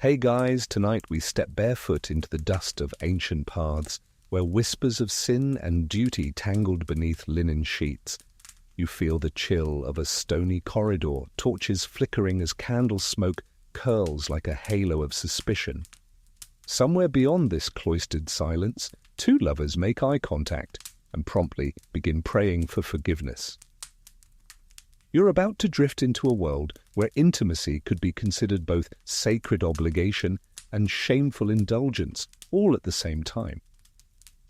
Hey guys, tonight we step barefoot into the dust of ancient paths, where whispers of sin and duty tangled beneath linen sheets. You feel the chill of a stony corridor, torches flickering as candle smoke curls like a halo of suspicion. Somewhere beyond this cloistered silence, two lovers make eye contact and promptly begin praying for forgiveness. You're about to drift into a world where intimacy could be considered both sacred obligation and shameful indulgence, all at the same time.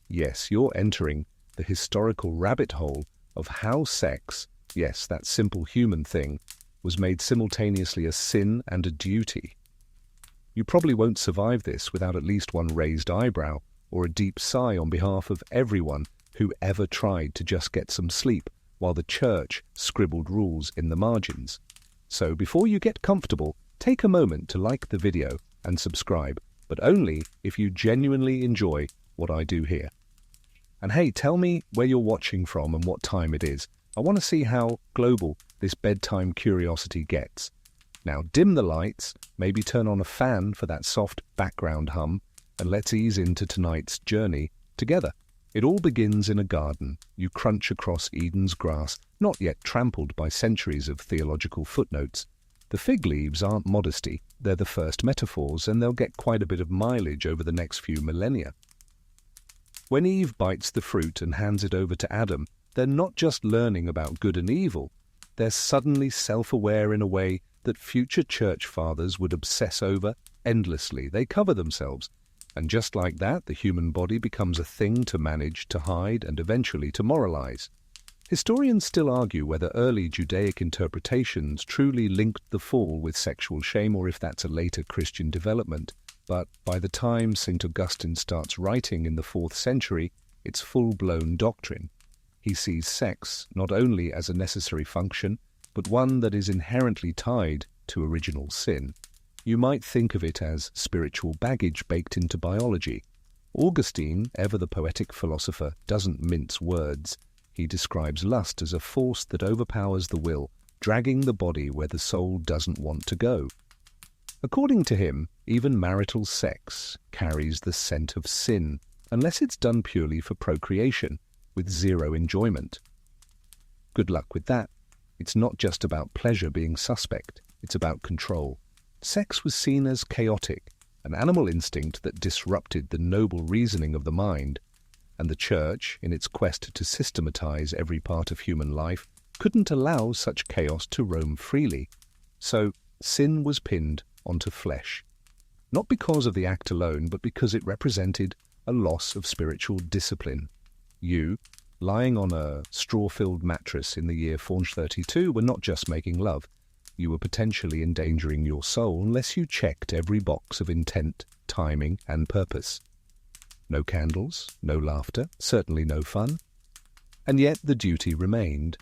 Yes, you're entering the historical rabbit hole of how sex, yes, that simple human thing, was made simultaneously a sin and a duty. You probably won't survive this without at least one raised eyebrow or a deep sigh on behalf of everyone who ever tried to just get some sleep while the church scribbled rules in the margins. So before you get comfortable, take a moment to like the video and subscribe, but only if you genuinely enjoy what I do here. And hey, tell me where you're watching from and what time it is. I want to see how global this bedtime curiosity gets. Now dim the lights, maybe turn on a fan for that soft background hum, and let's ease into tonight's journey together. It all begins in a garden. You crunch across Eden's grass, not yet trampled by centuries of theological footnotes. The fig leaves aren't modesty, they're the first metaphors, and they'll get quite a bit of mileage over the next few millennia. When Eve bites the fruit and hands it over to Adam, they're not just learning about good and evil, they're suddenly self-aware in a way that future church fathers would obsess over endlessly. They cover themselves. And just like that, the human body becomes a thing to manage, to hide, and eventually to moralize. Historians still argue whether early Judaic interpretations truly linked the fall with sexual shame or if that's a later Christian development. But by the time St. Augustine starts writing in the 4th century, it's full-blown doctrine. He sees sex not only as a necessary function, but one that is inherently tied to original sin. You might think of it as spiritual baggage baked into biology. Augustine, ever the poetic philosopher, doesn't mince words. He describes lust as a force that overpowers the will, dragging the body where the soul doesn't want to go. According to him, even marital sex carries the scent of sin, unless it's done purely for procreation, with zero enjoyment. Good luck with that. It's not just about pleasure being suspect, it's about control. Sex was seen as chaotic, an animal instinct that disrupted the noble reasoning of the mind, and the Church, in its quest to systematize every part of human life, couldn't allow such chaos to roam freely. So sin was pinned onto flesh, not because of the act alone, but because it represented a loss of spiritual discipline. You, lying on a straw-filled mattress in the year 432, were not just making love. You were potentially endangering your soul unless you checked every box of intent, timing, and purpose. No candles, no laughter, certainly no fun. And yet the duty remained.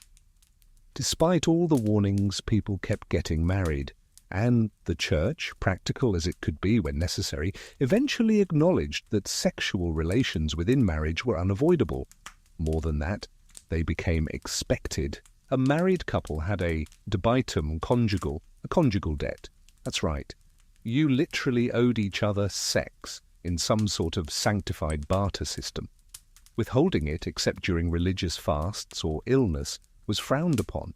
Despite all the warnings, people kept getting married, and the Church, practical as it could be when necessary, eventually acknowledged that sexual relations within marriage were unavoidable. More than that, they became expected. A married couple had a debitum conjugal, a conjugal debt. That's right. You literally owed each other sex in some sort of sanctified barter system. Withholding it, except during religious fasts or illness, was frowned upon.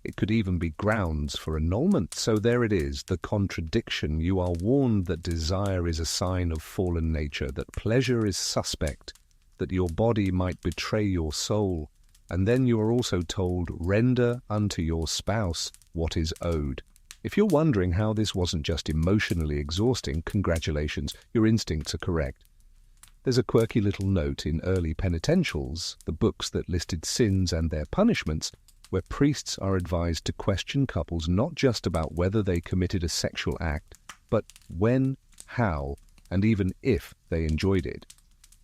It could even be grounds for annulment. So there it is, the contradiction. You are warned that desire is a sign of fallen nature, that pleasure is suspect, that your body might betray your soul. And then you are also told, render unto your spouse what is owed. If you're wondering how this wasn't just emotionally exhausting, congratulations, your instincts are correct. There's a quirky little note in early penitentials, the books that listed sins and their punishments, where priests are advised to question couples not just about whether they committed a sexual act, but when, how, and even if they enjoyed it.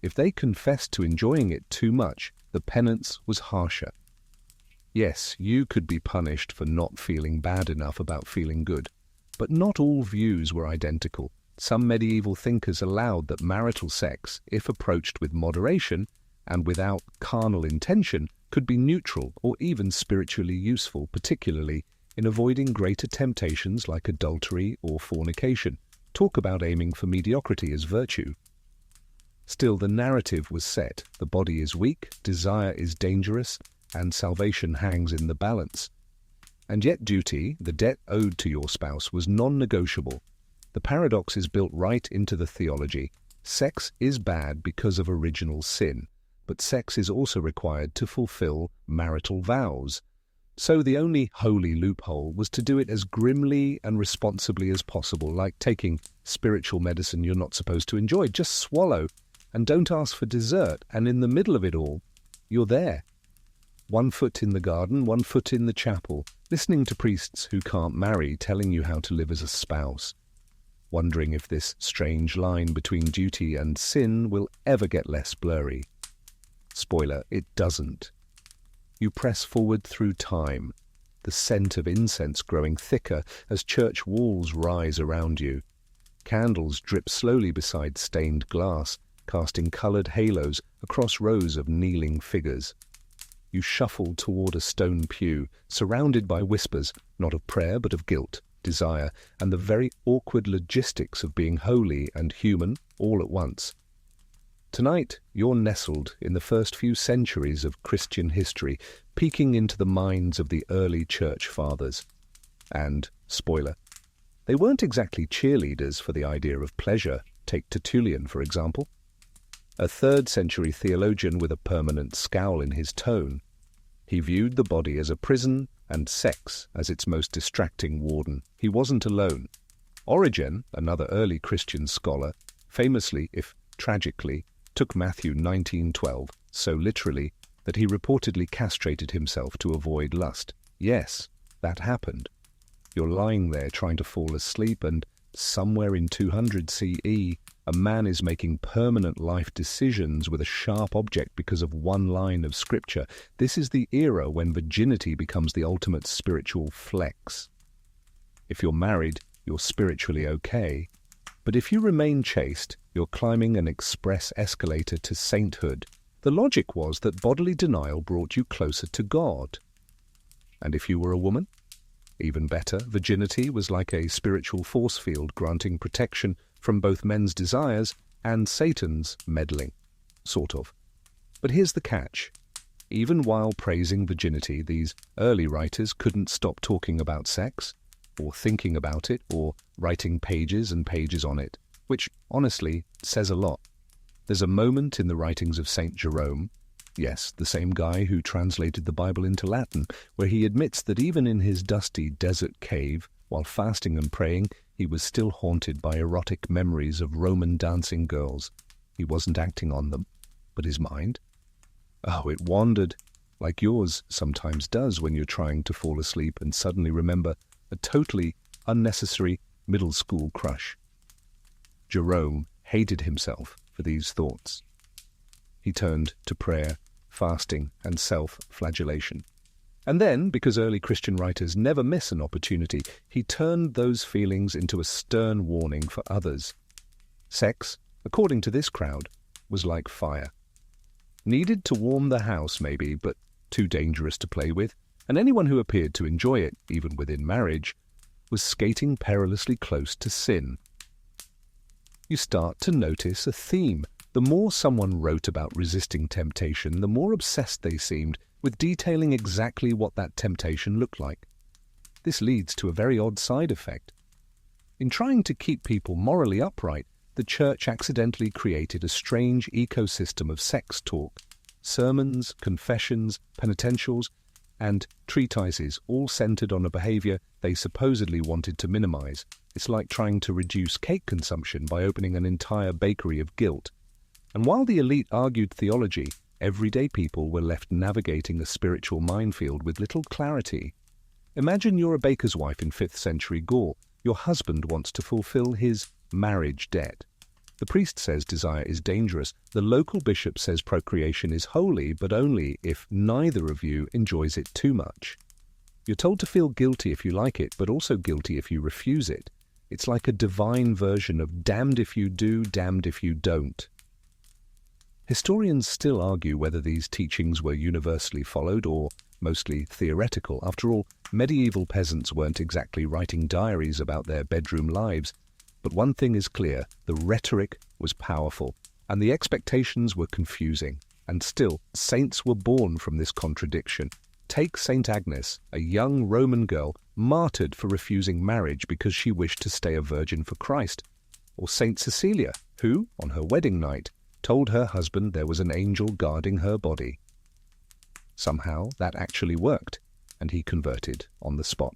If they confessed to enjoying it too much, the penance was harsher. Yes, you could be punished for not feeling bad enough about feeling good, but not all views were identical. Some medieval thinkers allowed that marital sex, if approached with moderation and without carnal intention, could be neutral or even spiritually useful, particularly in avoiding greater temptations like adultery or fornication. Talk about aiming for mediocrity as virtue. Still, the narrative was set. The body is weak, desire is dangerous, and salvation hangs in the balance. And yet duty, the debt owed to your spouse, was non-negotiable. The paradox is built right into the theology. Sex is bad because of original sin, but sex is also required to fulfill marital vows. So the only holy loophole was to do it as grimly and responsibly as possible, like taking spiritual medicine you're not supposed to enjoy. Just swallow and don't ask for dessert, and in the middle of it all, you're there. 1 foot in the garden, 1 foot in the chapel, listening to priests who can't marry telling you how to live as a spouse, wondering if this strange line between duty and sin will ever get less blurry. Spoiler, it doesn't. You press forward through time, the scent of incense growing thicker as church walls rise around you. Candles drip slowly beside stained glass, casting coloured halos across rows of kneeling figures. You shuffle toward a stone pew, surrounded by whispers, not of prayer but of guilt, desire, and the very awkward logistics of being holy and human all at once. Tonight, you're nestled in the first few centuries of Christian history, peeking into the minds of the early church fathers. And, spoiler, they weren't exactly cheerleaders for the idea of pleasure. Take Tertullian, for example. A 3rd century theologian with a permanent scowl in his tone. He viewed the body as a prison and sex as its most distracting warden. He wasn't alone. Origen, another early Christian scholar, famously, if tragically, took Matthew 19:12 so literally that he reportedly castrated himself to avoid lust. Yes, that happened. You're lying there trying to fall asleep, and somewhere in 200 CE, a man is making permanent life decisions with a sharp object because of one line of scripture. This is the era when virginity becomes the ultimate spiritual flex. If you're married, you're spiritually okay. But if you remain chaste, you're climbing an express escalator to sainthood. The logic was that bodily denial brought you closer to God. And if you were a woman? Even better, virginity was like a spiritual force field granting protection from both men's desires and Satan's meddling. Sort of. But here's the catch. Even while praising virginity, these early writers couldn't stop talking about sex, or thinking about it, or writing pages and pages on it, which, honestly, says a lot. There's a moment in the writings of St. Jerome, yes, the same guy who translated the Bible into Latin, where he admits that even in his dusty desert cave, while fasting and praying, he was still haunted by erotic memories of Roman dancing girls. He wasn't acting on them, but his mind? Oh, it wandered, like yours sometimes does when you're trying to fall asleep and suddenly remember a totally unnecessary middle school crush. Jerome hated himself for these thoughts. He turned to prayer, fasting, and self-flagellation. And then, because early Christian writers never miss an opportunity, he turned those feelings into a stern warning for others. Sex, according to this crowd, was like fire. Needed to warm the house, maybe, but too dangerous to play with, and anyone who appeared to enjoy it, even within marriage, was skating perilously close to sin. You start to notice a theme. The more someone wrote about resisting temptation, the more obsessed they seemed with detailing exactly what that temptation looked like. This leads to a very odd side effect. In trying to keep people morally upright, the church accidentally created a strange ecosystem of sex talk. Sermons, confessions, penitentials, and treatises, all centered on a behavior they supposedly wanted to minimize. It's like trying to reduce cake consumption by opening an entire bakery of guilt. And while the elite argued theology, everyday people were left navigating a spiritual minefield with little clarity. Imagine you're a baker's wife in 5th century Gaul. Your husband wants to fulfill his marriage debt. The priest says desire is dangerous. The local bishop says procreation is holy, but only if neither of you enjoys it too much. You're told to feel guilty if you like it, but also guilty if you refuse it. It's like a divine version of damned if you do, damned if you don't. Historians still argue whether these teachings were universally followed or mostly theoretical. After all, medieval peasants weren't exactly writing diaries about their bedroom lives. But one thing is clear, the rhetoric was powerful, and the expectations were confusing. And still, saints were born from this contradiction. Take Saint Agnes, a young Roman girl martyred for refusing marriage because she wished to stay a virgin for Christ. Or Saint Cecilia, who, on her wedding night, told her husband there was an angel guarding her body. Somehow that actually worked, and he converted on the spot.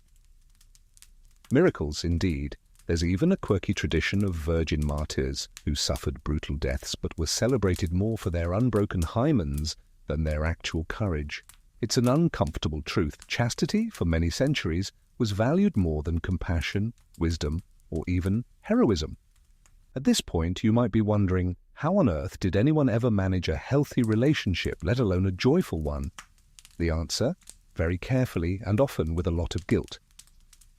Miracles, indeed. There's even a quirky tradition of virgin martyrs who suffered brutal deaths but were celebrated more for their unbroken hymens than their actual courage. It's an uncomfortable truth. Chastity, for many centuries, was valued more than compassion, wisdom, or even heroism. At this point, you might be wondering, how on earth did anyone ever manage a healthy relationship, let alone a joyful one? The answer? Very carefully and often with a lot of guilt.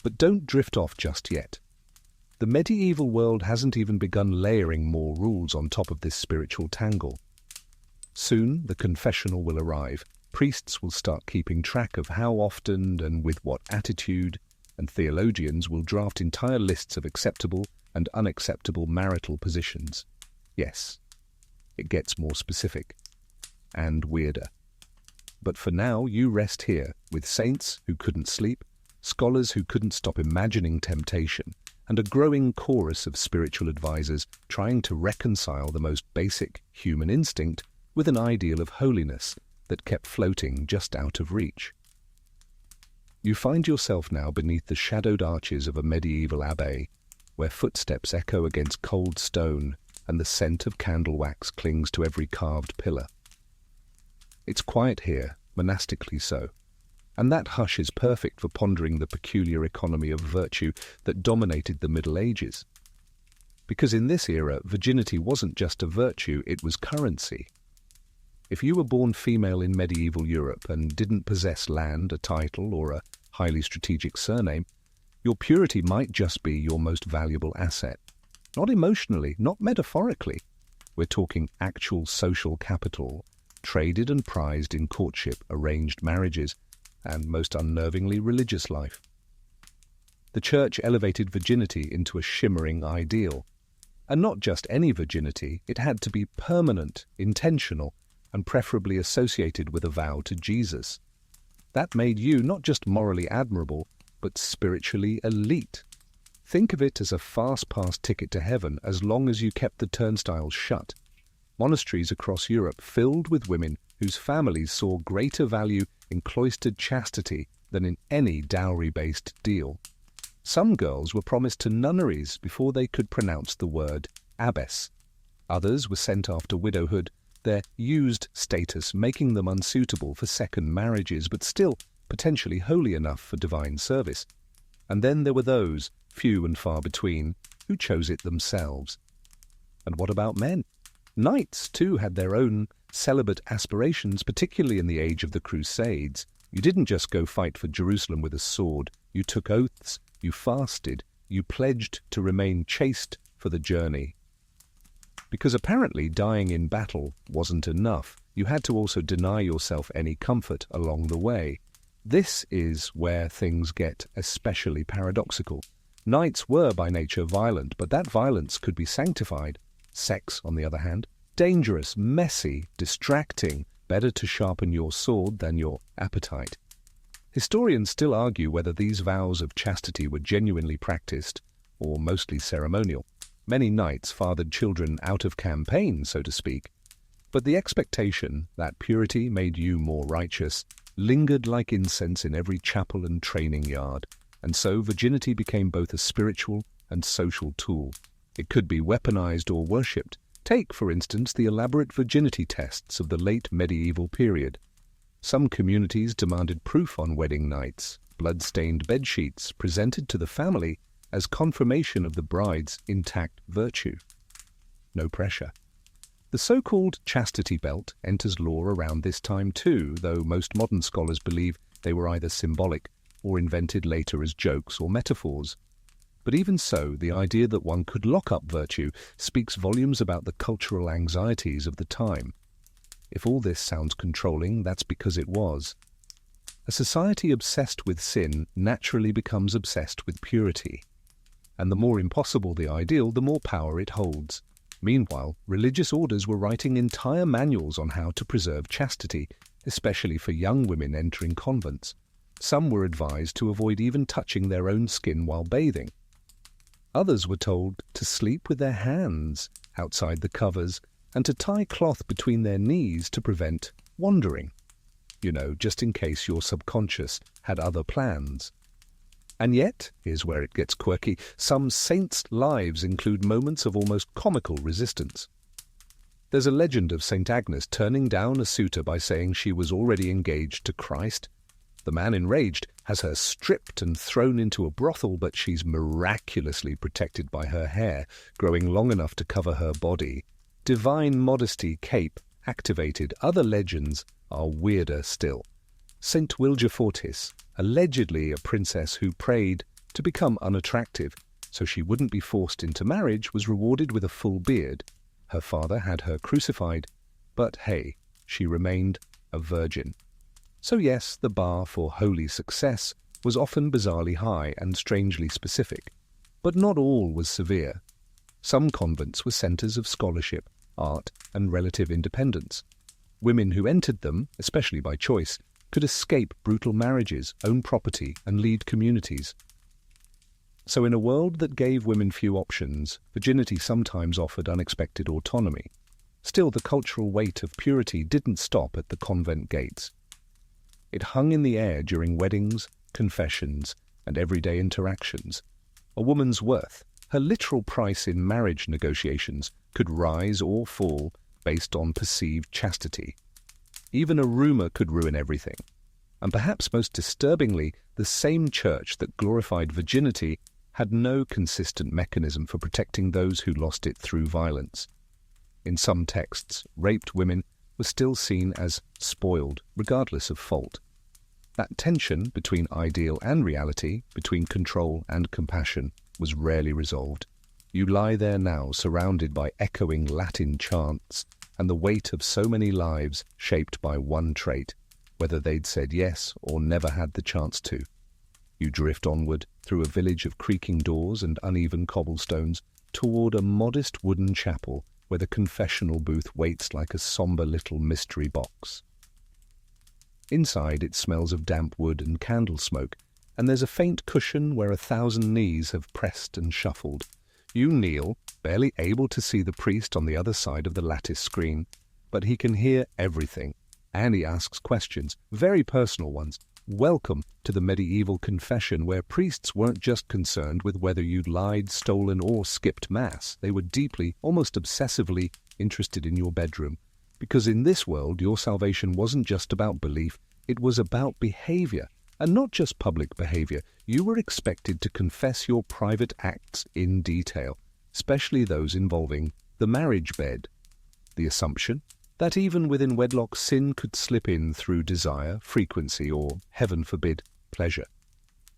But don't drift off just yet. The medieval world hasn't even begun layering more rules on top of this spiritual tangle. Soon the confessional will arrive. Priests will start keeping track of how often and with what attitude, and theologians will draft entire lists of acceptable and unacceptable marital positions. Yes, it gets more specific and weirder. But for now, you rest here with saints who couldn't sleep, scholars who couldn't stop imagining temptation, and a growing chorus of spiritual advisors trying to reconcile the most basic human instinct with an ideal of holiness that kept floating just out of reach. You find yourself now beneath the shadowed arches of a medieval abbey, where footsteps echo against cold stone and the scent of candle wax clings to every carved pillar. It's quiet here, monastically so, and that hush is perfect for pondering the peculiar economy of virtue that dominated the Middle Ages. Because in this era, virginity wasn't just a virtue, it was currency. If you were born female in medieval Europe and didn't possess land, a title, or a highly strategic surname, your purity might just be your most valuable asset. Not emotionally, not metaphorically. We're talking actual social capital, traded and prized in courtship, arranged marriages, and most unnervingly religious life. The Church elevated virginity into a shimmering ideal. And not just any virginity, it had to be permanent, intentional, and preferably associated with a vow to Jesus. That made you not just morally admirable, but spiritually elite. Think of it as a fast-pass ticket to heaven as long as you kept the turnstiles shut. Monasteries across Europe filled with women whose families saw greater value in cloistered chastity than in any dowry-based deal. Some girls were promised to nunneries before they could pronounce the word abbess. Others were sent after widowhood, their used status making them unsuitable for second marriages, but still potentially holy enough for divine service. And then there were those, few and far between, who chose it themselves. And what about men? Knights, too, had their own celibate aspirations, particularly in the age of the Crusades. You didn't just go fight for Jerusalem with a sword. You took oaths, you fasted, you pledged to remain chaste for the journey. Because apparently dying in battle wasn't enough, you had to also deny yourself any comfort along the way. This is where things get especially paradoxical. Knights were by nature violent, but that violence could be sanctified. Sex, on the other hand, dangerous, messy, distracting, better to sharpen your sword than your appetite. Historians still argue whether these vows of chastity were genuinely practiced or mostly ceremonial. Many knights fathered children out of campaign, so to speak. But the expectation that purity made you more righteous lingered like incense in every chapel and training yard, and so virginity became both a spiritual and social tool. It could be weaponized or worshipped. Take, for instance, the elaborate virginity tests of the late medieval period. Some communities demanded proof on wedding nights, blood-stained bedsheets presented to the family as confirmation of the bride's intact virtue. No pressure. The so-called chastity belt enters law around this time too, though most modern scholars believe they were either symbolic or invented later as jokes or metaphors. But even so, the idea that one could lock up virtue speaks volumes about the cultural anxieties of the time. If all this sounds controlling, that's because it was. A society obsessed with sin naturally becomes obsessed with purity. and the more impossible the ideal, the more power it holds. Meanwhile, religious orders were writing entire manuals on how to preserve chastity, especially for young women entering convents. Some were advised to avoid even touching their own skin while bathing. Others were told to sleep with their hands outside the covers and to tie cloth between their knees to prevent wandering. Just in case your subconscious had other plans. And yet, here's where it gets quirky, some saints' lives include moments of almost comical resistance. There's a legend of St. Agnes turning down a suitor by saying she was already engaged to Christ. The man, enraged, has her stripped and thrown into a brothel, but she's miraculously protected by her hair, growing long enough to cover her body. Divine modesty cape activated. Other legends are weirder still. St. Wilgefortis, allegedly a princess who prayed to become unattractive so she wouldn't be forced into marriage, was rewarded with a full beard. Her father had her crucified, but hey, she remained a virgin. So yes, the bar for holy success was often bizarrely high and strangely specific, but not all was severe. Some convents were centres of scholarship, art, and relative independence. Women who entered them, especially by choice, could escape brutal marriages, own property, and lead communities. So in a world that gave women few options, virginity sometimes offered unexpected autonomy. Still, the cultural weight of purity didn't stop at the convent gates. It hung in the air during weddings, confessions, and everyday interactions. A woman's worth, her literal price in marriage negotiations, could rise or fall based on perceived chastity. Even a rumor could ruin everything. And perhaps most disturbingly, the same church that glorified virginity had no consistent mechanism for protecting those who lost it through violence. In some texts, raped women were still seen as spoiled, regardless of fault. That tension between ideal and reality, between control and compassion, was rarely resolved. You lie there now, surrounded by echoing Latin chants, and the weight of so many lives shaped by one trait, whether they'd said yes or never had the chance to. You drift onward through a village of creaking doors and uneven cobblestones toward a modest wooden chapel where the confessional booth waits like a somber little mystery box. Inside it smells of damp wood and candle smoke, and there's a faint cushion where 1,000 knees have pressed and shuffled. You kneel, barely able to see the priest on the other side of the lattice screen, but he can hear everything, and he asks questions, very personal ones. Welcome to the medieval confession, where priests weren't just concerned with whether you'd lied, stolen, or skipped Mass. They were deeply, almost obsessively, interested in your bedroom. Because in this world, your salvation wasn't just about belief, it was about behavior. And not just public behavior. You were expected to confess your private acts in detail, especially those involving the marriage bed. The assumption that even within wedlock, sin could slip in through desire, frequency, or, heaven forbid, pleasure.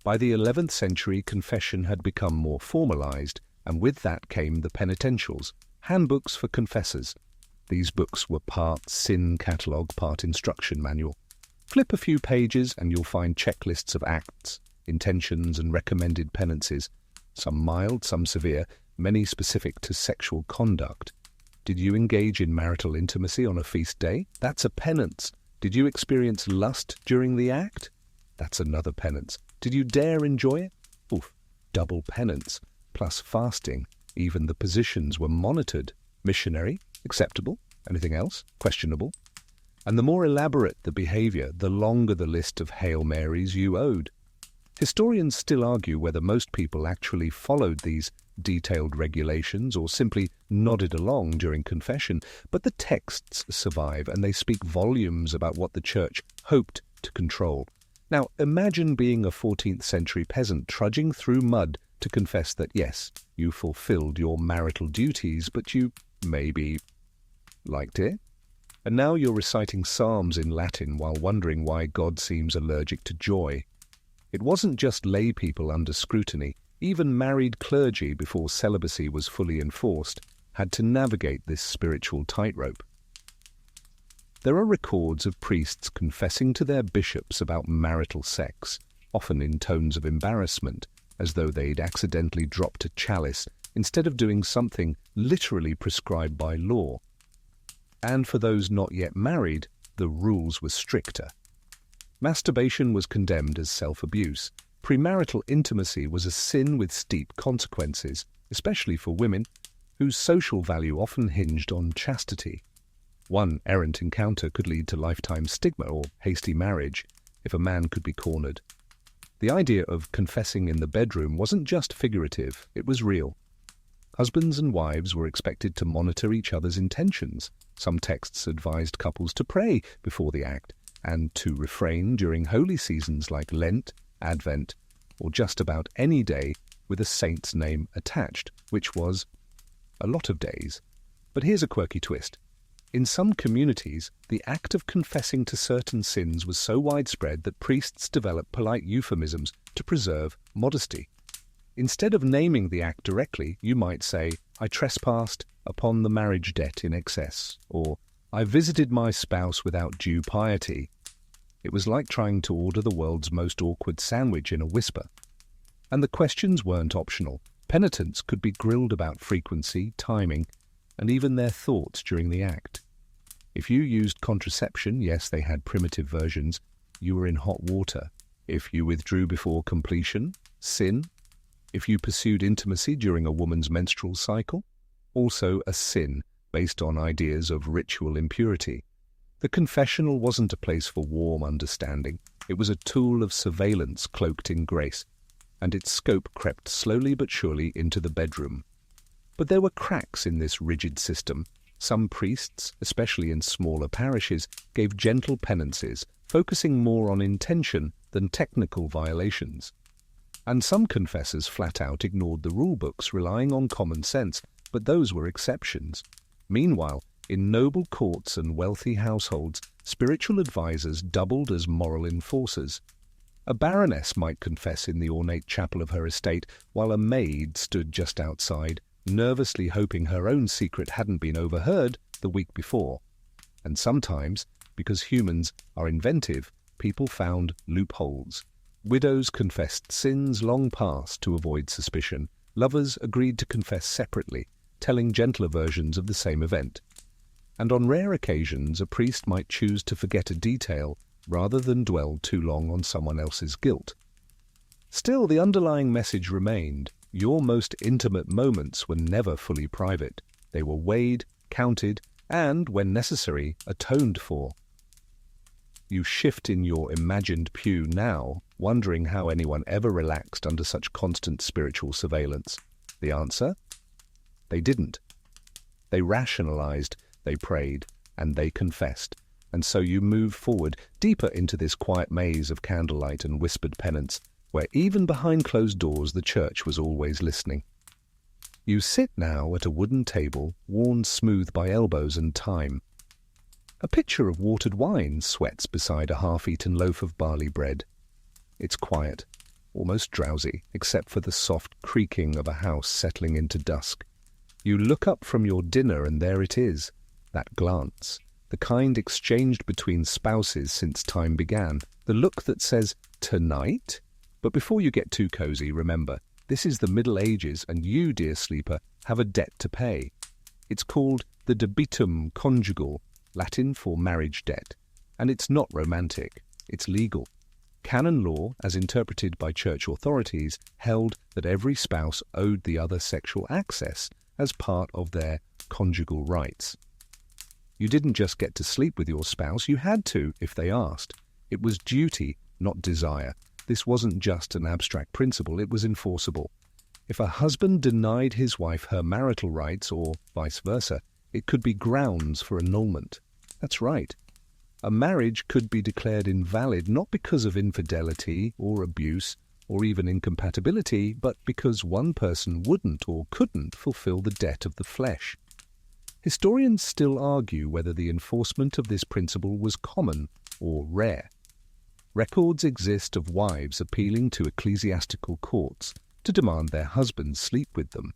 By the 11th century, confession had become more formalized, and with that came the penitentials, handbooks for confessors. These books were part sin catalogue, part instruction manual. Flip a few pages and you'll find checklists of acts, intentions, and recommended penances, some mild, some severe, many specific to sexual conduct. Did you engage in marital intimacy on a feast day? That's a penance. Did you experience lust during the act? That's another penance. Did you dare enjoy it? Oof, double penance, plus fasting. Even the positions were monitored. Missionary? Acceptable. Anything else? Questionable. And the more elaborate the behavior, the longer the list of Hail Marys you owed. Historians still argue whether most people actually followed these detailed regulations or simply nodded along during confession, but the texts survive and they speak volumes about what the Church hoped to control. Now, imagine being a 14th century peasant trudging through mud to confess that, yes, you fulfilled your marital duties, but you maybe liked it. And now you're reciting psalms in Latin while wondering why God seems allergic to joy. It wasn't just lay people under scrutiny. Even married clergy, before celibacy was fully enforced, had to navigate this spiritual tightrope. There are records of priests confessing to their bishops about marital sex, often in tones of embarrassment, as though they'd accidentally dropped a chalice instead of doing something literally prescribed by law. And for those not yet married, the rules were stricter. Masturbation was condemned as self-abuse. Premarital intimacy was a sin with steep consequences, especially for women, whose social value often hinged on chastity. One errant encounter could lead to lifetime stigma or hasty marriage if a man could be cornered. The idea of confessing in the bedroom wasn't just figurative, it was real. Husbands and wives were expected to monitor each other's intentions. Some texts advised couples to pray before the act and to refrain during holy seasons like Lent, Advent, or just about any day with a saint's name attached, which was a lot of days. But here's a quirky twist. In some communities, the act of confessing to certain sins was so widespread that priests developed polite euphemisms to preserve modesty. Instead of naming the act directly, you might say, "I trespassed upon the marriage debt in excess," or "I visited my spouse without due piety." It was like trying to order the world's most awkward sandwich in a whisper. And the questions weren't optional. Penitents could be grilled about frequency, timing, and even their thoughts during the act. If you used contraception, yes, they had primitive versions, you were in hot water. If you withdrew before completion, sin. If you pursued intimacy during a woman's menstrual cycle, also a sin based on ideas of ritual impurity. The confessional wasn't a place for warm understanding. It was a tool of surveillance cloaked in grace, and its scope crept slowly but surely into the bedroom. But there were cracks in this rigid system. Some priests, especially in smaller parishes, gave gentle penances, focusing more on intention than technical violations. And some confessors flat out ignored the rulebooks, relying on common sense, but those were exceptions. Meanwhile, in noble courts and wealthy households, spiritual advisors doubled as moral enforcers. A baroness might confess in the ornate chapel of her estate, while a maid stood just outside, nervously hoping her own secret hadn't been overheard the week before. And sometimes, because humans are inventive, people found loopholes. Widows confessed sins long past to avoid suspicion. Lovers agreed to confess separately, telling gentler versions of the same event. And on rare occasions, a priest might choose to forget a detail rather than dwell too long on someone else's guilt. Still, the underlying message remained. Your most intimate moments were never fully private. They were weighed, counted, and, when necessary, atoned for. You shift in your imagined pew now, wondering how anyone ever relaxed under such constant spiritual surveillance. The answer? They didn't. They rationalized, they prayed, and they confessed. And so you move forward, deeper into this quiet maze of candlelight and whispered penance, where even behind closed doors the church was always listening. You sit now at a wooden table, worn smooth by elbows and time. A pitcher of watered wine sweats beside a half-eaten loaf of barley bread. It's quiet, almost drowsy, except for the soft creaking of a house settling into dusk. You look up from your dinner and there it is, that glance, the kind exchanged between spouses since time began, the look that says, "Tonight?" But before you get too cozy, remember, this is the Middle Ages and you, dear sleeper, have a debt to pay. It's called the debitum conjugal, Latin for marriage debt, and it's not romantic, it's legal. Canon law, as interpreted by church authorities, held that every spouse owed the other sexual access as part of their conjugal rights. You didn't just get to sleep with your spouse, you had to if they asked. It was duty, not desire. This wasn't just an abstract principle, it was enforceable. If a husband denied his wife her marital rights, or vice versa, it could be grounds for annulment. That's right. A marriage could be declared invalid not because of infidelity or abuse or even incompatibility, but because one person wouldn't or couldn't fulfill the debt of the flesh. Historians still argue whether the enforcement of this principle was common or rare. Records exist of wives appealing to ecclesiastical courts to demand their husbands sleep with them.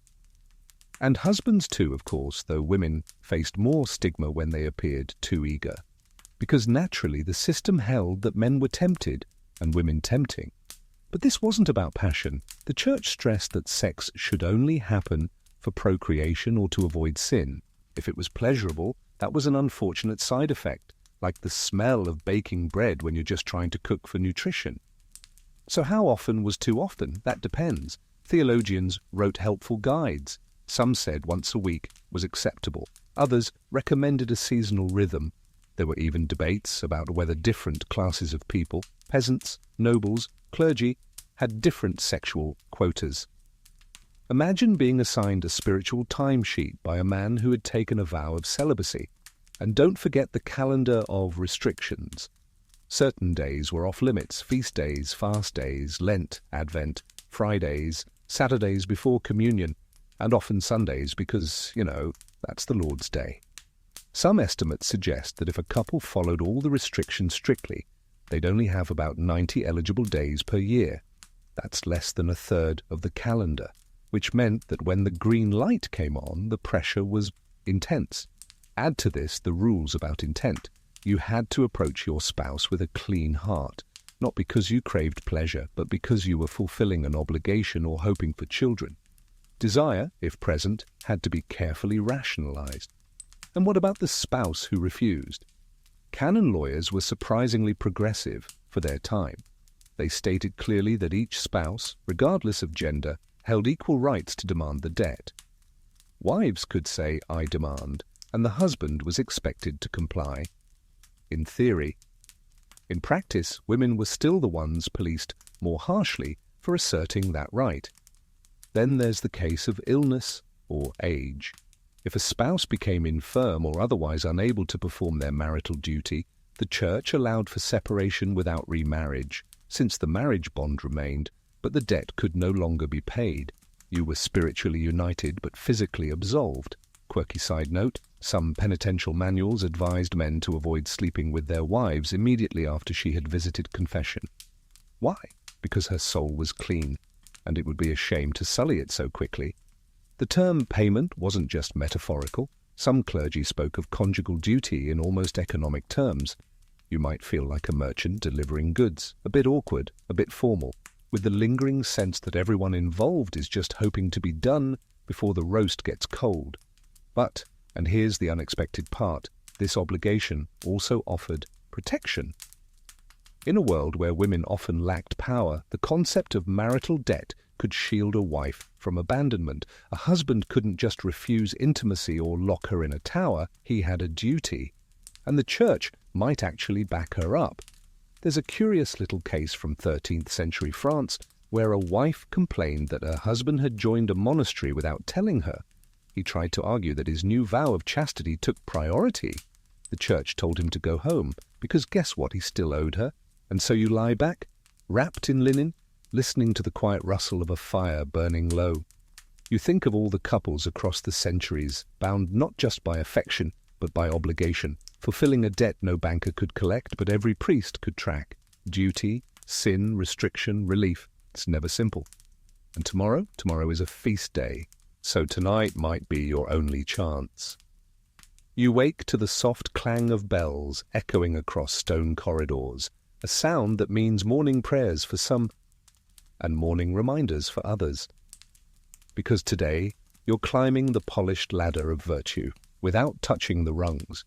And husbands too, of course, though women faced more stigma when they appeared too eager. Because naturally the system held that men were tempted and women tempting. But this wasn't about passion. The church stressed that sex should only happen for procreation or to avoid sin. If it was pleasurable, that was an unfortunate side effect, like the smell of baking bread when you're just trying to cook for nutrition. So how often was too often? That depends. Theologians wrote helpful guides. Some said once a week was acceptable. Others recommended a seasonal rhythm. There were even debates about whether different classes of people, peasants, nobles, clergy, had different sexual quotas. Imagine being assigned a spiritual timesheet by a man who had taken a vow of celibacy. And don't forget the calendar of restrictions. Certain days were off limits: feast days, fast days, Lent, Advent, Fridays, Saturdays before communion, and often Sundays because, that's the Lord's Day. Some estimates suggest that if a couple followed all the restrictions strictly, they'd only have about 90 eligible days per year. That's less than a third of the calendar, which meant that when the green light came on, the pressure was intense. Add to this the rules about intent. You had to approach your spouse with a clean heart, not because you craved pleasure, but because you were fulfilling an obligation or hoping for children. Desire, if present, had to be carefully rationalized. And what about the spouse who refused? Canon lawyers were surprisingly progressive for their time. They stated clearly that each spouse, regardless of gender, held equal rights to demand the debt. Wives could say, "I demand," and the husband was expected to comply. In theory. In practice, women were still the ones policed more harshly for asserting that right. Then there's the case of illness or age. If a spouse became infirm or otherwise unable to perform their marital duty, the church allowed for separation without remarriage, since the marriage bond remained, but the debt could no longer be paid. You were spiritually united but physically absolved. Quirky side note, some penitential manuals advised men to avoid sleeping with their wives immediately after she had visited confession. Why? Because her soul was clean, and it would be a shame to sully it so quickly. The term payment wasn't just metaphorical. Some clergy spoke of conjugal duty in almost economic terms. You might feel like a merchant delivering goods, a bit awkward, a bit formal, with the lingering sense that everyone involved is just hoping to be done before the roast gets cold. But, and here's the unexpected part, this obligation also offered protection. In a world where women often lacked power, the concept of marital debt could shield a wife from abandonment. A husband couldn't just refuse intimacy or lock her in a tower, he had a duty. And the church might actually back her up. There's a curious little case from 13th century France where a wife complained that her husband had joined a monastery without telling her. He tried to argue that his new vow of chastity took priority. The church told him to go home, because guess what he still owed her? And so you lie back, wrapped in linen, listening to the quiet rustle of a fire burning low. You think of all the couples across the centuries, bound not just by affection, but by obligation, fulfilling a debt no banker could collect, but every priest could track. Duty, sin, restriction, relief. It's never simple. And tomorrow is a feast day. So tonight might be your only chance. You wake to the soft clang of bells echoing across stone corridors, a sound that means morning prayers for some and morning reminders for others. Because today you're climbing the polished ladder of virtue without touching the rungs.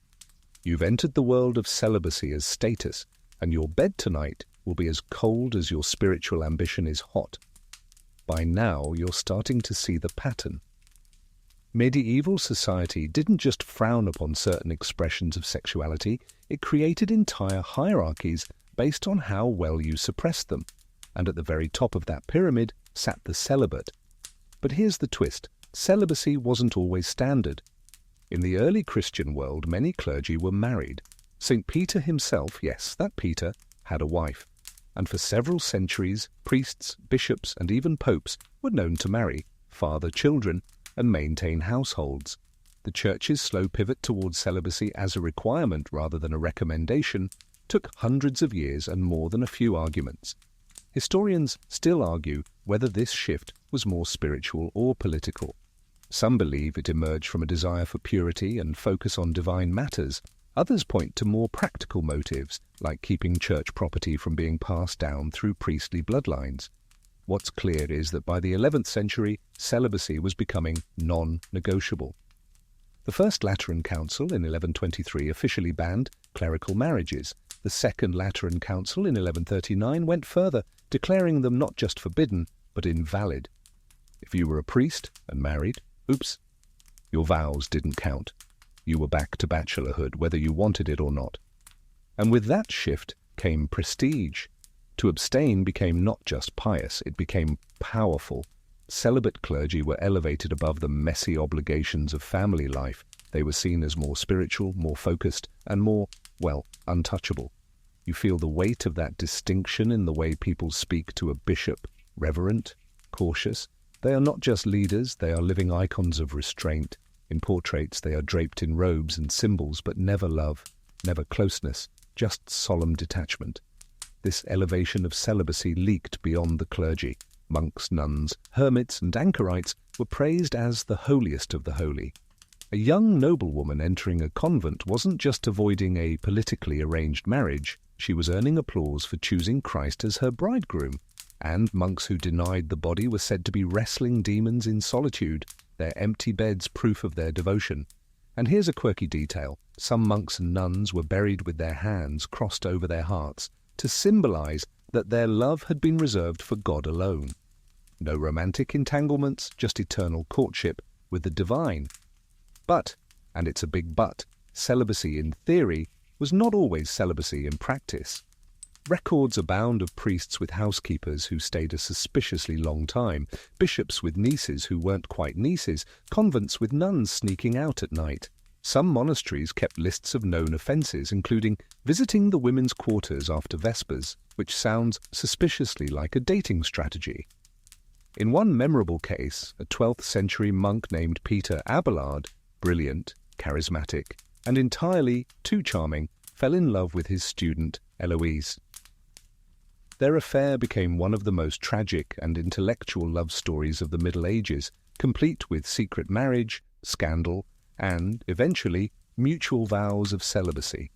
You've entered the world of celibacy as status, and your bed tonight will be as cold as your spiritual ambition is hot. By now you're starting to see the pattern. Medieval society didn't just frown upon certain expressions of sexuality, it created entire hierarchies based on how well you suppressed them. And at the very top of that pyramid sat the celibate. But here's the twist. Celibacy wasn't always standard. In the early Christian world, many clergy were married. St. Peter himself, yes, that Peter, had a wife. And for several centuries, priests, bishops, and even popes were known to marry, father children, and maintain households. The Church's slow pivot towards celibacy as a requirement rather than a recommendation took hundreds of years and more than a few arguments. Historians still argue whether this shift was more spiritual or political. Some believe it emerged from a desire for purity and focus on divine matters. Others point to more practical motives, like keeping church property from being passed down through priestly bloodlines. What's clear is that by the 11th century, celibacy was becoming non-negotiable. The First Lateran Council in 1123 officially banned clerical marriages. The Second Lateran Council in 1139 went further, declaring them not just forbidden, but invalid. If you were a priest and married, oops, your vows didn't count. You were back to bachelorhood, whether you wanted it or not. And with that shift came prestige. To abstain became not just pious, it became powerful. Celibate clergy were elevated above the messy obligations of family life. They were seen as more spiritual, more focused, and more, well, untouchable. You feel the weight of that distinction in the way people speak to a bishop, reverent, cautious. They are not just leaders, they are living icons of restraint. In portraits, they are draped in robes and symbols, but never love, never closeness, just solemn detachment. This elevation of celibacy leaked beyond the clergy. Monks, nuns, hermits, and anchorites were praised as the holiest of the holy. A young noblewoman entering a convent wasn't just avoiding a politically arranged marriage, she was earning applause for choosing Christ as her bridegroom. And monks who denied the body were said to be wrestling demons in solitude, their empty beds proof of their devotion. And here's a quirky detail. Some monks and nuns were buried with their hands crossed over their hearts to symbolize that their love had been reserved for God alone. No romantic entanglements, just eternal courtship with the divine. But, and it's a big but, celibacy in theory was not always celibacy in practice. Records abound of priests with housekeepers who stayed a suspiciously long time, bishops with nieces who weren't quite nieces, convents with nuns sneaking out at night. Some monasteries kept lists of known offences, including visiting the women's quarters after Vespers, which sounds suspiciously like a dating strategy. In one memorable case, a 12th century monk named Peter Abelard, brilliant, charismatic, and entirely too charming, fell in love with his student Eloise. Their affair became one of the most tragic and intellectual love stories of the Middle Ages, complete with secret marriage, scandal, and, eventually, mutual vows of celibacy.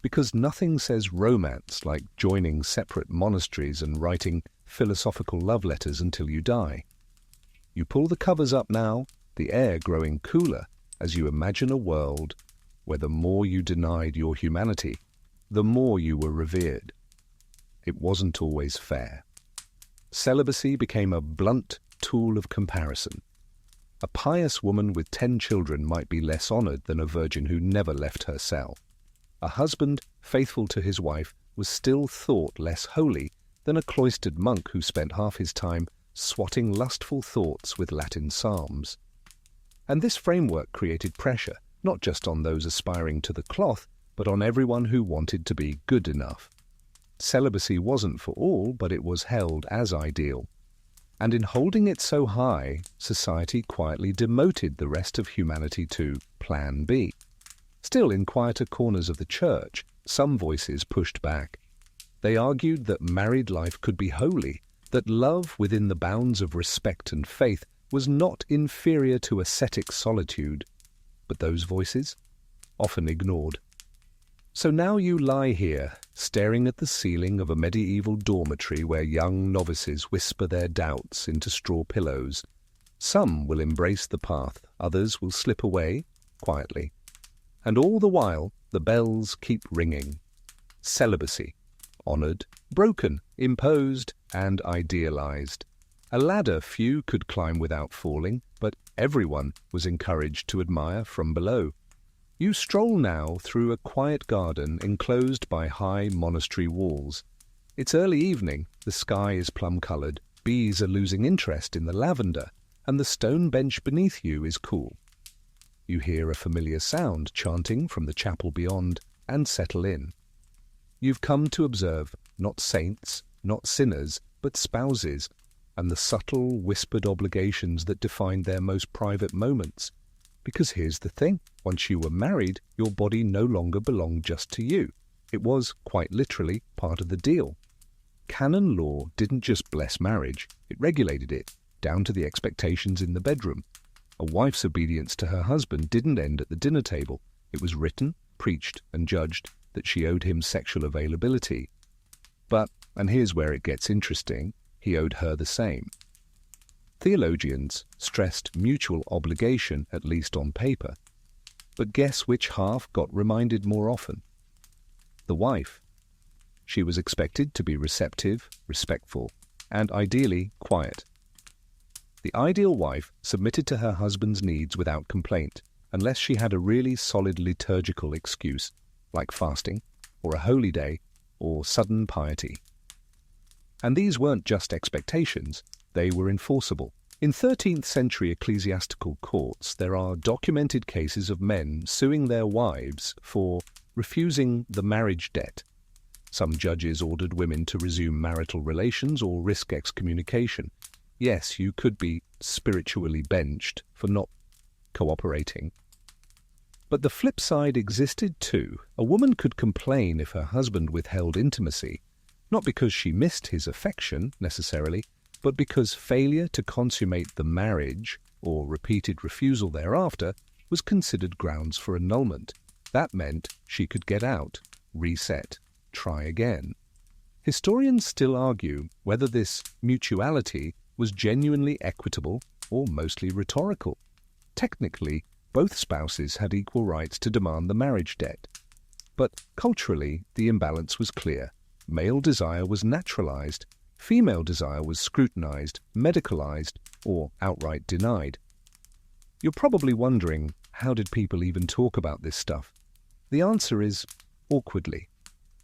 Because nothing says romance like joining separate monasteries and writing philosophical love letters until you die. You pull the covers up now, the air growing cooler, as you imagine a world where the more you denied your humanity, the more you were revered. It wasn't always fair. Celibacy became a blunt tool of comparison. A pious woman with 10 children might be less honored than a virgin who never left her cell. A husband faithful to his wife was still thought less holy than a cloistered monk who spent half his time swatting lustful thoughts with Latin psalms. And this framework created pressure, not just on those aspiring to the cloth, but on everyone who wanted to be good enough. Celibacy wasn't for all, but it was held as ideal. And in holding it so high, society quietly demoted the rest of humanity to Plan B. Still, in quieter corners of the church, some voices pushed back. They argued that married life could be holy, that love within the bounds of respect and faith was not inferior to ascetic solitude. But those voices? Often ignored. So now you lie here, staring at the ceiling of a medieval dormitory where young novices whisper their doubts into straw pillows. Some will embrace the path, others will slip away, quietly. And all the while, the bells keep ringing. Celibacy. Honoured, broken, imposed, and idealized. A ladder few could climb without falling, but everyone was encouraged to admire from below. You stroll now through a quiet garden enclosed by high monastery walls. It's early evening, the sky is plum-coloured, bees are losing interest in the lavender, and the stone bench beneath you is cool. You hear a familiar sound chanting from the chapel beyond, and settle in. You've come to observe not saints, not sinners, but spouses, and the subtle, whispered obligations that defined their most private moments. Because here's the thing, once you were married, your body no longer belonged just to you. It was, quite literally, part of the deal. Canon law didn't just bless marriage, it regulated it, down to the expectations in the bedroom. A wife's obedience to her husband didn't end at the dinner table. It was written, preached and judged that she owed him sexual availability. But, and here's where it gets interesting, he owed her the same. Theologians stressed mutual obligation, at least on paper. But guess which half got reminded more often? The wife. She was expected to be receptive, respectful, and ideally quiet. The ideal wife submitted to her husband's needs without complaint, unless she had a really solid liturgical excuse, like fasting, or a holy day, or sudden piety. And these weren't just expectations, they were enforceable. In 13th century ecclesiastical courts, there are documented cases of men suing their wives for refusing the marriage debt. Some judges ordered women to resume marital relations or risk excommunication. Yes, you could be spiritually benched for not cooperating. But the flip side existed too. A woman could complain if her husband withheld intimacy, not because she missed his affection, necessarily, but because failure to consummate the marriage, or repeated refusal thereafter, was considered grounds for annulment. That meant she could get out, reset, try again. Historians still argue whether this mutuality was genuinely equitable or mostly rhetorical. Technically, both spouses had equal rights to demand the marriage debt. But culturally, the imbalance was clear. Male desire was naturalized, female desire was scrutinized, medicalized, or outright denied. You're probably wondering, how did people even talk about this stuff? The answer is awkwardly,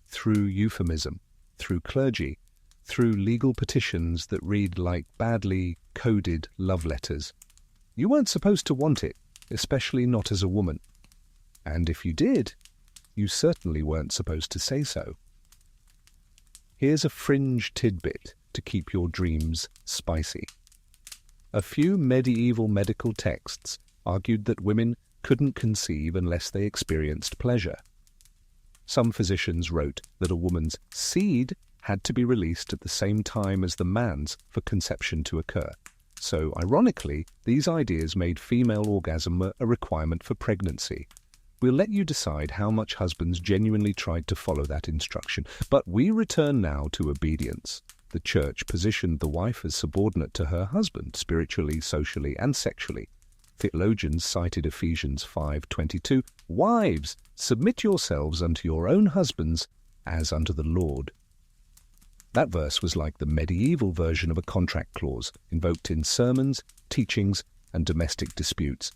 through euphemism, through clergy, through legal petitions that read like badly coded love letters. You weren't supposed to want it, especially not as a woman. And if you did, you certainly weren't supposed to say so. Here's a fringe tidbit to keep your dreams spicy. A few medieval medical texts argued that women couldn't conceive unless they experienced pleasure. Some physicians wrote that a woman's seed had to be released at the same time as the man's for conception to occur. So, ironically, these ideas made female orgasm a requirement for pregnancy. We'll let you decide how much husbands genuinely tried to follow that instruction. But we return now to obedience. The church positioned the wife as subordinate to her husband, spiritually, socially, and sexually. Theologians cited Ephesians 5:22, "Wives, submit yourselves unto your own husbands as unto the Lord." That verse was like the medieval version of a contract clause, invoked in sermons, teachings, and domestic disputes.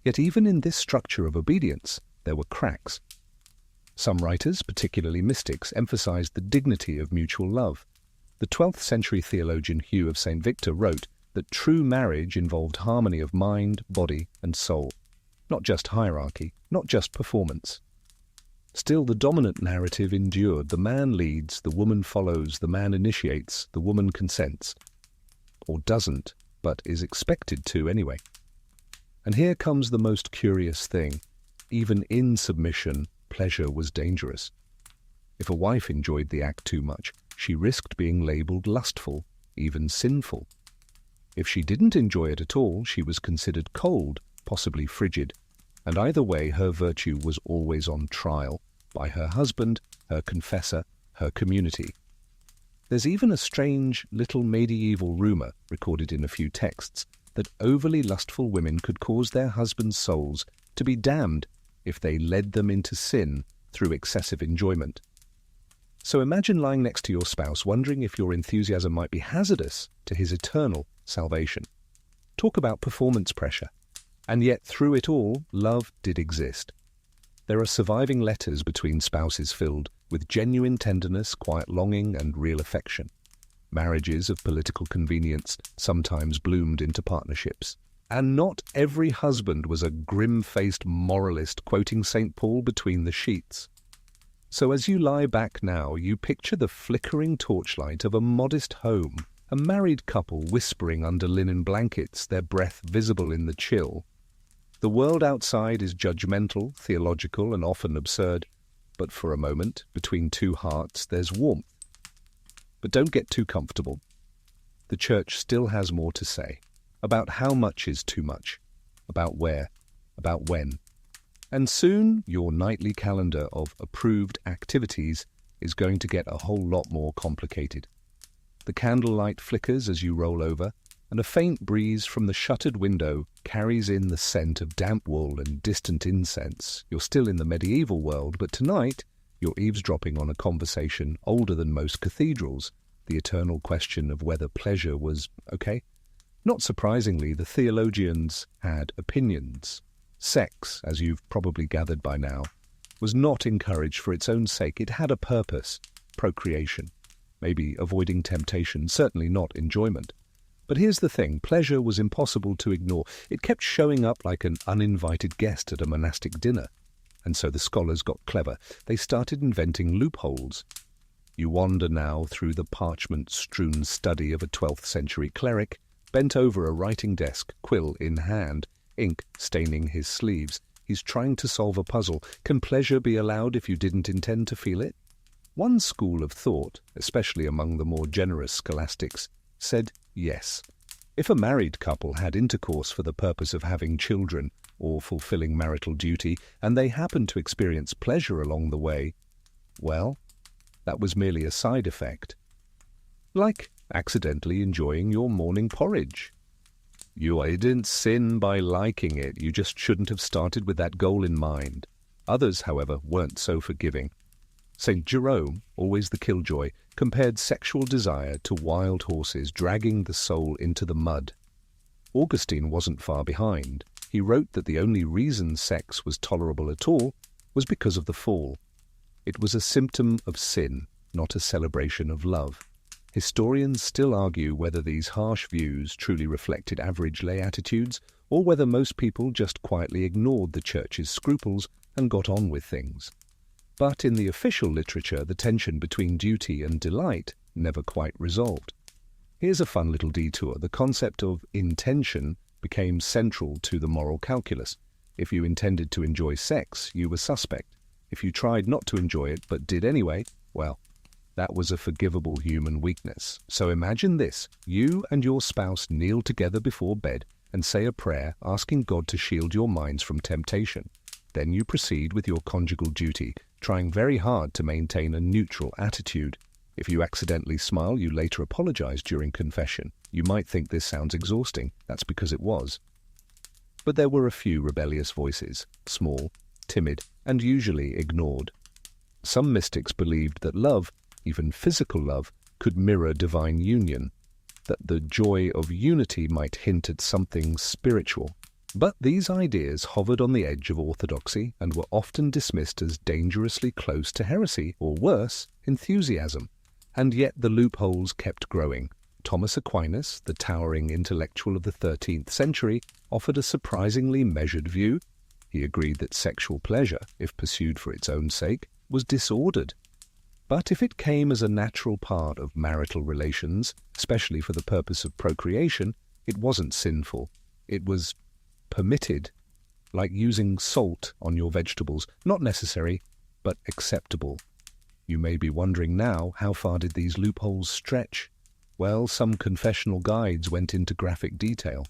Yet even in this structure of obedience, there were cracks. Some writers, particularly mystics, emphasized the dignity of mutual love. The 12th century theologian Hugh of St. Victor wrote that true marriage involved harmony of mind, body, and soul. Not just hierarchy, not just performance. Still, the dominant narrative endured. The man leads, the woman follows, the man initiates, the woman consents. Or doesn't, but is expected to anyway. And here comes the most curious thing. Even in submission, pleasure was dangerous. If a wife enjoyed the act too much, she risked being labeled lustful, even sinful. If she didn't enjoy it at all, she was considered cold, possibly frigid, and either way her virtue was always on trial by her husband, her confessor, her community. There's even a strange little medieval rumor, recorded in a few texts, that overly lustful women could cause their husbands' souls to be damned if they led them into sin through excessive enjoyment. So imagine lying next to your spouse, wondering if your enthusiasm might be hazardous to his eternal salvation. Talk about performance pressure. And yet, through it all, love did exist. There are surviving letters between spouses filled with genuine tenderness, quiet longing, and real affection. Marriages of political convenience sometimes bloomed into partnerships. And not every husband was a grim-faced moralist quoting St. Paul between the sheets. So as you lie back now, you picture the flickering torchlight of a modest home, a married couple whispering under linen blankets, their breath visible in the chill. The world outside is judgmental, theological, and often absurd, but for a moment, between two hearts, there's warmth. But don't get too comfortable. The church still has more to say about how much is too much, about where, about when. And soon, your nightly calendar of approved activities is going to get a whole lot more complicated. The candlelight flickers as you roll over, and a faint breeze from the shuttered window carries in the scent of damp wool and distant incense. You're still in the medieval world, but tonight you're eavesdropping on a conversation older than most cathedrals, the eternal question of whether pleasure was okay. Not surprisingly, the theologians had opinions. Sex, as you've probably gathered by now, was not encouraged for its own sake. It had a purpose, procreation, maybe avoiding temptation, certainly not enjoyment. But here's the thing, pleasure was impossible to ignore. It kept showing up like an uninvited guest at a monastic dinner. And so the scholars got clever. They started inventing loopholes. You wander now through the parchment-strewn study of a 12th century cleric, bent over a writing desk, quill in hand, ink staining his sleeves. He's trying to solve a puzzle. Can pleasure be allowed if you didn't intend to feel it? One school of thought, especially among the more generous scholastics, said yes. If a married couple had intercourse for the purpose of having children or fulfilling marital duty, and they happened to experience pleasure along the way, well, that was merely a side effect. Like accidentally enjoying your morning porridge. You didn't sin by liking it, you just shouldn't have started with that goal in mind. Others, however, weren't so forgiving. St. Jerome, always the killjoy, compared sexual desire to wild horses dragging the soul into the mud. Augustine wasn't far behind. He wrote that the only reason sex was tolerable at all was because of the fall. It was a symptom of sin, not a celebration of love. Historians still argue whether these harsh views truly reflected average lay attitudes, or whether most people just quietly ignored the Church's scruples and got on with things. But in the official literature, the tension between duty and delight never quite resolved. Here's a fun little detour. The concept of intention became central to the moral calculus. If you intended to enjoy sex, you were suspect. If you tried not to enjoy it but did anyway, well, that was a forgivable human weakness. So imagine this. You and your spouse kneel together before bed and say a prayer asking God to shield your minds from temptation. Then you proceed with your conjugal duty, trying very hard to maintain a neutral attitude. If you accidentally smile, you later apologize during confession. You might think this sounds exhausting. That's because it was. But there were a few rebellious voices, small, timid, and usually ignored. Some mystics believed that love, even physical love, could mirror divine union, that the joy of unity might hint at something spiritual. But these ideas hovered on the edge of orthodoxy and were often dismissed as dangerously close to heresy, or worse, enthusiasm. And yet the loopholes kept growing. Thomas Aquinas, the towering intellectual of the 13th century, offered a surprisingly measured view. He agreed that sexual pleasure, if pursued for its own sake, was disordered. But if it came as a natural part of marital relations, especially for the purpose of procreation, it wasn't sinful. It was permitted, like using salt on your vegetables, not necessary, but acceptable. You may be wondering now, how far did these loopholes stretch? Well, some confessional guides went into graphic detail.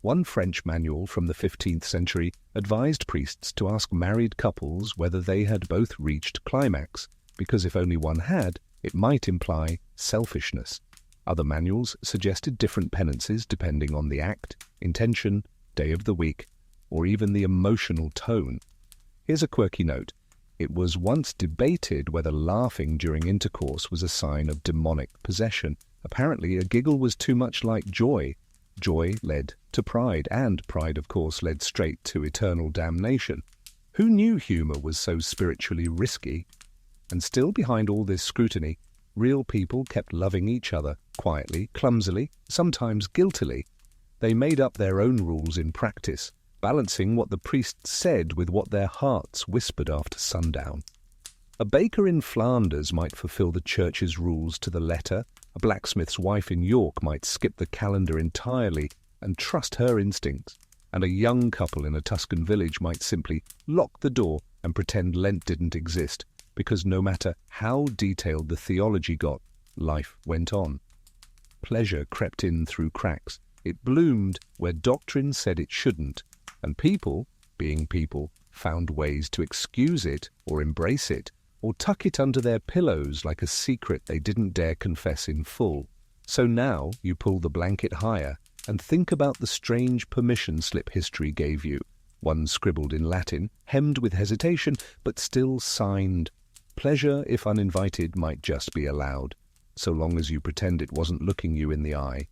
One French manual from the 15th century advised priests to ask married couples whether they had both reached climax, because if only one had, it might imply selfishness. Other manuals suggested different penances depending on the act, intention, day of the week, or even the emotional tone. Here's a quirky note. It was once debated whether laughing during intercourse was a sign of demonic possession. Apparently, a giggle was too much like joy. Joy led to pride, and pride, of course, led straight to eternal damnation. Who knew humor was so spiritually risky? And still behind all this scrutiny, real people kept loving each other, quietly, clumsily, sometimes guiltily. They made up their own rules in practice, balancing what the priests said with what their hearts whispered after sundown. A baker in Flanders might fulfill the Church's rules to the letter. A blacksmith's wife in York might skip the calendar entirely and trust her instincts. And a young couple in a Tuscan village might simply lock the door and pretend Lent didn't exist, because no matter how detailed the theology got, life went on. Pleasure crept in through cracks. It bloomed where doctrine said it shouldn't, and people, being people, found ways to excuse it or embrace it, or tuck it under their pillows like a secret they didn't dare confess in full. So now you pull the blanket higher and think about the strange permission slip history gave you, one scribbled in Latin, hemmed with hesitation, but still signed. Pleasure, if uninvited, might just be allowed, so long as you pretend it wasn't looking you in the eye.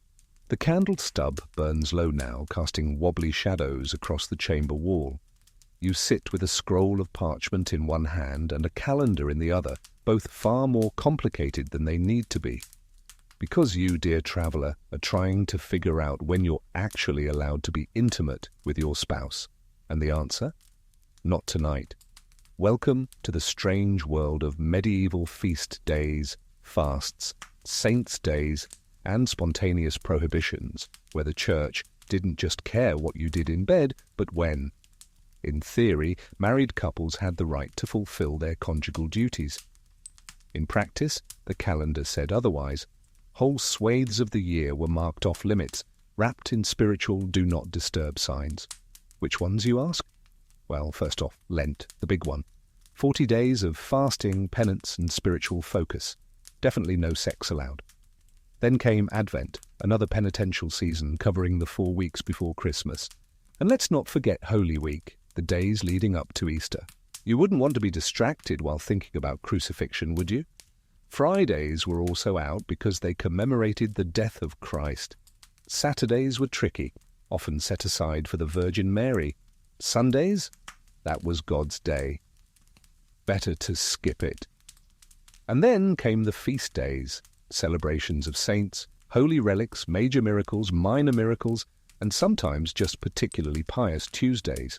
The candle stub burns low now, casting wobbly shadows across the chamber wall. You sit with a scroll of parchment in one hand and a calendar in the other, both far more complicated than they need to be. Because you, dear traveller, are trying to figure out when you're actually allowed to be intimate with your spouse. And the answer? Not tonight. Welcome to the strange world of medieval feast days, fasts, saints' days, and spontaneous prohibitions, where the church didn't just care what you did in bed, but when. In theory, married couples had the right to fulfill their conjugal duties. In practice, the calendar said otherwise. Whole swathes of the year were marked off limits, wrapped in spiritual do not disturb signs. Which ones, you ask? Well, first off, Lent, the big one. 40 days of fasting, penance, and spiritual focus. Definitely no sex allowed. Then came Advent, another penitential season covering the 4 weeks before Christmas. And let's not forget Holy Week, the days leading up to Easter. You wouldn't want to be distracted while thinking about crucifixion, would you? Fridays were also out because they commemorated the death of Christ. Saturdays were tricky, often set aside for the Virgin Mary. Sundays? That was God's day. Better to skip it. And then came the feast days, celebrations of saints, holy relics, major miracles, minor miracles, and sometimes just particularly pious Tuesdays.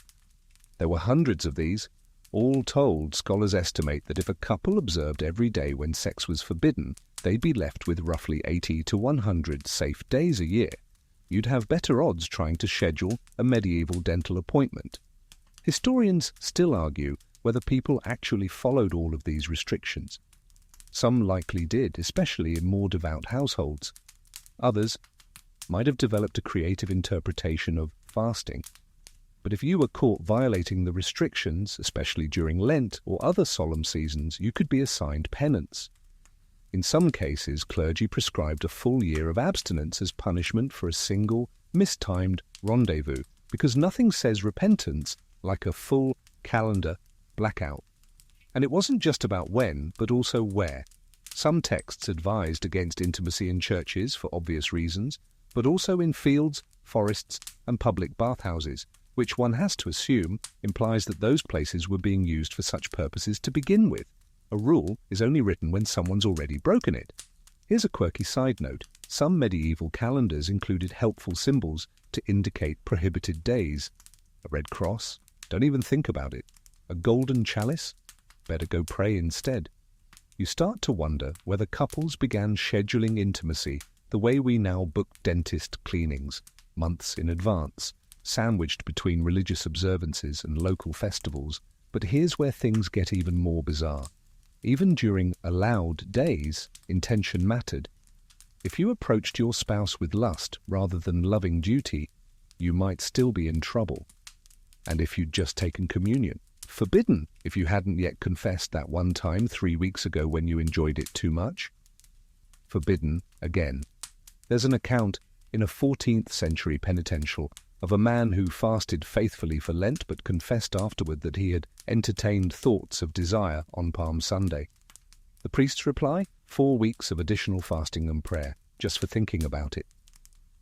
There were hundreds of these. All told, scholars estimate that if a couple observed every day when sex was forbidden, they'd be left with roughly 80 to 100 safe days a year. You'd have better odds trying to schedule a medieval dental appointment. Historians still argue whether people actually followed all of these restrictions. Some likely did, especially in more devout households. Others might have developed a creative interpretation of fasting. But if you were caught violating the restrictions, especially during Lent or other solemn seasons, you could be assigned penance. In some cases, clergy prescribed a full year of abstinence as punishment for a single, mistimed rendezvous, because nothing says repentance like a full calendar blackout. And it wasn't just about when, but also where. Some texts advised against intimacy in churches for obvious reasons, but also in fields, forests, and public bathhouses, which one has to assume implies that those places were being used for such purposes to begin with. A rule is only written when someone's already broken it. Here's a quirky side note. Some medieval calendars included helpful symbols to indicate prohibited days. A red cross? Don't even think about it. A golden chalice? Better go pray instead. You start to wonder whether couples began scheduling intimacy the way we now book dentist cleanings, months in advance, sandwiched between religious observances and local festivals. But here's where things get even more bizarre. Even during allowed days, intention mattered. If you approached your spouse with lust rather than loving duty, you might still be in trouble. And if you'd just taken communion, forbidden if you hadn't yet confessed that one time 3 weeks ago when you enjoyed it too much. Forbidden again. There's an account in a 14th century penitential of a man who fasted faithfully for Lent but confessed afterward that he had entertained thoughts of desire on Palm Sunday. The priest's reply? 4 weeks of additional fasting and prayer, just for thinking about it,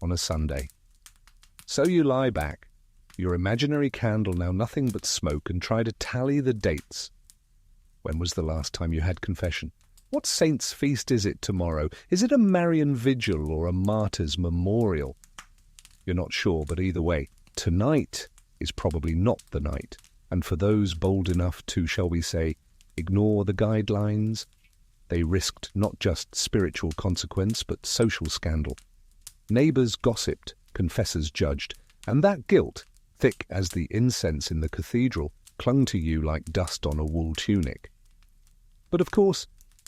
on a Sunday. So you lie back, your imaginary candle now nothing but smoke, and try to tally the dates. When was the last time you had confession? What saint's feast is it tomorrow? Is it a Marian vigil or a martyr's memorial? You're not sure, but either way, tonight is probably not the night. And for those bold enough to, shall we say, ignore the guidelines, they risked not just spiritual consequence, but social scandal. Neighbours gossiped, confessors judged, and that guilt, thick as the incense in the cathedral, clung to you like dust on a wool tunic. But of course,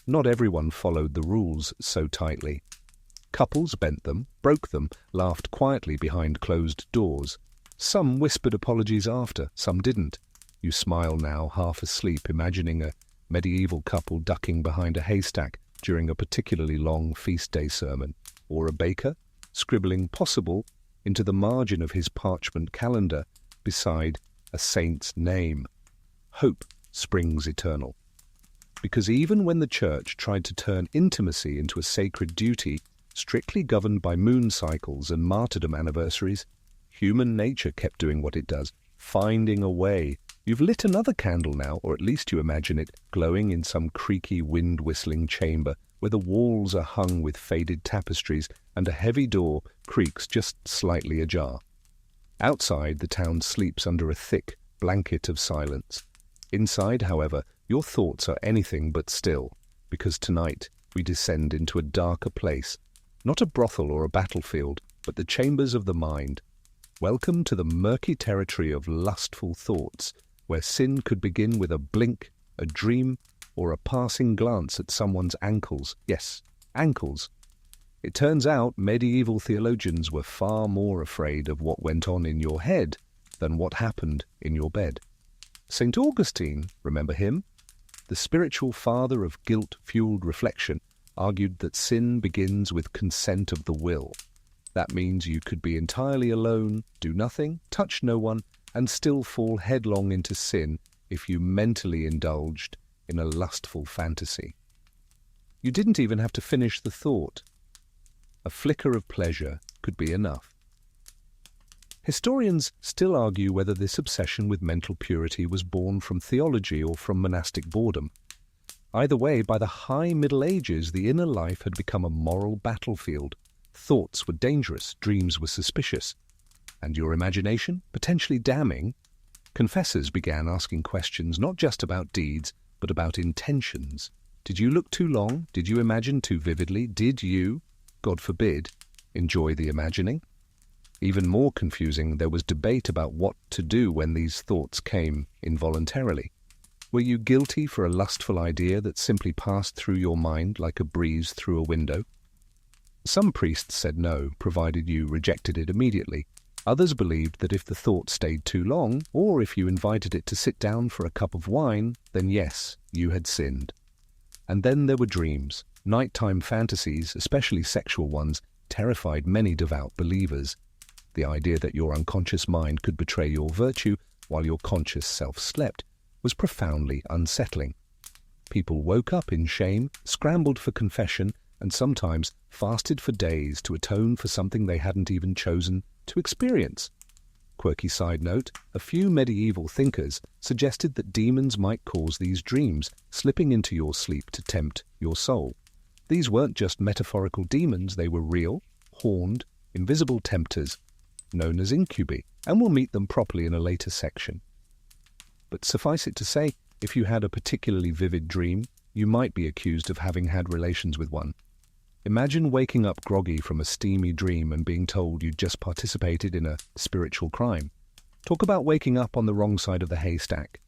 not everyone followed the rules so tightly. Couples bent them, broke them, laughed quietly behind closed doors. Some whispered apologies after, some didn't. You smile now, half asleep, imagining a medieval couple ducking behind a haystack during a particularly long feast day sermon, or a baker scribbling possible into the margin of his parchment calendar beside a saint's name. Hope springs eternal. Because even when the church tried to turn intimacy into a sacred duty, strictly governed by moon cycles and martyrdom anniversaries, human nature kept doing what it does, finding a way. You've lit another candle now, or at least you imagine it, glowing in some creaky, wind-whistling chamber where the walls are hung with faded tapestries and a heavy door creaks just slightly ajar. Outside, the town sleeps under a thick blanket of silence. Inside, however, your thoughts are anything but still, because tonight we descend into a darker place, not a brothel or a battlefield, but the chambers of the mind. Welcome to the murky territory of lustful thoughts, where sin could begin with a blink, a dream, or a passing glance at someone's ankles. Yes, ankles. It turns out medieval theologians were far more afraid of what went on in your head than what happened in your bed. St. Augustine, remember him? The spiritual father of guilt-fueled reflection, argued that sin begins with consent of the will. That means you could be entirely alone, do nothing, touch no one, and still fall headlong into sin if you mentally indulged in a lustful fantasy. You didn't even have to finish the thought. A flicker of pleasure could be enough. Historians still argue whether this obsession with mental purity was born from theology or from monastic boredom. Either way, by the high Middle Ages, the inner life had become a moral battlefield. Thoughts were dangerous, dreams were suspicious, and your imagination potentially damning. Confessors began asking questions not just about deeds, but about intentions. Did you look too long? Did you imagine too vividly? Did you, God forbid, enjoy the imagining? Even more confusing, there was debate about what to do when these thoughts came involuntarily. Were you guilty for a lustful idea that simply passed through your mind like a breeze through a window? Some priests said no, provided you rejected it immediately. Others believed that if the thought stayed too long, or if you invited it to sit down for a cup of wine, then yes, you had sinned. And then there were dreams. Nighttime fantasies, especially sexual ones, terrified many devout believers. The idea that your unconscious mind could betray your virtue while your conscious self slept was profoundly unsettling. People woke up in shame, scrambled for confession, and sometimes fasted for days to atone for something they hadn't even chosen to experience. Quirky side note, a few medieval thinkers suggested that demons might cause these dreams, slipping into your sleep to tempt your soul. These weren't just metaphorical demons, they were real, horned, invisible tempters, known as incubi, and we'll meet them properly in a later section. But suffice it to say, if you had a particularly vivid dream, you might be accused of having had relations with one. Imagine waking up groggy from a steamy dream and being told you'd just participated in a spiritual crime. Talk about waking up on the wrong side of the haystack.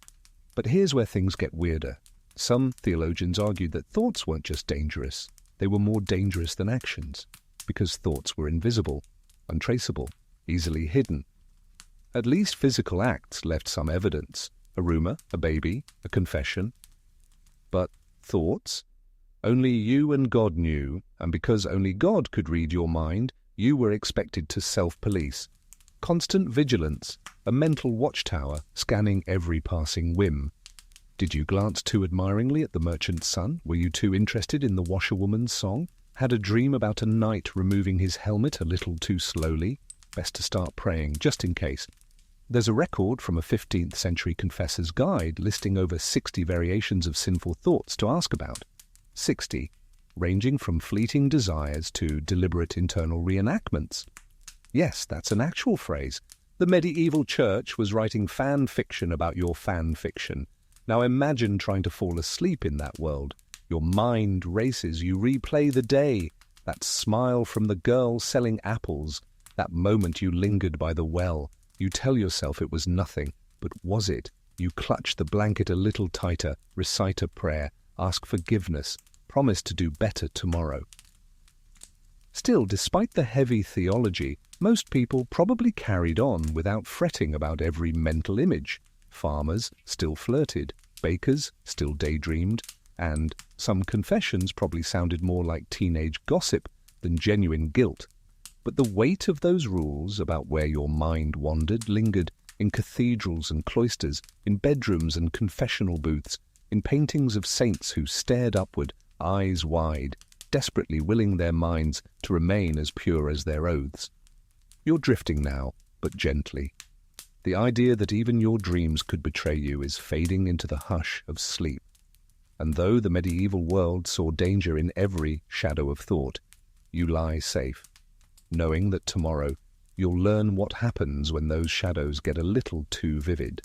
But here's where things get weirder. Some theologians argued that thoughts weren't just dangerous, they were more dangerous than actions, because thoughts were invisible, untraceable, easily hidden. At least physical acts left some evidence. A rumor, a baby, a confession. But thoughts? Only you and God knew, and because only God could read your mind, you were expected to self-police. Constant vigilance, a mental watchtower scanning every passing whim. Did you glance too admiringly at the merchant's son? Were you too interested in the washerwoman's song? Had a dream about a knight removing his helmet a little too slowly? Best to start praying, just in case. There's a record from a 15th century confessor's guide listing over 60 variations of sinful thoughts to ask about. 60, ranging from fleeting desires to deliberate internal reenactments. Yes, that's an actual phrase. The medieval church was writing fan fiction about your fan fiction. Now imagine trying to fall asleep in that world. Your mind races, you replay the day, that smile from the girl selling apples, that moment you lingered by the well. You tell yourself it was nothing, but was it? You clutch the blanket a little tighter, recite a prayer, ask forgiveness, promise to do better tomorrow. Still, despite the heavy theology, most people probably carried on without fretting about every mental image. farmers still flirted, bakers still daydreamed, and some confessions probably sounded more like teenage gossip than genuine guilt. But the weight of those rules about where your mind wandered lingered in cathedrals and cloisters, in bedrooms and confessional booths, in paintings of saints who stared upward, eyes wide, desperately willing their minds to remain as pure as their oaths. You're drifting now, but gently. The idea that even your dreams could betray you is fading into the hush of sleep. And though the medieval world saw danger in every shadow of thought, you lie safe, knowing that tomorrow you'll learn what happens when those shadows get a little too vivid.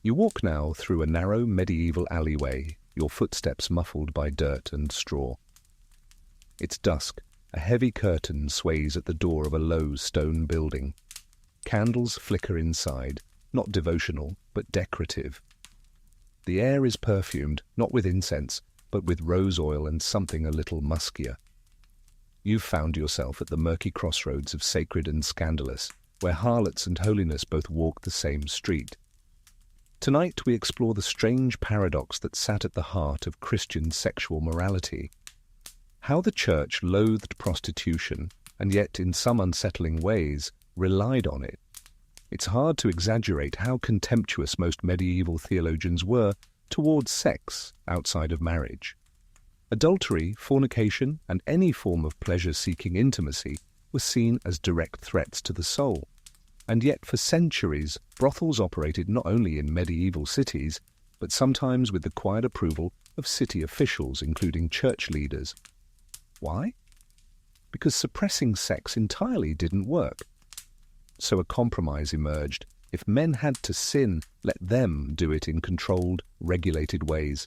You walk now through a narrow medieval alleyway, your footsteps muffled by dirt and straw. It's dusk. A heavy curtain sways at the door of a low stone building. Candles flicker inside, not devotional, but decorative. The air is perfumed, not with incense, but with rose oil and something a little muskier. You've found yourself at the murky crossroads of sacred and scandalous, where harlots and holiness both walk the same street. Tonight we explore the strange paradox that sat at the heart of Christian sexual morality. How the Church loathed prostitution, and yet in some unsettling ways relied on it. It's hard to exaggerate how contemptuous most medieval theologians were towards sex outside of marriage. Adultery, fornication, and any form of pleasure-seeking intimacy were seen as direct threats to the soul. And yet for centuries, brothels operated not only in medieval cities, but sometimes with the quiet approval of city officials, including church leaders. Why? Because suppressing sex entirely didn't work. So a compromise emerged. If men had to sin, let them do it in controlled, regulated ways.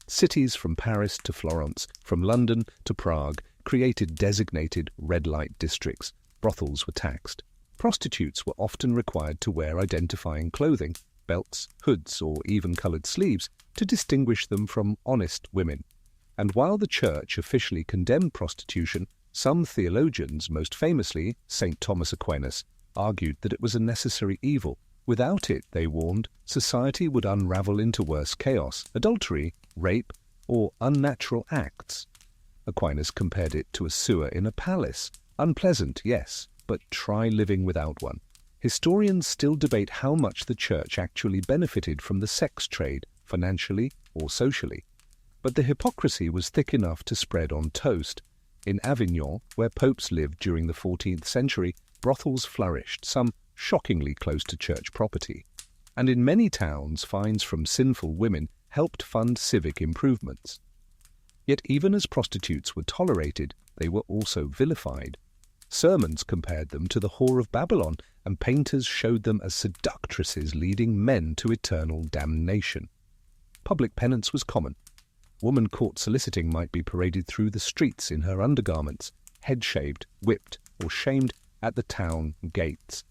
Cities from Paris to Florence, from London to Prague, created designated red light districts. Brothels were taxed. Prostitutes were often required to wear identifying clothing, belts, hoods, or even coloured sleeves, to distinguish them from honest women. And while the Church officially condemned prostitution, some theologians, most famously St. Thomas Aquinas, argued that it was a necessary evil. Without it, they warned, society would unravel into worse chaos, adultery, rape, or unnatural acts. Aquinas compared it to a sewer in a palace. Unpleasant, yes, but try living without one. Historians still debate how much the Church actually benefited from the sex trade, financially or socially. But the hypocrisy was thick enough to spread on toast. In Avignon, where popes lived during the 14th century, brothels flourished, some shockingly close to church property. And in many towns, fines from sinful women helped fund civic improvements. Yet even as prostitutes were tolerated, they were also vilified. Sermons compared them to the whore of Babylon, and painters showed them as seductresses leading men to eternal damnation. Public penance was common. Woman caught soliciting might be paraded through the streets in her undergarments, head-shaved, whipped, or shamed at the town gates.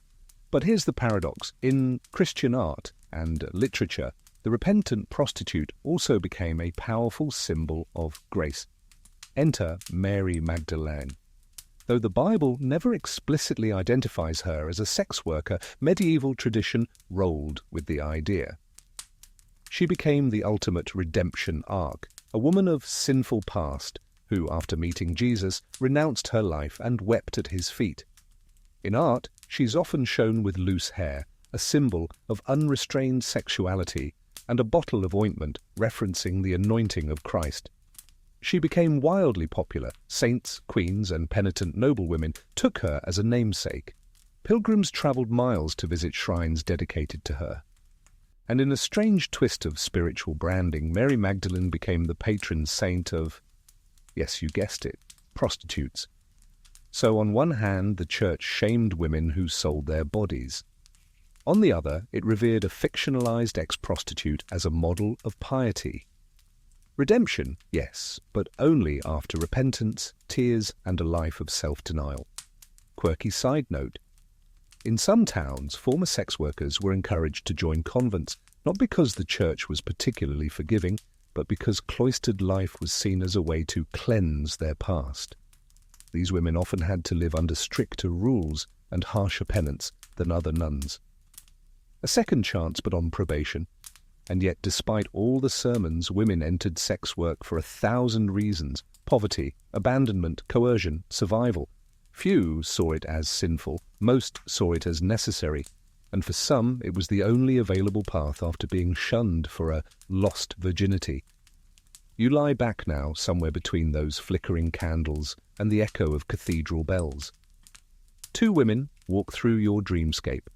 But here's the paradox. In Christian art and literature, the repentant prostitute also became a powerful symbol of grace. Enter Mary Magdalene. Though the Bible never explicitly identifies her as a sex worker, medieval tradition rolled with the idea. She became the ultimate redemption arc, a woman of sinful past who, after meeting Jesus, renounced her life and wept at his feet. In art, she's often shown with loose hair, a symbol of unrestrained sexuality, and a bottle of ointment referencing the anointing of Christ. She became wildly popular. Saints, queens, and penitent noblewomen took her as a namesake. Pilgrims travelled miles to visit shrines dedicated to her. And in a strange twist of spiritual branding, Mary Magdalene became the patron saint of, yes, you guessed it, prostitutes. So on one hand, the Church shamed women who sold their bodies. On the other, it revered a fictionalized ex-prostitute as a model of piety. Redemption, yes, but only after repentance, tears, and a life of self-denial. Quirky side note. In some towns, former sex workers were encouraged to join convents, not because the Church was particularly forgiving, but because cloistered life was seen as a way to cleanse their past. These women often had to live under stricter rules and harsher penance than other nuns. A second chance, but on probation. And yet, despite all the sermons, women entered sex work for 1,000 reasons: poverty, abandonment, coercion, survival. Few saw it as sinful, most saw it as necessary, and for some it was the only available path after being shunned for a lost virginity. You lie back now, somewhere between those flickering candles and the echo of cathedral bells. Two women walk through your dreamscape.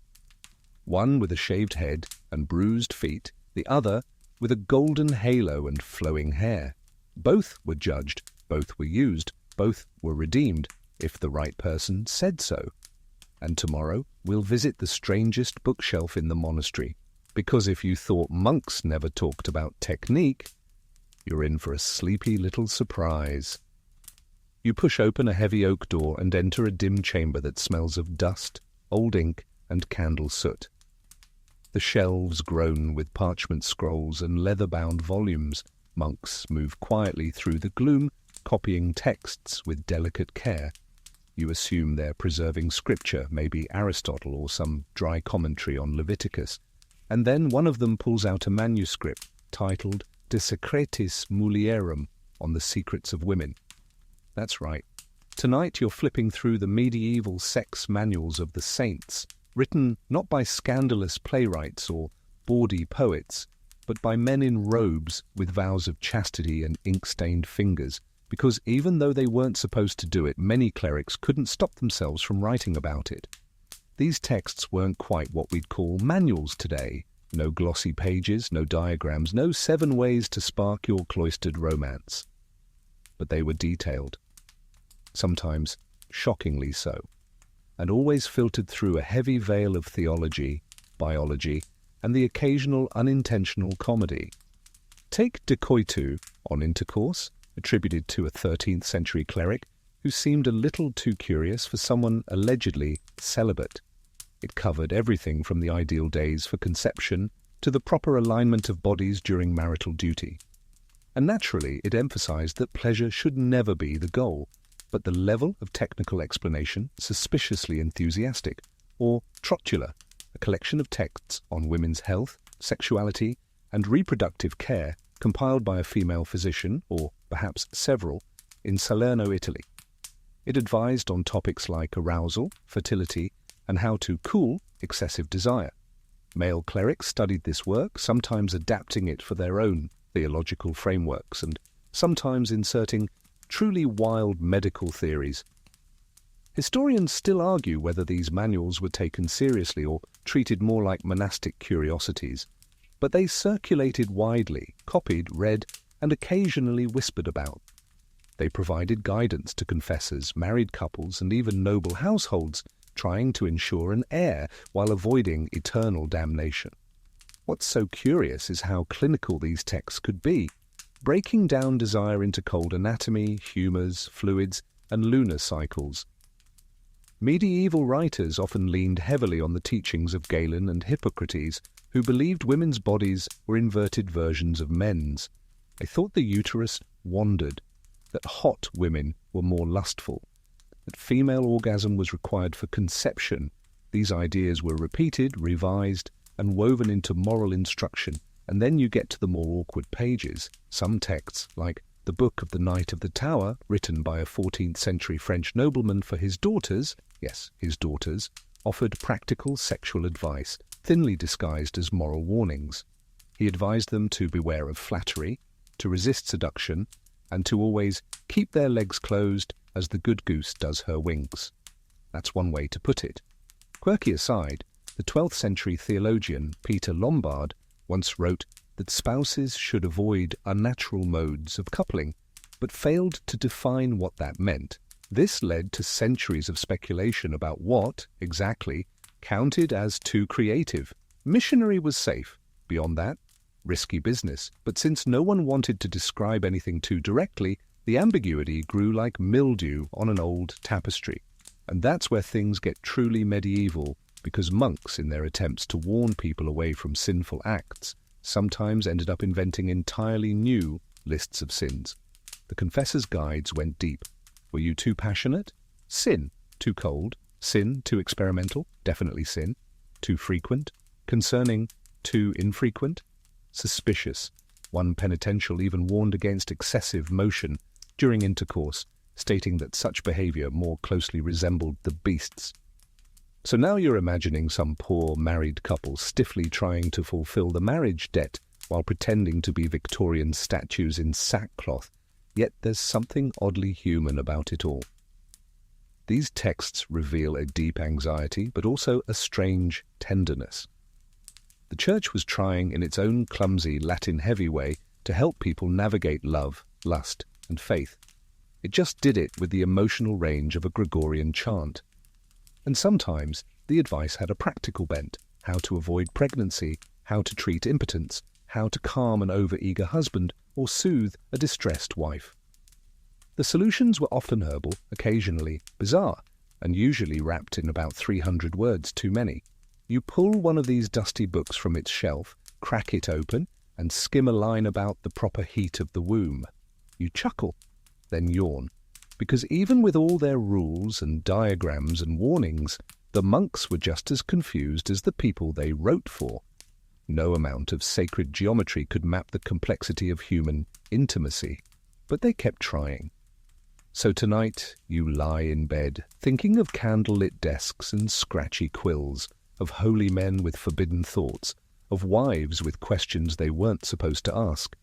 One with a shaved head and bruised feet, the other with a golden halo and flowing hair. Both were judged, both were used, both were redeemed, if the right person said so. And tomorrow we'll visit the strangest bookshelf in the monastery, because if you thought monks never talked about technique, you're in for a sleepy little surprise. You push open a heavy oak door and enter a dim chamber that smells of dust, old ink, and candle soot. The shelves groan with parchment scrolls and leather-bound volumes. Monks move quietly through the gloom, copying texts with delicate care. You assume they're preserving scripture, maybe Aristotle or some dry commentary on Leviticus. And then one of them pulls out a manuscript titled De Secretis Mulierum, on the secrets of women. That's right. Tonight you're flipping through the medieval sex manuals of the saints, written not by scandalous playwrights or bawdy poets, but by men in robes with vows of chastity and ink-stained fingers, because even though they weren't supposed to do it, many clerics couldn't stop themselves from writing about it. These texts weren't quite what we'd call manuals today. No glossy pages, no diagrams, no 7 ways to spark your cloistered romance. But they were detailed, sometimes shockingly so, and always filtered through a heavy veil of theology, biology, and the occasional unintentional comedy. Take De Coitu, on intercourse, attributed to a 13th century cleric who seemed a little too curious for someone allegedly celibate. It covered everything from the ideal days for conception to the proper alignment of bodies during marital duty. And naturally, it emphasized that pleasure should never be the goal, but the level of technical explanation suspiciously enthusiastic, or Trotula, a collection of texts on women's health, sexuality, and reproductive care compiled by a female physician, or perhaps several, in Salerno, Italy. It advised on topics like arousal, fertility, and how to cool excessive desire. Male clerics studied this work, sometimes adapting it for their own theological frameworks, and sometimes inserting truly wild medical theories. Historians still argue whether these manuals were taken seriously or treated more like monastic curiosities, but they circulated widely, copied, read, and occasionally whispered about. They provided guidance to confessors, married couples, and even noble households trying to ensure an heir while avoiding eternal damnation. What's so curious is how clinical these texts could be, breaking down desire into cold anatomy, humours, fluids, and lunar cycles. Medieval writers often leaned heavily on the teachings of Galen and Hippocrates, who believed women's bodies were inverted versions of men's. They thought the uterus wandered, that hot women were more lustful, that female orgasm was required for conception. These ideas were repeated, revised, and woven into moral instruction. And then you get to the more awkward pages. Some texts, like the Book of the Knight of the Tower, written by a 14th century French nobleman for his daughters, yes, his daughters, offered practical sexual advice, thinly disguised as moral warnings. He advised them to beware of flattery, to resist seduction, and to always keep their legs closed as the good goose does her wings. That's one way to put it. Quirky aside, the 12th century theologian Peter Lombard once wrote that spouses should avoid unnatural modes of coupling, but failed to define what that meant. This led to centuries of speculation about what, exactly, counted as too creative. Missionary was safe. Beyond that, risky business. But since no one wanted to describe anything too directly, the ambiguity grew like mildew on an old tapestry. And that's where things get truly medieval, because monks, in their attempts to warn people away from sinful acts, sometimes ended up inventing entirely new lists of sins. The confessor's guides went deep. Were you too passionate? Sin. Too cold? Sin. Too experimental? Definitely sin. Too frequent? Concerning, too infrequent? Suspicious. One penitential even warned against excessive motion during intercourse, stating that such behavior more closely resembled the beasts. So now you're imagining some poor married couple stiffly trying to fulfill the marriage debt while pretending to be Victorian statues in sackcloth, yet there's something oddly human about it all. These texts reveal a deep anxiety, but also a strange tenderness. The Church was trying in its own clumsy Latin-heavy way to help people navigate love, lust, and faith. It just did it with the emotional range of a Gregorian chant. And sometimes the advice had a practical bent: how to avoid pregnancy, how to treat impotence, how to calm an over-eager husband or soothe a distressed wife. The solutions were often herbal, occasionally bizarre, and usually wrapped in about 300 words too many. You pull one of these dusty books from its shelf, crack it open, and skim a line about the proper heat of the womb. You chuckle, then yawn, because even with all their rules and diagrams and warnings, the monks were just as confused as the people they wrote for. No amount of sacred geometry could map the complexity of human intimacy, but they kept trying. So tonight you lie in bed, thinking of candlelit desks and scratchy quills, of holy men with forbidden thoughts, of wives with questions they weren't supposed to ask,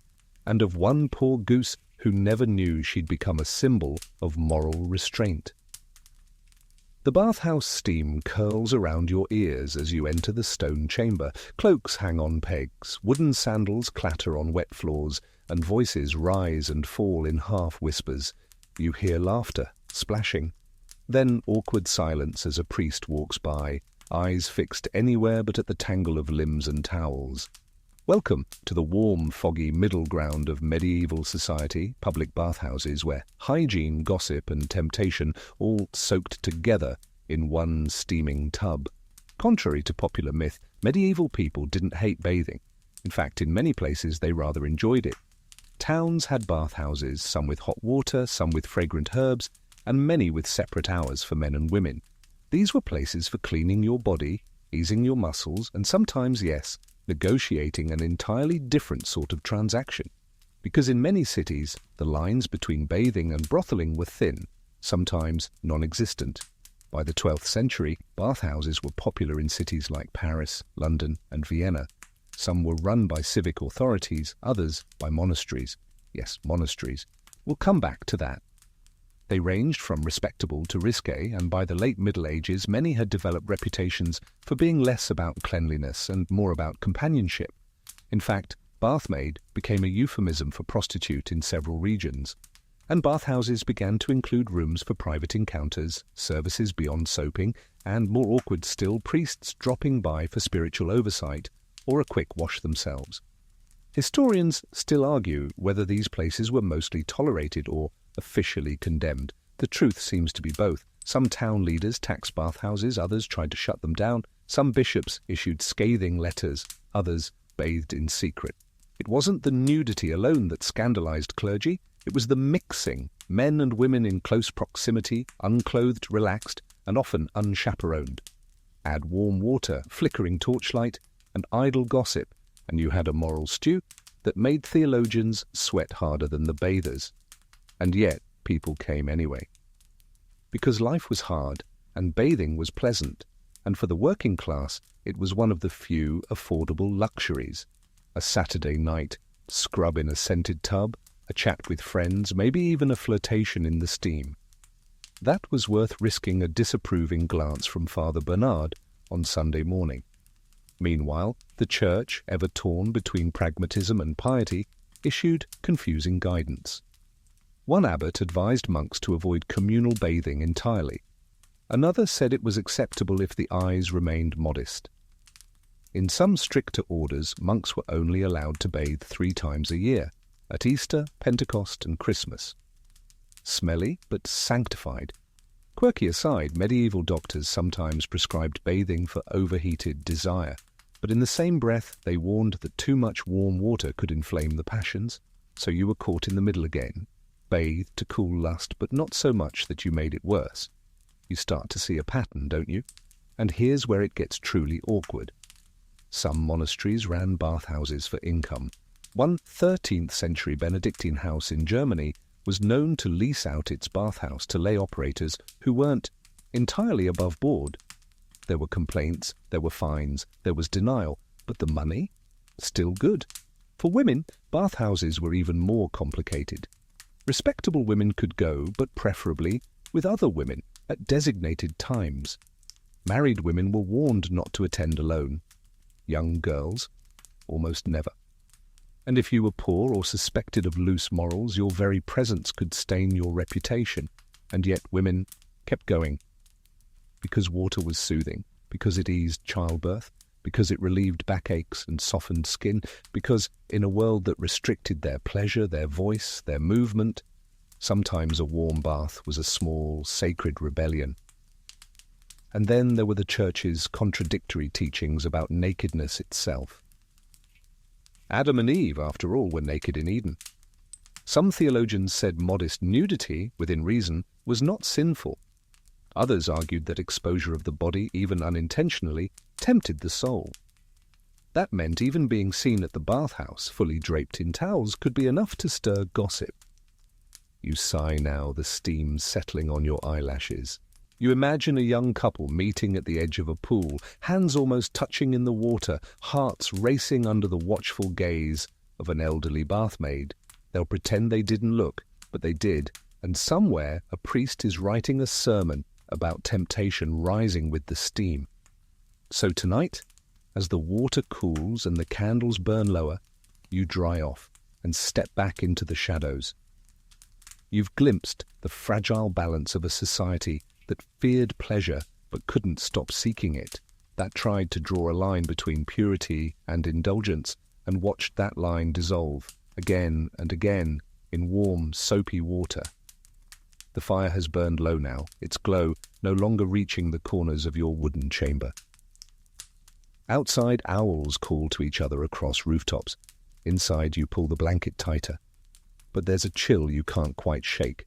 and of one poor goose who never knew she'd become a symbol of moral restraint. The bathhouse steam curls around your ears as you enter the stone chamber. Cloaks hang on pegs, wooden sandals clatter on wet floors, and voices rise and fall in half-whispers. You hear laughter, splashing. Then awkward silence as a priest walks by, eyes fixed anywhere but at the tangle of limbs and towels. Welcome to the warm, foggy middle ground of medieval society, public bathhouses, where hygiene, gossip, and temptation all soaked together in one steaming tub. Contrary to popular myth, medieval people didn't hate bathing. In fact, in many places they rather enjoyed it. Towns had bathhouses, some with hot water, some with fragrant herbs, and many with separate hours for men and women. These were places for cleaning your body, easing your muscles, and sometimes, yes, negotiating an entirely different sort of transaction. Because in many cities, the lines between bathing and brotheling were thin, sometimes non-existent. By the 12th century, bathhouses were popular in cities like Paris, London, and Vienna. Some were run by civic authorities, others by monasteries. Yes, monasteries. We'll come back to that. They ranged from respectable to risque, and by the late Middle Ages many had developed reputations for being less about cleanliness and more about companionship. In fact, bathmaid became a euphemism for prostitute in several regions, and bathhouses began to include rooms for private encounters, services beyond soaping, and, more awkward still, priests dropping by for spiritual oversight or a quick wash themselves. Historians still argue whether these places were mostly tolerated or officially condemned. The truth seems to be both. Some town leaders taxed bathhouses, others tried to shut them down. Some bishops issued scathing letters, others bathed in secret. It wasn't the nudity alone that scandalized clergy. It was the mixing, men and women in close proximity, unclothed, relaxed, and often unchaperoned. Add warm water, flickering torchlight, and idle gossip, and you had a moral stew that made theologians sweat harder than the bathers. And yet people came anyway. Because life was hard, and bathing was pleasant, and for the working class it was one of the few affordable luxuries. A Saturday night, scrub in a scented tub, a chat with friends, maybe even a flirtation in the steam. That was worth risking a disapproving glance from Father Bernard on Sunday morning. Meanwhile, the Church, ever torn between pragmatism and piety, issued confusing guidance. One abbot advised monks to avoid communal bathing entirely. Another said it was acceptable if the eyes remained modest. In some stricter orders, monks were only allowed to bathe 3 times a year, at Easter, Pentecost, and Christmas. Smelly, but sanctified. Quirky aside, medieval doctors sometimes prescribed bathing for overheated desire, but in the same breath they warned that too much warm water could inflame the passions, so you were caught in the middle again. Bathe to cool lust, but not so much that you made it worse. You start to see a pattern, don't you? And here's where it gets truly awkward. Some monasteries ran bathhouses for income. One 13th century Benedictine house in Germany was known to lease out its bathhouse to lay operators who weren't entirely above board. There were complaints, there were fines, there was denial, but the money? Still good. For women, bathhouses were even more complicated. Respectable women could go, but preferably with other women at designated times. Married women were warned not to attend alone. Young girls, almost never. And if you were poor or suspected of loose morals, your very presence could stain your reputation. And yet women kept going. Because water was soothing, because it eased childbirth, because it relieved backaches and softened skin, because in a world that restricted their pleasure, their voice, their movement, sometimes a warm bath was a small, sacred rebellion. And then there were the Church's contradictory teachings about nakedness itself. Adam and Eve, after all, were naked in Eden. Some theologians said modest nudity, within reason, was not sinful. Others argued that exposure of the body, even unintentionally, tempted the soul. That meant even being seen at the bathhouse, fully draped in towels, could be enough to stir gossip. You sigh now, the steam settling on your eyelashes. You imagine a young couple meeting at the edge of a pool, hands almost touching in the water, hearts racing under the watchful gaze of an elderly bathmaid. They'll pretend they didn't look, but they did, and somewhere a priest is writing a sermon about temptation rising with the steam. So tonight, as the water cools and the candles burn lower, you dry off and step back into the shadows. You've glimpsed the fragile balance of a society that feared pleasure but couldn't stop seeking it, that tried to draw a line between purity and indulgence and watched that line dissolve again and again in warm, soapy water. The fire has burned low now, its glow no longer reaching the corners of your wooden chamber. Outside, owls call to each other across rooftops. Inside, you pull the blanket tighter. But there's a chill you can't quite shake.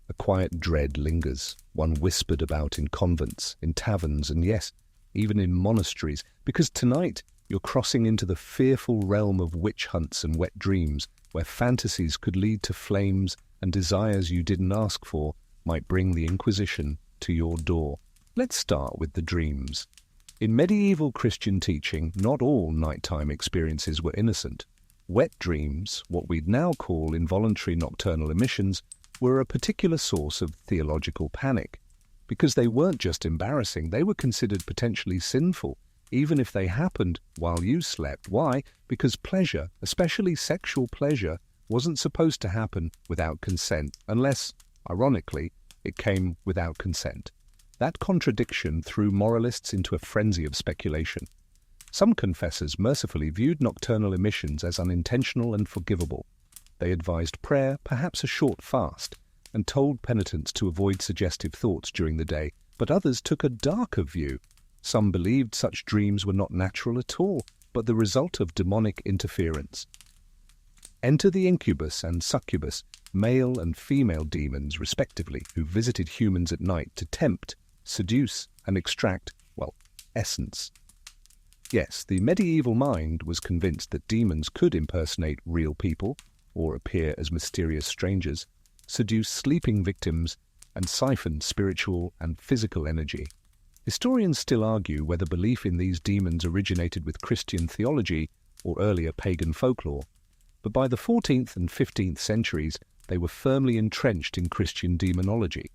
A quiet dread lingers, one whispered about in convents, in taverns, and yes, even in monasteries, because tonight you're crossing into the fearful realm of witch hunts and wet dreams, where fantasies could lead to flames and desires you didn't ask for might bring the Inquisition to your door. Let's start with the dreams. In medieval Christian teaching, not all nighttime experiences were innocent. Wet dreams, what we'd now call involuntary nocturnal emissions, were a particular source of theological panic. Because they weren't just embarrassing, they were considered potentially sinful, even if they happened while you slept. Why? Because pleasure, especially sexual pleasure, wasn't supposed to happen without consent, unless, ironically, it came without consent. That contradiction threw moralists into a frenzy of speculation. Some confessors mercifully viewed nocturnal emissions as unintentional and forgivable. They advised prayer, perhaps a short fast, and told penitents to avoid suggestive thoughts during the day, but others took a darker view. Some believed such dreams were not natural at all, but the result of demonic interference. Enter the incubus and succubus, male and female demons respectively, who visited humans at night to tempt, seduce, and extract, essence. Yes, the medieval mind was convinced that demons could impersonate real people, or appear as mysterious strangers, seduce sleeping victims, and siphon spiritual and physical energy. Historians still argue whether belief in these demons originated with Christian theology or earlier pagan folklore, but by the 14th and 15th centuries they were firmly entrenched in Christian demonology.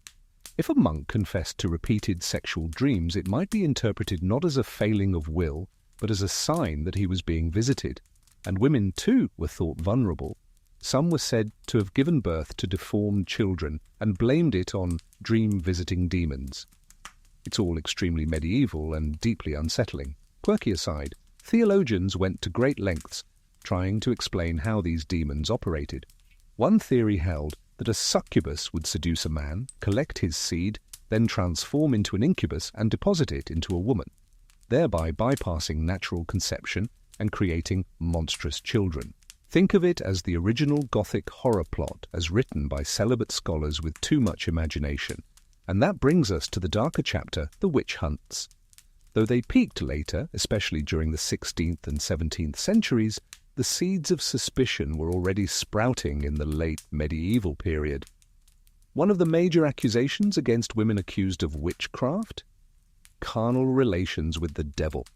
If a monk confessed to repeated sexual dreams, it might be interpreted not as a failing of will, but as a sign that he was being visited, and women too were thought vulnerable. Some were said to have given birth to deformed children and blamed it on dream-visiting demons. It's all extremely medieval and deeply unsettling. Quirky aside, theologians went to great lengths trying to explain how these demons operated. One theory held that a succubus would seduce a man, collect his seed, then transform into an incubus and deposit it into a woman, thereby bypassing natural conception and creating monstrous children. Think of it as the original Gothic horror plot as written by celibate scholars with too much imagination. And that brings us to the darker chapter, the witch hunts. Though they peaked later, especially during the 16th and 17th centuries, the seeds of suspicion were already sprouting in the late medieval period. One of the major accusations against women accused of witchcraft? Carnal relations with the devil.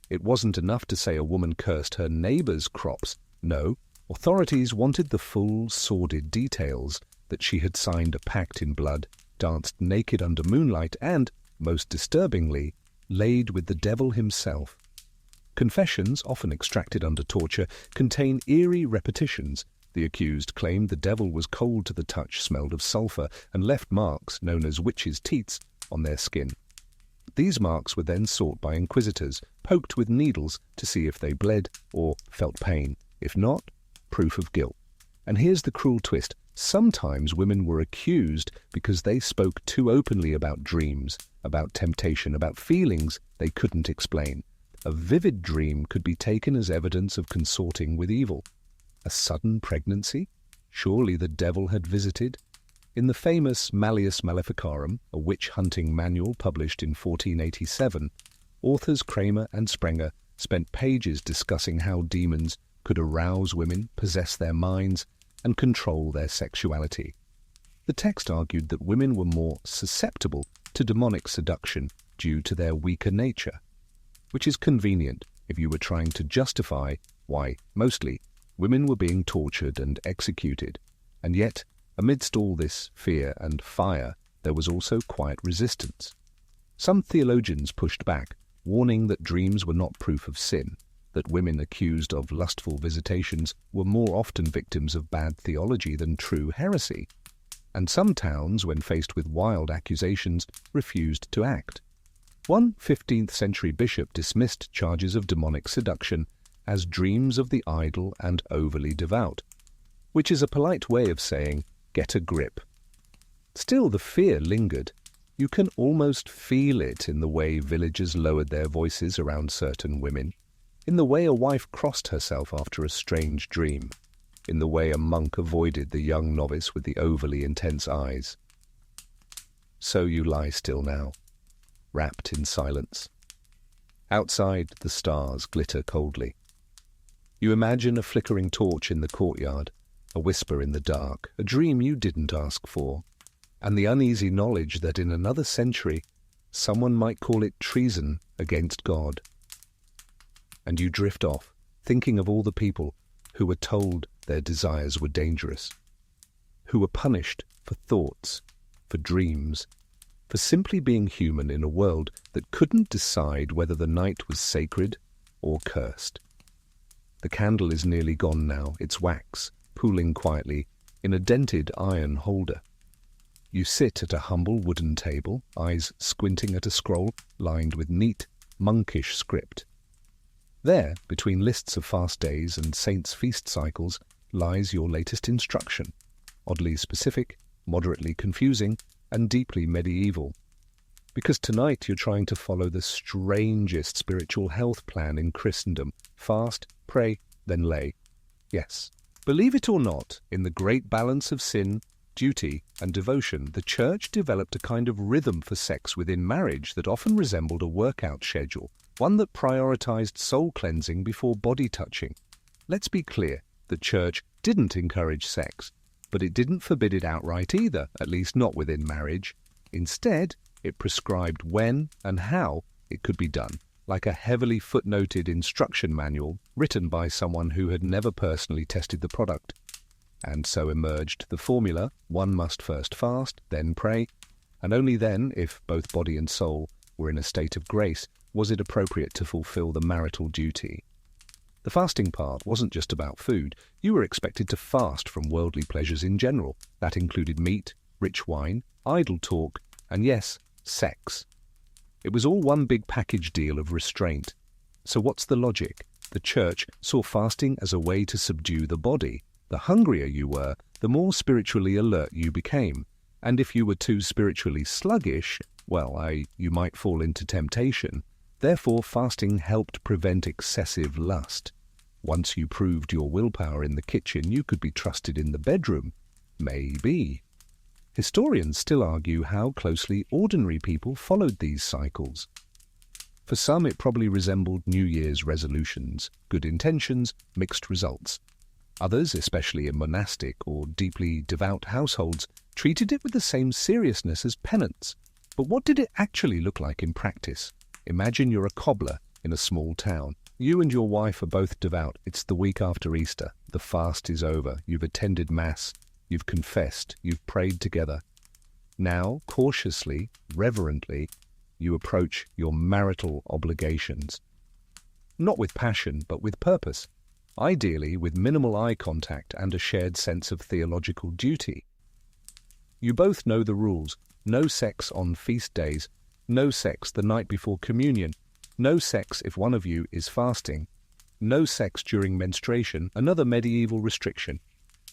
It wasn't enough to say a woman cursed her neighbor's crops. No, authorities wanted the full, sordid details, that she had signed a pact in blood, danced naked under moonlight, and, most disturbingly, laid with the devil himself. Confessions, often extracted under torture, contain eerie repetitions. The accused claimed the devil was cold to the touch, smelled of sulphur, and left marks, known as witches' teats, on their skin. These marks were then sought by inquisitors, poked with needles to see if they bled or felt pain. If not, proof of guilt. And here's the cruel twist. Sometimes women were accused because they spoke too openly about dreams, about temptation, about feelings they couldn't explain. A vivid dream could be taken as evidence of consorting with evil. A sudden pregnancy? Surely the devil had visited. In the famous Malleus Maleficarum, a witch-hunting manual published in 1487, authors Kramer and Sprenger spent pages discussing how demons could arouse women, possess their minds, and control their sexuality. The text argued that women were more susceptible to demonic seduction due to their weaker nature, which is convenient if you were trying to justify why, mostly, women were being tortured and executed. And yet, amidst all this fear and fire, there was also quiet resistance. Some theologians pushed back, warning that dreams were not proof of sin, that women accused of lustful visitations were more often victims of bad theology than true heresy. And some towns, when faced with wild accusations, refused to act. One 15th-century bishop dismissed charges of demonic seduction as dreams of the idle and overly devout, which is a polite way of saying, get a grip. Still, the fear lingered. You can almost feel it in the way villagers lowered their voices around certain women, in the way a wife crossed herself after a strange dream, in the way a monk avoided the young novice with the overly intense eyes. So you lie still now, wrapped in silence. Outside, the stars glitter coldly. You imagine a flickering torch in the courtyard, a whisper in the dark, a dream you didn't ask for, and the uneasy knowledge that in another century someone might call it treason against God. And you drift off, thinking of all the people who were told their desires were dangerous, who were punished for thoughts, for dreams, for simply being human in a world that couldn't decide whether the night was sacred or cursed. The candle is nearly gone now, its wax pooling quietly in a dented iron holder. You sit at a humble wooden table, eyes squinting at a scroll lined with neat, monkish script. There, between lists of fast days and saints' feast cycles, lies your latest instruction, oddly specific, moderately confusing, and deeply medieval. Because tonight you're trying to follow the strangest spiritual health plan in Christendom. Fast, pray, then lay. Yes, believe it or not, in the great balance of sin, duty, and devotion, the Church developed a kind of rhythm for sex within marriage that often resembled a workout schedule, one that prioritized soul cleansing before body touching. Let's be clear, the Church didn't encourage sex, but it didn't forbid it outright either, at least not within marriage. Instead, it prescribed when and how it could be done, like a heavily footnoted instruction manual written by someone who had never personally tested the product. And so emerged the formula, one must first fast, then pray, and only then, if both body and soul were in a state of grace, was it appropriate to fulfill the marital duty. The fasting part wasn't just about food. You were expected to fast from worldly pleasures in general. That included meat, rich wine, idle talk, and yes, sex. It was all one big package deal of restraint. So what's the logic? The Church saw fasting as a way to subdue the body. The hungrier you were, the more spiritually alert you became. And if you were too spiritually sluggish, you might fall into temptation. Therefore, fasting helped prevent excessive lust. Once you proved your willpower in the kitchen, you could be trusted in the bedroom. Maybe. Historians still argue how closely ordinary people followed these cycles. For some, it probably resembled New Year's resolutions, good intentions, mixed results. Others, especially in monastic or deeply devout households, treated it with the same seriousness as penance. But what did it actually look like in practice? Imagine you're a cobbler in a small town. You and your wife are both devout. It's the week after Easter. The fast is over. You've attended Mass. You've confessed. You've prayed together. Now, cautiously, reverently, you approach your marital obligations. Not with passion, but with purpose. Ideally, with minimal eye contact and a shared sense of theological duty. You both know the rules. No sex on feast days. No sex the night before communion. No sex if one of you is fasting. No sex during menstruation, another medieval restriction.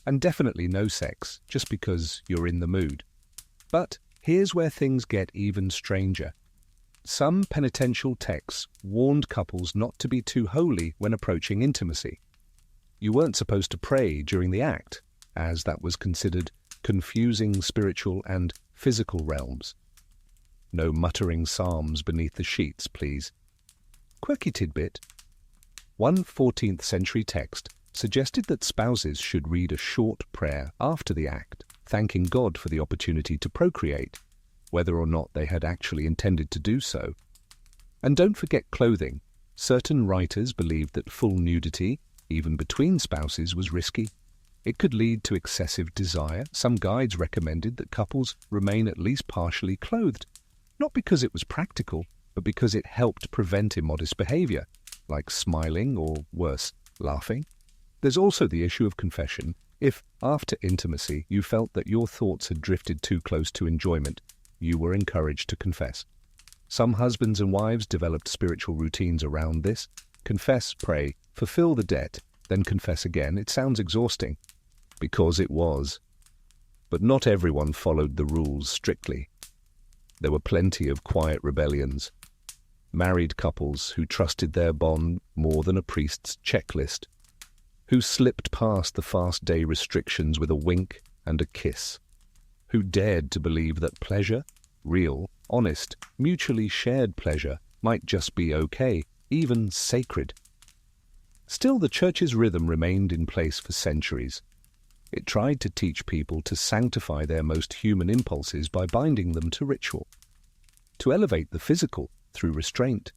And definitely no sex just because you're in the mood. But here's where things get even stranger. Some penitential texts warned couples not to be too holy when approaching intimacy. You weren't supposed to pray during the act, as that was considered confusing spiritual and physical realms. No muttering psalms beneath the sheets, please. Quirky tidbit. One 14th century text suggested that spouses should read a short prayer after the act, thanking God for the opportunity to procreate, whether or not they had actually intended to do so. And don't forget clothing. Certain writers believed that full nudity, even between spouses, was risky. It could lead to excessive desire. Some guides recommended that couples remain at least partially clothed, not because it was practical, but because it helped prevent immodest behavior, like smiling or, worse, laughing. There's also the issue of confession. If, after intimacy, you felt that your thoughts had drifted too close to enjoyment, you were encouraged to confess. Some husbands and wives developed spiritual routines around this. Confess, pray, fulfill the debt, then confess again. It sounds exhausting, because it was. But not everyone followed the rules strictly. There were plenty of quiet rebellions. Married couples who trusted their bond more than a priest's checklist, who slipped past the fast day restrictions with a wink and a kiss, who dared to believe that pleasure, real, honest, mutually shared pleasure, might just be okay, even sacred. Still, the Church's rhythm remained in place for centuries. It tried to teach people to sanctify their most human impulses by binding them to ritual, to elevate the physical through restraint,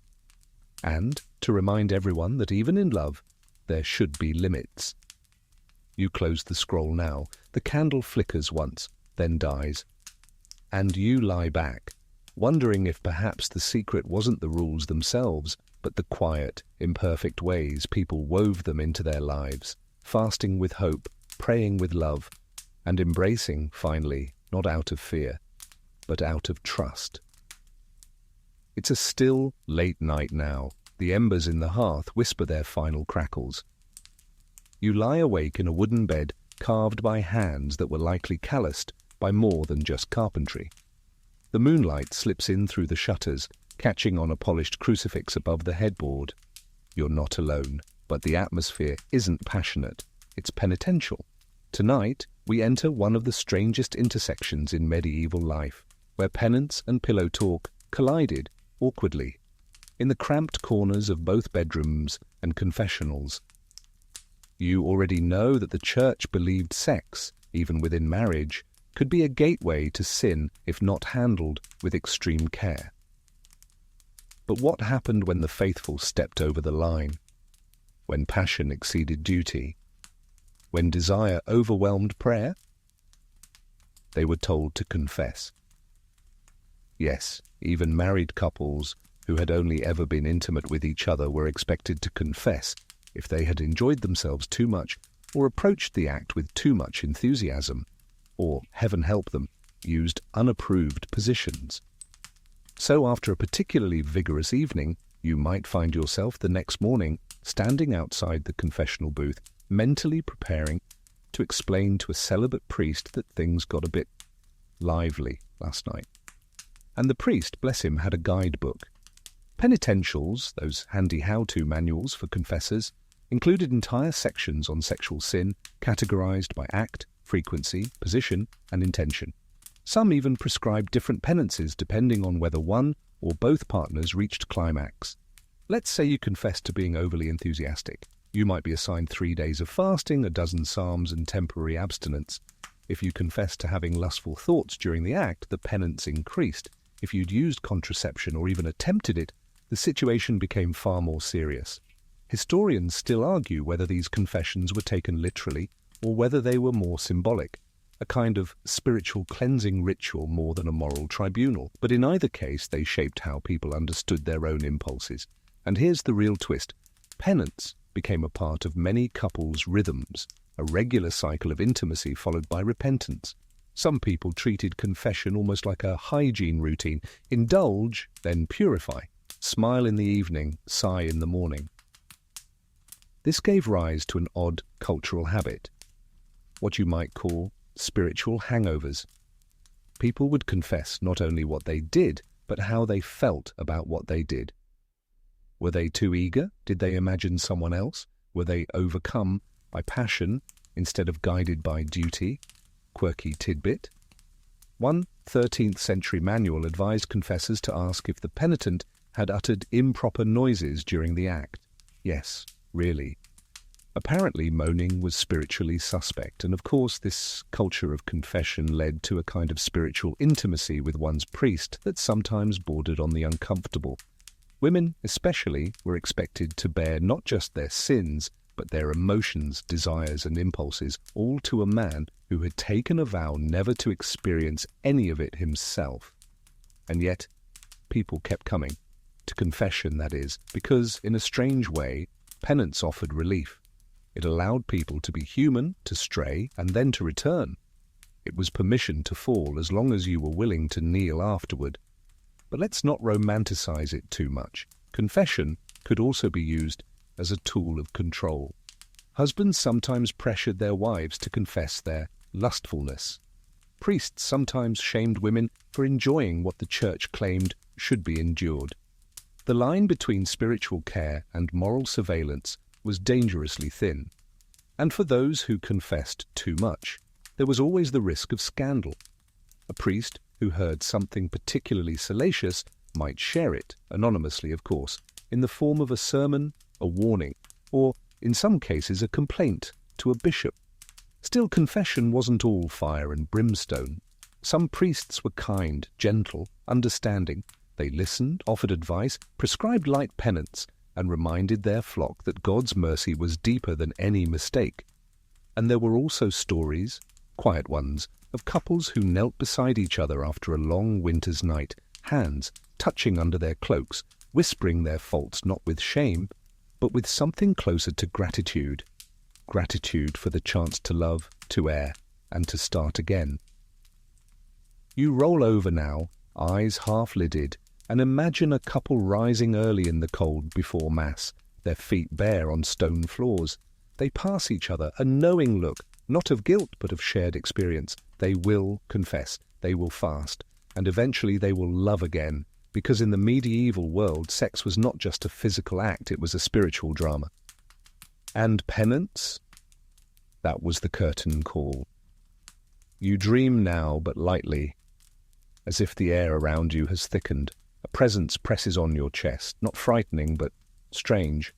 and to remind everyone that even in love, there should be limits. You close the scroll now. The candle flickers once, then dies. And you lie back, wondering if perhaps the secret wasn't the rules themselves, but the quiet, imperfect ways people wove them into their lives, fasting with hope, praying with love, and embracing, finally, not out of fear, but out of trust. It's a still, late night now. The embers in the hearth whisper their final crackles. You lie awake in a wooden bed carved by hands that were likely calloused by more than just carpentry. The moonlight slips in through the shutters, catching on a polished crucifix above the headboard. You're not alone, but the atmosphere isn't passionate. It's penitential. Tonight, we enter one of the strangest intersections in medieval life, where penance and pillow talk collided awkwardly, in the cramped corners of both bedrooms and confessionals. You already know that the Church believed sex, even within marriage, could be a gateway to sin if not handled with extreme care. But what happened when the faithful stepped over the line? When passion exceeded duty? When desire overwhelmed prayer? They were told to confess. Yes, even married couples who had only ever been intimate with each other were expected to confess if they had enjoyed themselves too much or approached the act with too much enthusiasm, or, heaven help them, used unapproved positions. So after a particularly vigorous evening, you might find yourself the next morning standing outside the confessional booth, mentally preparing to explain to a celibate priest that things got a bit lively last night. And the priest, bless him, had a guidebook. Penitentials, those handy how-to manuals for confessors, included entire sections on sexual sin, categorized by act, frequency, position, and intention. Some even prescribed different penances depending on whether one or both partners reached climax. Let's say you confess to being overly enthusiastic. You might be assigned 3 days of fasting, a dozen psalms, and temporary abstinence. If you confessed to having lustful thoughts during the act, the penance increased. If you'd used contraception or even attempted it, the situation became far more serious. Historians still argue whether these confessions were taken literally or whether they were more symbolic, a kind of spiritual cleansing ritual more than a moral tribunal. But in either case, they shaped how people understood their own impulses. And here's the real twist. Penance became a part of many couples' rhythms, a regular cycle of intimacy followed by repentance. Some people treated confession almost like a hygiene routine. Indulge, then purify. Smile in the evening, sigh in the morning. This gave rise to an odd cultural habit, what you might call spiritual hangovers. People would confess not only what they did, but how they felt about what they did. Were they too eager? Did they imagine someone else? Were they overcome by passion instead of guided by duty? Quirky tidbit. One 13th century manual advised confessors to ask if the penitent had uttered improper noises during the act. Yes, really. Apparently, moaning was spiritually suspect, and of course this culture of confession led to a kind of spiritual intimacy with one's priest that sometimes bordered on the uncomfortable. Women, especially, were expected to bear not just their sins, but their emotions, desires, and impulses, all to a man who had taken a vow never to experience any of it himself. And yet, people kept coming. To confession, that is, because, in a strange way, penance offered relief. It allowed people to be human, to stray, and then to return. It was permission to fall as long as you were willing to kneel afterward. But let's not romanticize it too much. Confession could also be used as a tool of control. Husbands sometimes pressured their wives to confess their lustfulness. Priests sometimes shamed women for enjoying what the church claimed should be endured. The line between spiritual care and moral surveillance was dangerously thin. And for those who confessed too much, there was always the risk of scandal. A priest who heard something particularly salacious might share it, anonymously of course, in the form of a sermon, a warning, or, in some cases, a complaint to a bishop. Still, confession wasn't all fire and brimstone. Some priests were kind, gentle, understanding. They listened, offered advice, prescribed light penance, and reminded their flock that God's mercy was deeper than any mistake. And there were also stories, quiet ones, of couples who knelt beside each other after a long winter's night, hands touching under their cloaks, whispering their faults not with shame, but with something closer to gratitude. Gratitude for the chance to love, to err, and to start again. You roll over now, eyes half-lidded, and imagine a couple rising early in the cold before Mass, their feet bare on stone floors. They pass each other, a knowing look, not of guilt but of shared experience. They will confess, they will fast, and eventually they will love again, because in the medieval world sex was not just a physical act, it was a spiritual drama. And penance? That was the curtain call. You dream now but lightly, as if the air around you has thickened. A presence presses on your chest, not frightening but strange.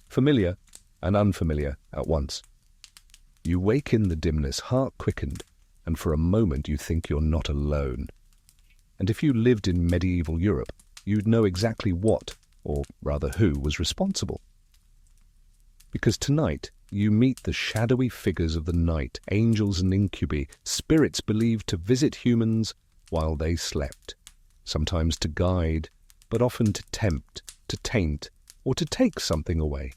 Familiar and unfamiliar at once. You wake in the dimness, heart quickened, and for a moment you think you're not alone. And if you lived in medieval Europe, you'd know exactly what, or rather who, was responsible. Because tonight you meet the shadowy figures of the night, angels and incubi, spirits believed to visit humans while they slept, sometimes to guide, but often to tempt, to taint, or to take something away.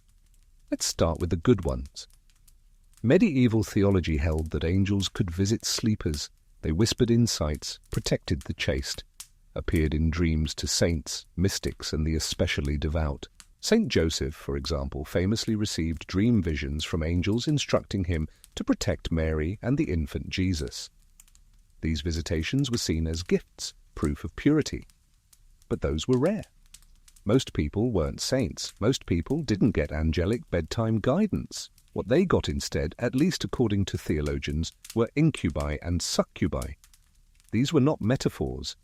Let's start with the good ones. Medieval theology held that angels could visit sleepers. They whispered insights, protected the chaste, appeared in dreams to saints, mystics, and the especially devout. Saint Joseph, for example, famously received dream visions from angels instructing him to protect Mary and the infant Jesus. These visitations were seen as gifts, proof of purity. But those were rare. Most people weren't saints. Most people didn't get angelic bedtime guidance. What they got instead, at least according to theologians, were incubi and succubi. these were not metaphors.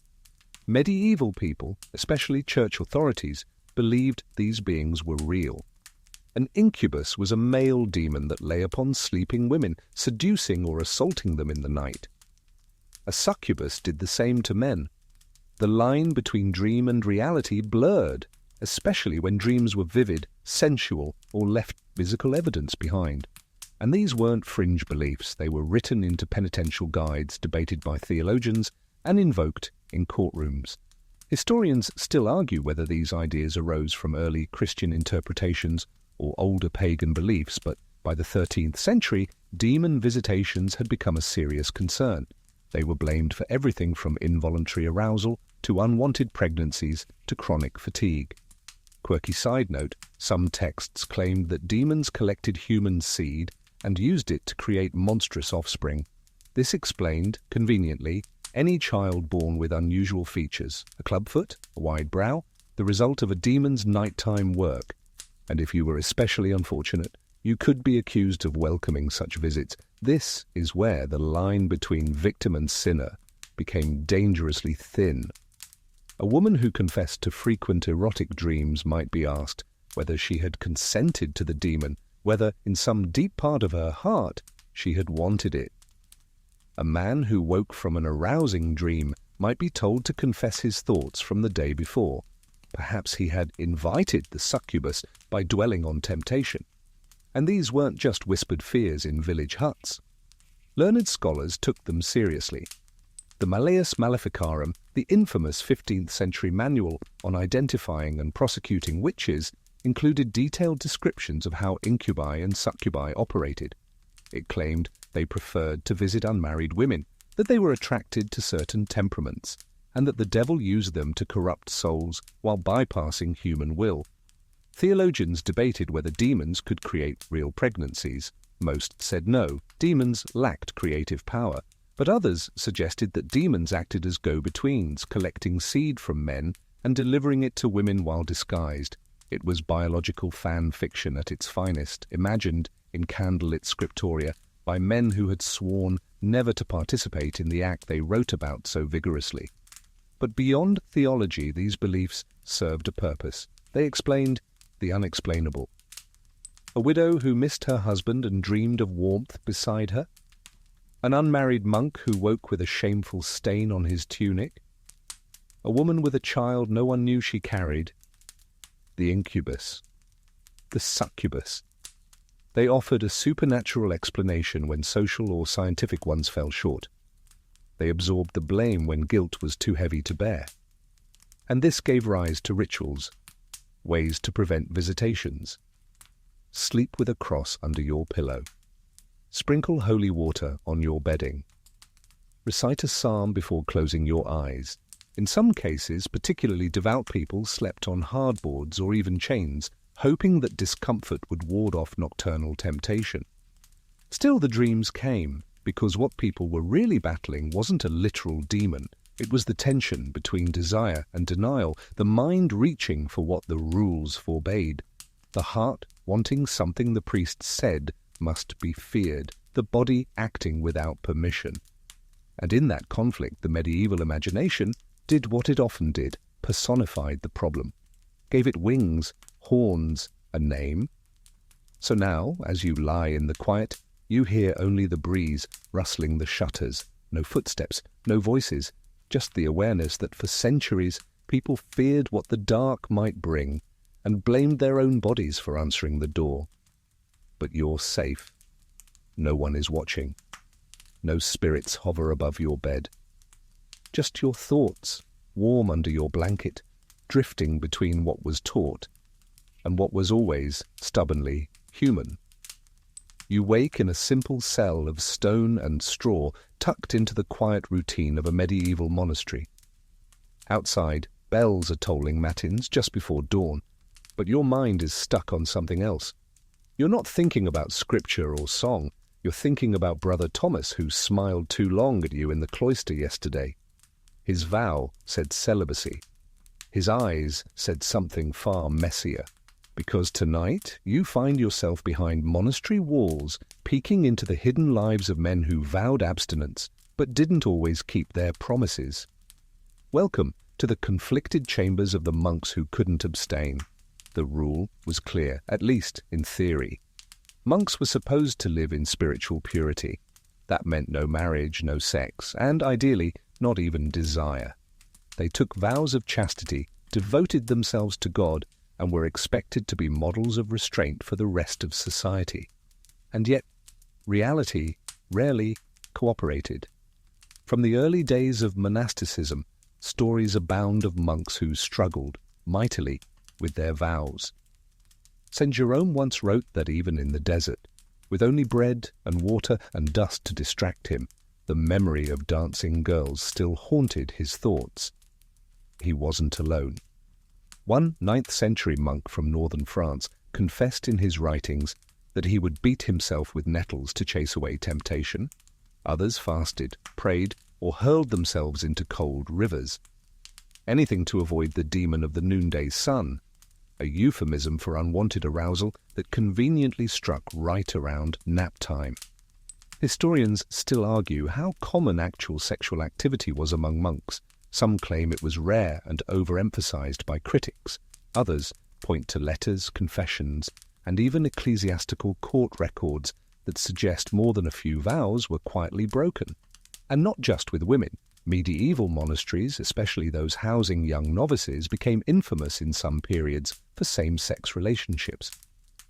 Medieval people, especially church authorities, believed these beings were real. An incubus was a male demon that lay upon sleeping women, seducing or assaulting them in the night. A succubus did the same to men. The line between dream and reality blurred, especially when dreams were vivid, sensual, or left physical evidence behind. And these weren't fringe beliefs. They were written into penitential guides, debated by theologians, and invoked in courtrooms. Historians still argue whether these ideas arose from early Christian interpretations or older pagan beliefs, but by the 13th century, demon visitations had become a serious concern. They were blamed for everything from involuntary arousal to unwanted pregnancies to chronic fatigue. Quirky side note, some texts claimed that demons collected human seed and used it to create monstrous offspring. This explained, conveniently, any child born with unusual features, a clubfoot, a wide brow, the result of a demon's nighttime work. And if you were especially unfortunate, you could be accused of welcoming such visits. This is where the line between victim and sinner became dangerously thin. A woman who confessed to frequent erotic dreams might be asked whether she had consented to the demon, whether, in some deep part of her heart, she had wanted it. A man who woke from an arousing dream might be told to confess his thoughts from the day before. Perhaps he had invited the succubus by dwelling on temptation. And these weren't just whispered fears in village huts. Learned scholars took them seriously. The Malleus Maleficarum, the infamous 15th century manual on identifying and prosecuting witches, included detailed descriptions of how incubi and succubi operated. It claimed they preferred to visit unmarried women, that they were attracted to certain temperaments, and that the devil used them to corrupt souls while bypassing human will. Theologians debated whether demons could create real pregnancies. Most said no, demons lacked creative power, but others suggested that demons acted as go-betweens, collecting seed from men and delivering it to women while disguised. It was biological fan fiction at its finest, imagined in candlelit scriptoria by men who had sworn never to participate in the act they wrote about so vigorously. But beyond theology, these beliefs served a purpose. They explained the unexplainable. A widow who missed her husband and dreamed of warmth beside her? An unmarried monk who woke with a shameful stain on his tunic? A woman with a child no one knew she carried? The incubus. The succubus. They offered a supernatural explanation when social or scientific ones fell short. They absorbed the blame when guilt was too heavy to bear. And this gave rise to rituals, ways to prevent visitations. Sleep with a cross under your pillow. Sprinkle holy water on your bedding. Recite a psalm before closing your eyes. In some cases, particularly devout people slept on hardboards or even chains, hoping that discomfort would ward off nocturnal temptation. Still, the dreams came, because what people were really battling wasn't a literal demon. It was the tension between desire and denial, the mind reaching for what the rules forbade, the heart wanting something the priest said must be feared, the body acting without permission. And in that conflict, the medieval imagination did what it often did, personified the problem, gave it wings, horns, a name. So now, as you lie in the quiet, you hear only the breeze rustling the shutters, no footsteps, no voices, just the awareness that for centuries people feared what the dark might bring and blamed their own bodies for answering the door. But you're safe. No one is watching. No spirits hover above your bed. Just your thoughts, warm under your blanket, drifting between what was taught and what was always, stubbornly, human. You wake in a simple cell of stone and straw, tucked into the quiet routine of a medieval monastery. Outside, bells are tolling matins just before dawn, but your mind is stuck on something else. You're not thinking about scripture or song. You're thinking about Brother Thomas, who smiled too long at you in the cloister yesterday. His vow said celibacy. His eyes said something far messier. Because tonight you find yourself behind monastery walls, peeking into the hidden lives of men who vowed abstinence, but didn't always keep their promises. Welcome to the conflicted chambers of the monks who couldn't abstain. The rule was clear, at least in theory. Monks were supposed to live in spiritual purity. That meant no marriage, no sex, and ideally, not even desire. They took vows of chastity, devoted themselves to God, and were expected to be models of restraint for the rest of society. And yet, reality rarely cooperated. From the early days of monasticism, stories abound of monks who struggled mightily with their vows. St. Jerome once wrote that even in the desert, with only bread and water and dust to distract him, the memory of dancing girls still haunted his thoughts. He wasn't alone. One 9th-century monk from northern France confessed in his writings that he would beat himself with nettles to chase away temptation. Others fasted, prayed, or hurled themselves into cold rivers. Anything to avoid the demon of the noonday sun, a euphemism for unwanted arousal that conveniently struck right around nap time. Historians still argue how common actual sexual activity was among monks. Some claim it was rare and overemphasized by critics. Others point to letters, confessions, and even ecclesiastical court records that suggest more than a few vows were quietly broken. And not just with women. Medieval monasteries, especially those housing young novices, became infamous in some periods for same-sex relationships.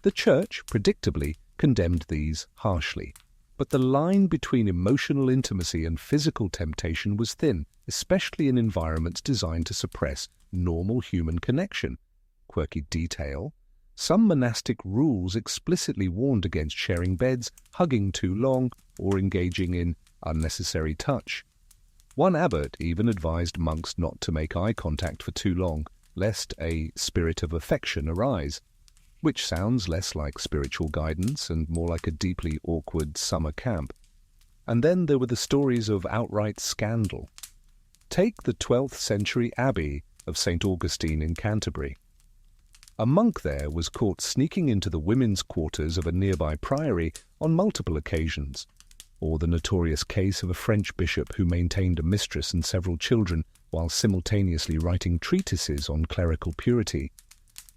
The Church, predictably, condemned these harshly. But the line between emotional intimacy and physical temptation was thin, especially in environments designed to suppress normal human connection. Quirky detail: some monastic rules explicitly warned against sharing beds, hugging too long, or engaging in unnecessary touch. One abbot even advised monks not to make eye contact for too long, lest a spirit of affection arise, which sounds less like spiritual guidance and more like a deeply awkward summer camp. And then there were the stories of outright scandal. Take the 12th century abbey of St. Augustine in Canterbury. A monk there was caught sneaking into the women's quarters of a nearby priory on multiple occasions. Or the notorious case of a French bishop who maintained a mistress and several children while simultaneously writing treatises on clerical purity.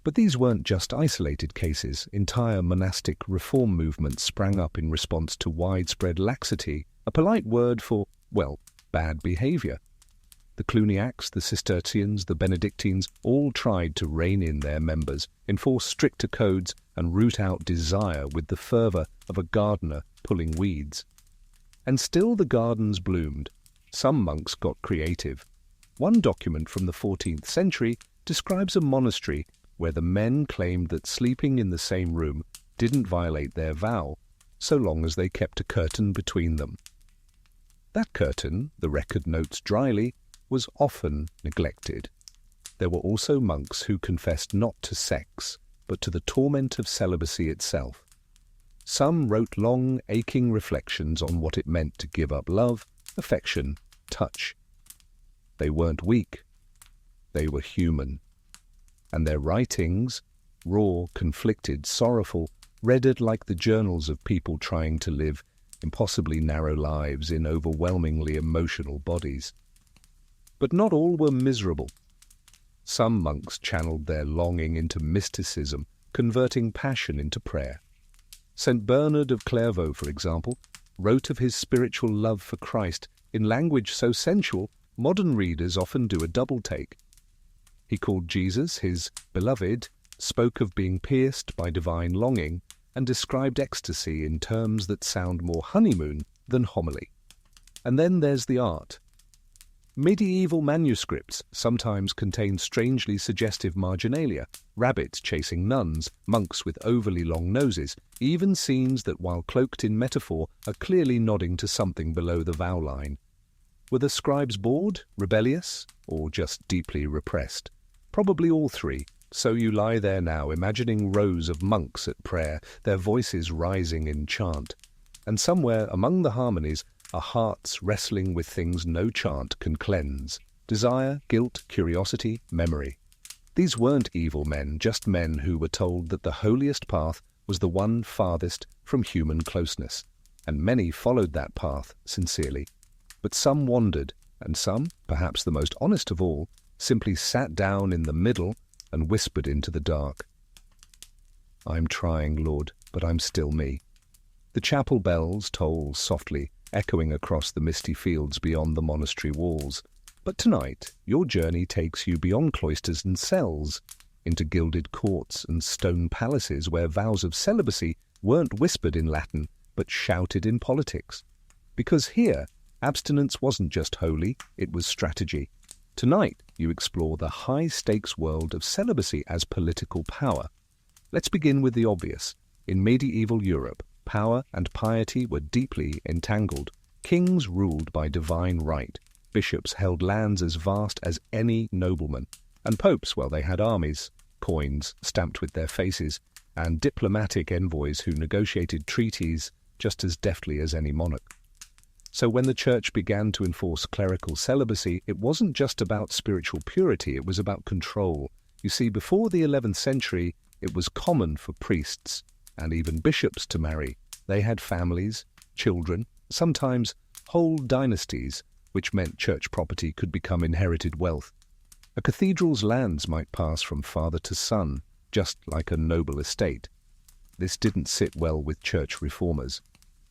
But these weren't just isolated cases. Entire monastic reform movements sprang up in response to widespread laxity, a polite word for, well, bad behavior. The Cluniacs, the Cistercians, the Benedictines all tried to rein in their members, enforce stricter codes, and root out desire with the fervor of a gardener pulling weeds. And still the gardens bloomed. Some monks got creative. One document from the 14th century describes a monastery where the men claimed that sleeping in the same room didn't violate their vow, so long as they kept a curtain between them. That curtain, the record notes dryly, was often neglected. There were also monks who confessed not to sex, but to the torment of celibacy itself. Some wrote long, aching reflections on what it meant to give up love, affection, touch. They weren't weak. They were human. And their writings, raw, conflicted, sorrowful, read like the journals of people trying to live impossibly narrow lives in overwhelmingly emotional bodies. But not all were miserable. Some monks channeled their longing into mysticism, converting passion into prayer. St. Bernard of Clairvaux, for example, wrote of his spiritual love for Christ in language so sensual, modern readers often do a double-take. He called Jesus his beloved, spoke of being pierced by divine longing, and described ecstasy in terms that sound more honeymoon than homily. And then there's the art. Medieval manuscripts sometimes contain strangely suggestive marginalia, rabbits chasing nuns, monks with overly long noses, even scenes that, while cloaked in metaphor, are clearly nodding to something below the vow line. Were the scribes bored, rebellious, or just deeply repressed? Probably all three. So you lie there now, imagining rows of monks at prayer, their voices rising in chant. And somewhere among the harmonies are hearts wrestling with things no chant can cleanse: desire, guilt, curiosity, memory. These weren't evil men, just men who were told that the holiest path was the one farthest from human closeness, and many followed that path sincerely. But some wandered, and some, perhaps the most honest of all, simply sat down in the middle and whispered into the dark. "I'm trying, Lord, but I'm still me." The chapel bells toll softly, echoing across the misty fields beyond the monastery walls. But tonight, your journey takes you beyond cloisters and cells, into gilded courts and stone palaces where vows of celibacy weren't whispered in Latin, but shouted in politics. Because here, abstinence wasn't just holy, it was strategy. Tonight, you explore the high-stakes world of celibacy as political power. Let's begin with the obvious. In medieval Europe, power and piety were deeply entangled. Kings ruled by divine right. Bishops held lands as vast as any nobleman. And popes, well, they had armies, coins stamped with their faces, and diplomatic envoys who negotiated treaties just as deftly as any monarch. So when the church began to enforce clerical celibacy, it wasn't just about spiritual purity, it was about control. You see, before the 11th century, it was common for priests and even bishops to marry. They had families, children, sometimes whole dynasties, which meant church property could become inherited wealth. A cathedral's lands might pass from father to son, just like a noble estate. This didn't sit well with church reformers.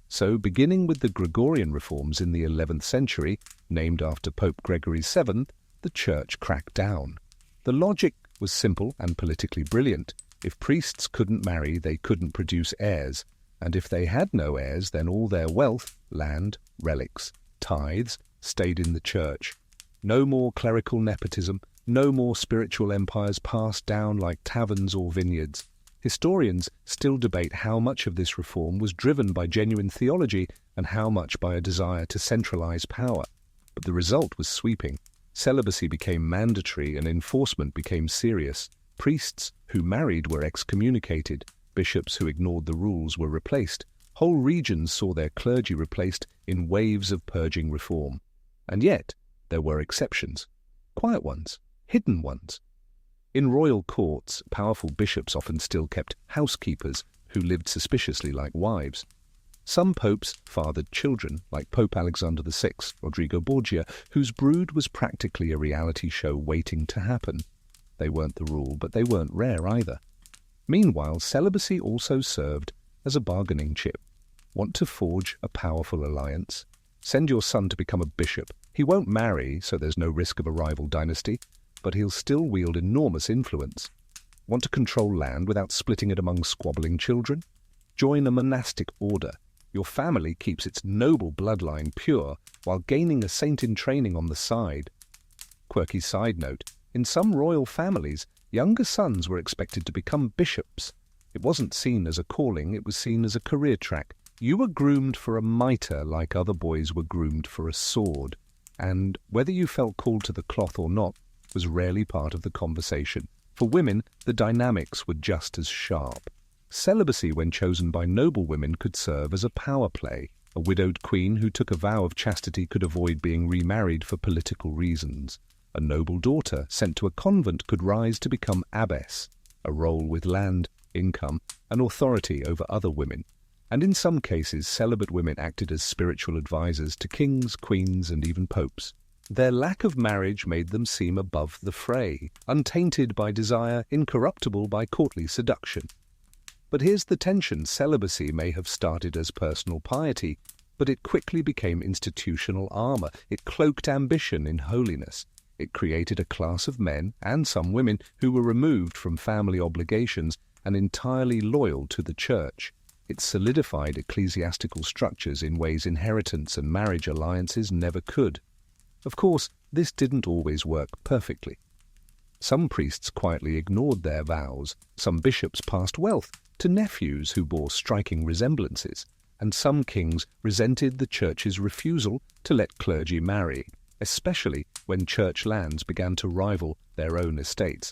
So, beginning with the Gregorian reforms in the 11th century, named after Pope Gregory VII, the church cracked down. The logic was simple and politically brilliant. If priests couldn't marry, they couldn't produce heirs, and if they had no heirs, then all their wealth, land, relics, tithes, stayed in the church. No more clerical nepotism, no more spiritual empires passed down like taverns or vineyards. Historians still debate how much of this reform was driven by genuine theology and how much by a desire to centralize power. But the result was sweeping. Celibacy became mandatory and enforcement became serious. Priests who married were excommunicated. Bishops who ignored the rules were replaced. Whole regions saw their clergy replaced in waves of purging reform. And yet, there were exceptions. Quiet ones, hidden ones. In royal courts, powerful bishops often still kept housekeepers who lived suspiciously like wives. Some popes fathered children, like Pope Alexander VI, Rodrigo Borgia, whose brood was practically a reality show waiting to happen. They weren't the rule, but they weren't rare either. Meanwhile, celibacy also served as a bargaining chip. Want to forge a powerful alliance? Send your son to become a bishop. He won't marry, so there's no risk of a rival dynasty, but he'll still wield enormous influence. Want to control land without splitting it among squabbling children? Join a monastic order. Your family keeps its noble bloodline pure while gaining a saint in training on the side. Quirky side note, in some royal families, younger sons were expected to become bishops. It wasn't seen as a calling, it was seen as a career track. You were groomed for a mitre like other boys were groomed for a sword. And whether you felt called to the cloth or not was rarely part of the conversation. For women, the dynamics were just as sharp. Celibacy, when chosen by noble women, could serve as a power play. A widowed queen who took a vow of chastity could avoid being remarried for political reasons. A noble daughter sent to a convent could rise to become abbess, a role with land, income, and authority over other women. And in some cases, celibate women acted as spiritual advisors to kings, queens, and even popes. Their lack of marriage made them seem above the fray, untainted by desire, incorruptible by courtly seduction. But here's the tension. Celibacy may have started as personal piety, but it quickly became institutional armor. It cloaked ambition in holiness. It created a class of men, and some women, who were removed from family obligations and entirely loyal to the church. It solidified ecclesiastical structures in ways inheritance and marriage alliances never could. Of course, this didn't always work perfectly. Some priests quietly ignored their vows, some bishops passed wealth to nephews who bore striking resemblances, and some kings resented the church's refusal to let clergy marry, especially when church lands began to rival their own estates.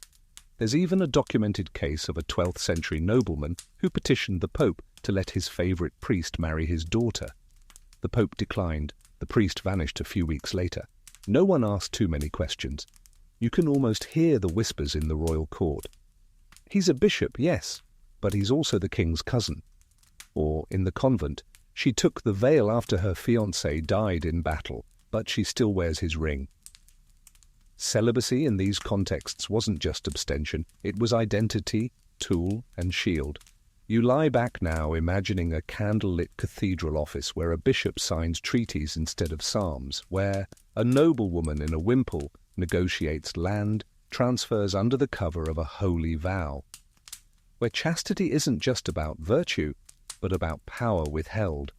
There's even a documented case of a 12th century nobleman who petitioned the Pope to let his favourite priest marry his daughter. The Pope declined. The priest vanished a few weeks later. No one asked too many questions. You can almost hear the whispers in the royal court. He's a bishop, yes, but he's also the king's cousin. Or, in the convent, she took the veil after her fiancé died in battle. but she still wears his ring. Celibacy in these contexts wasn't just abstention, it was identity, tool, and shield. You lie back now imagining a candlelit cathedral office where a bishop signs treaties instead of psalms, where a noblewoman in a wimple negotiates land transfers under the cover of a holy vow, where chastity isn't just about virtue, but about power withheld,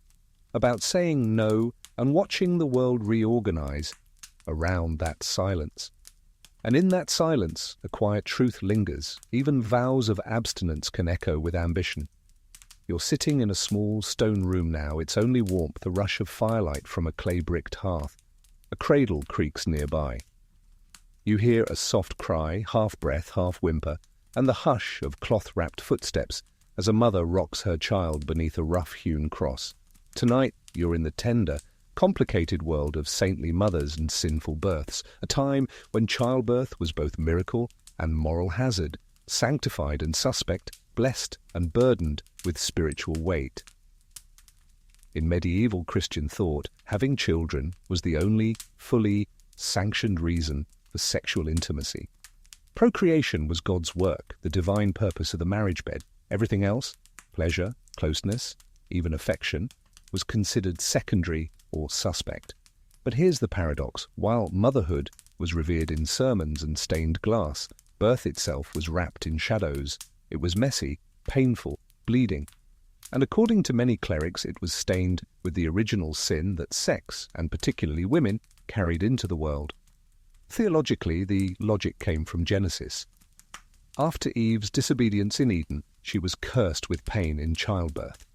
about saying no and watching the world reorganize around that silence. And in that silence, a quiet truth lingers. Even vows of abstinence can echo with ambition. You're sitting in a small stone room now, its only warmth a rush of firelight from a clay-bricked hearth. A cradle creaks nearby. You hear a soft cry, half breath, half whimper, and the hush of cloth-wrapped footsteps as a mother rocks her child beneath a rough-hewn cross. Tonight, you're in the tender, complicated world of saintly mothers and sinful births, a time when childbirth was both miracle and moral hazard, sanctified and suspect, blessed and burdened with spiritual weight. In medieval Christian thought, having children was the only fully sanctioned reason for sexual intimacy. Procreation was God's work, the divine purpose of the marriage bed. Everything else, pleasure, closeness, even affection, was considered secondary or suspect. But here's the paradox. While motherhood was revered in sermons and stained glass, birth itself was wrapped in shadows. It was messy, painful, bleeding. And according to many clerics, it was stained with the original sin that sex, and particularly women, carried into the world. Theologically, the logic came from Genesis. After Eve's disobedience in Eden, she was cursed with pain in childbirth.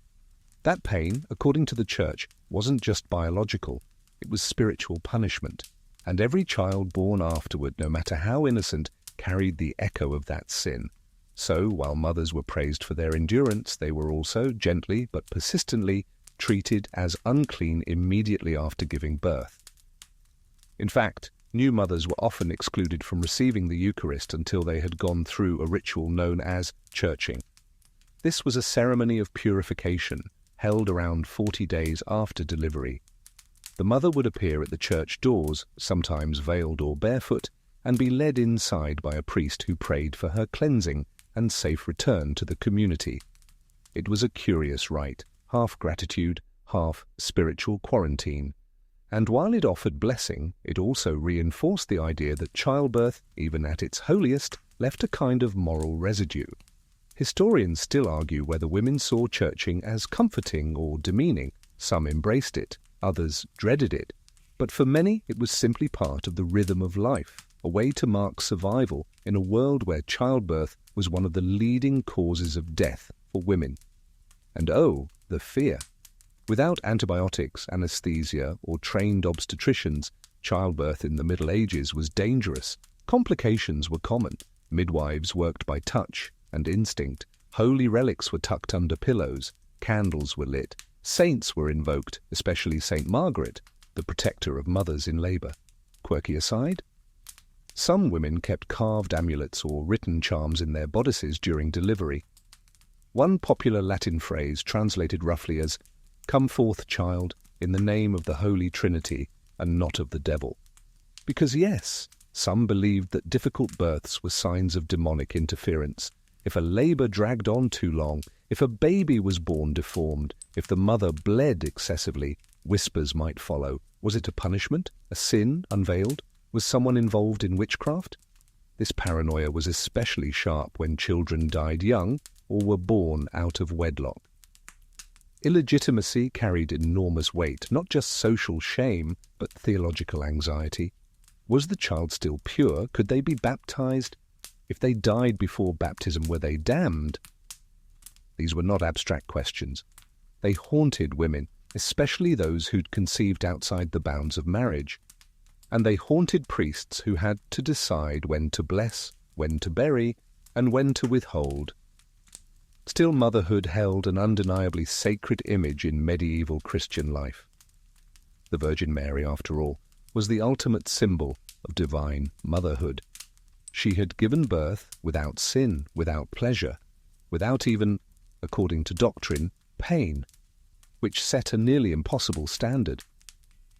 That pain, according to the Church, wasn't just biological, it was spiritual punishment, and every child born afterward, no matter how innocent, carried the echo of that sin. So, while mothers were praised for their endurance, they were also, gently but persistently, treated as unclean immediately after giving birth. In fact, new mothers were often excluded from receiving the Eucharist until they had gone through a ritual known as churching. This was a ceremony of purification, held around 40 days after delivery. The mother would appear at the church doors, sometimes veiled or barefoot, and be led inside by a priest who prayed for her cleansing and safe return to the community. It was a curious rite, half gratitude, half spiritual quarantine. And while it offered blessing, it also reinforced the idea that childbirth, even at its holiest, left a kind of moral residue. Historians still argue whether women saw churching as comforting or demeaning. Some embraced it, others dreaded it. But for many, it was simply part of the rhythm of life, a way to mark survival in a world where childbirth was one of the leading causes of death for women. And oh, the fear! Without antibiotics, anesthesia, or trained obstetricians, childbirth in the Middle Ages was dangerous. Complications were common. Midwives worked by touch and instinct. Holy relics were tucked under pillows. Candles were lit. Saints were invoked, especially Saint Margaret, the protector of mothers in labour. Quirky aside? Some women kept carved amulets or written charms in their bodices during delivery. One popular Latin phrase translated roughly as, "Come forth, child, in the name of the Holy Trinity, and not of the devil." Because yes, some believed that difficult births were signs of demonic interference. If a labour dragged on too long, if a baby was born deformed, if the mother bled excessively, whispers might follow. Was it a punishment? A sin unveiled? Was someone involved in witchcraft? This paranoia was especially sharp when children died young or were born out of wedlock. Illegitimacy carried enormous weight, not just social shame, but theological anxiety. Was the child still pure? Could they be baptized? If they died before baptism, were they damned? These were not abstract questions. They haunted women, especially those who'd conceived outside the bounds of marriage. And they haunted priests who had to decide when to bless, when to bury, and when to withhold. Still, motherhood held an undeniably sacred image in medieval Christian life. The Virgin Mary, after all, was the ultimate symbol of divine motherhood. She had given birth without sin, without pleasure, without even, according to doctrine, pain, which set a nearly impossible standard.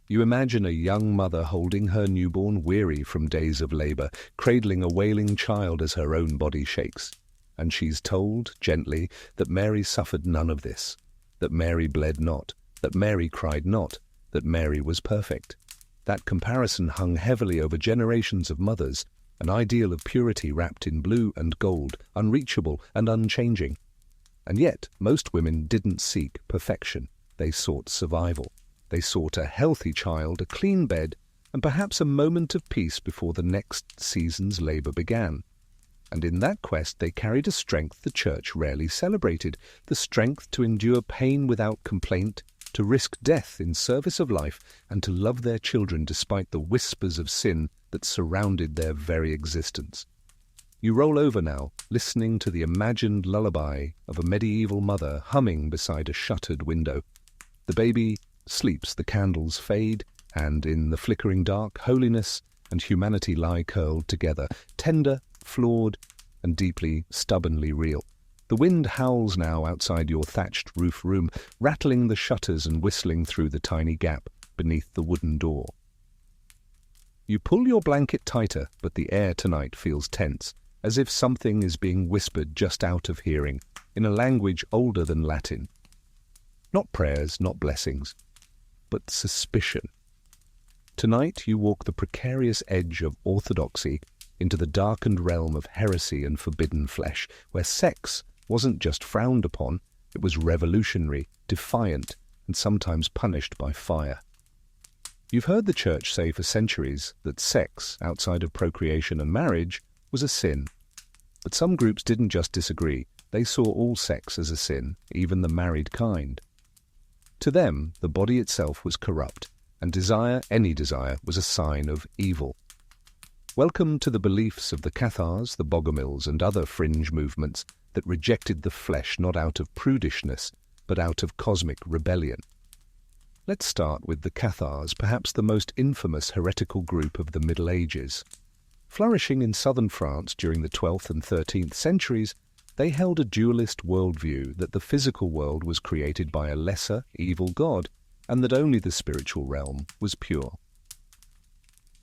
You imagine a young mother holding her newborn, weary from days of labor, cradling a wailing child as her own body shakes. And she's told, gently, that Mary suffered none of this, that Mary bled not, that Mary cried not, that Mary was perfect. That comparison hung heavily over generations of mothers, an ideal of purity wrapped in blue and gold, unreachable and unchanging. And yet, most women didn't seek perfection. They sought survival. They sought a healthy child, a clean bed, and perhaps a moment of peace before the next season's labor began. And in that quest they carried a strength the church rarely celebrated, the strength to endure pain without complaint, to risk death in service of life, and to love their children despite the whispers of sin that surrounded their very existence. You roll over now, listening to the imagined lullaby of a medieval mother humming beside a shuttered window. The baby sleeps, the candles fade, and in the flickering dark, holiness and humanity lie curled together, tender, flawed, and deeply, stubbornly real. The wind howls now outside your thatched roof room, rattling the shutters and whistling through the tiny gap beneath the wooden door. You pull your blanket tighter, but the air tonight feels tense, as if something is being whispered just out of hearing, in a language older than Latin. Not prayers, not blessings, but suspicion. Tonight you walk the precarious edge of orthodoxy into the darkened realm of heresy and forbidden flesh, where sex wasn't just frowned upon, it was revolutionary, defiant, and sometimes punished by fire. You've heard the church say for centuries that sex, outside of procreation and marriage, was a sin. But some groups didn't just disagree, they saw all sex as a sin, even the married kind. To them, the body itself was corrupt, and desire, any desire, was a sign of evil. Welcome to the beliefs of the Cathars, the Bogomils, and other fringe movements that rejected the flesh not out of prudishness, but out of cosmic rebellion. Let's start with the Cathars, perhaps the most infamous heretical group of the Middle Ages. Flourishing in southern France during the 12th and 13th centuries, they held a dualist worldview that the physical world was created by a lesser, evil god, and that only the spiritual realm was pure.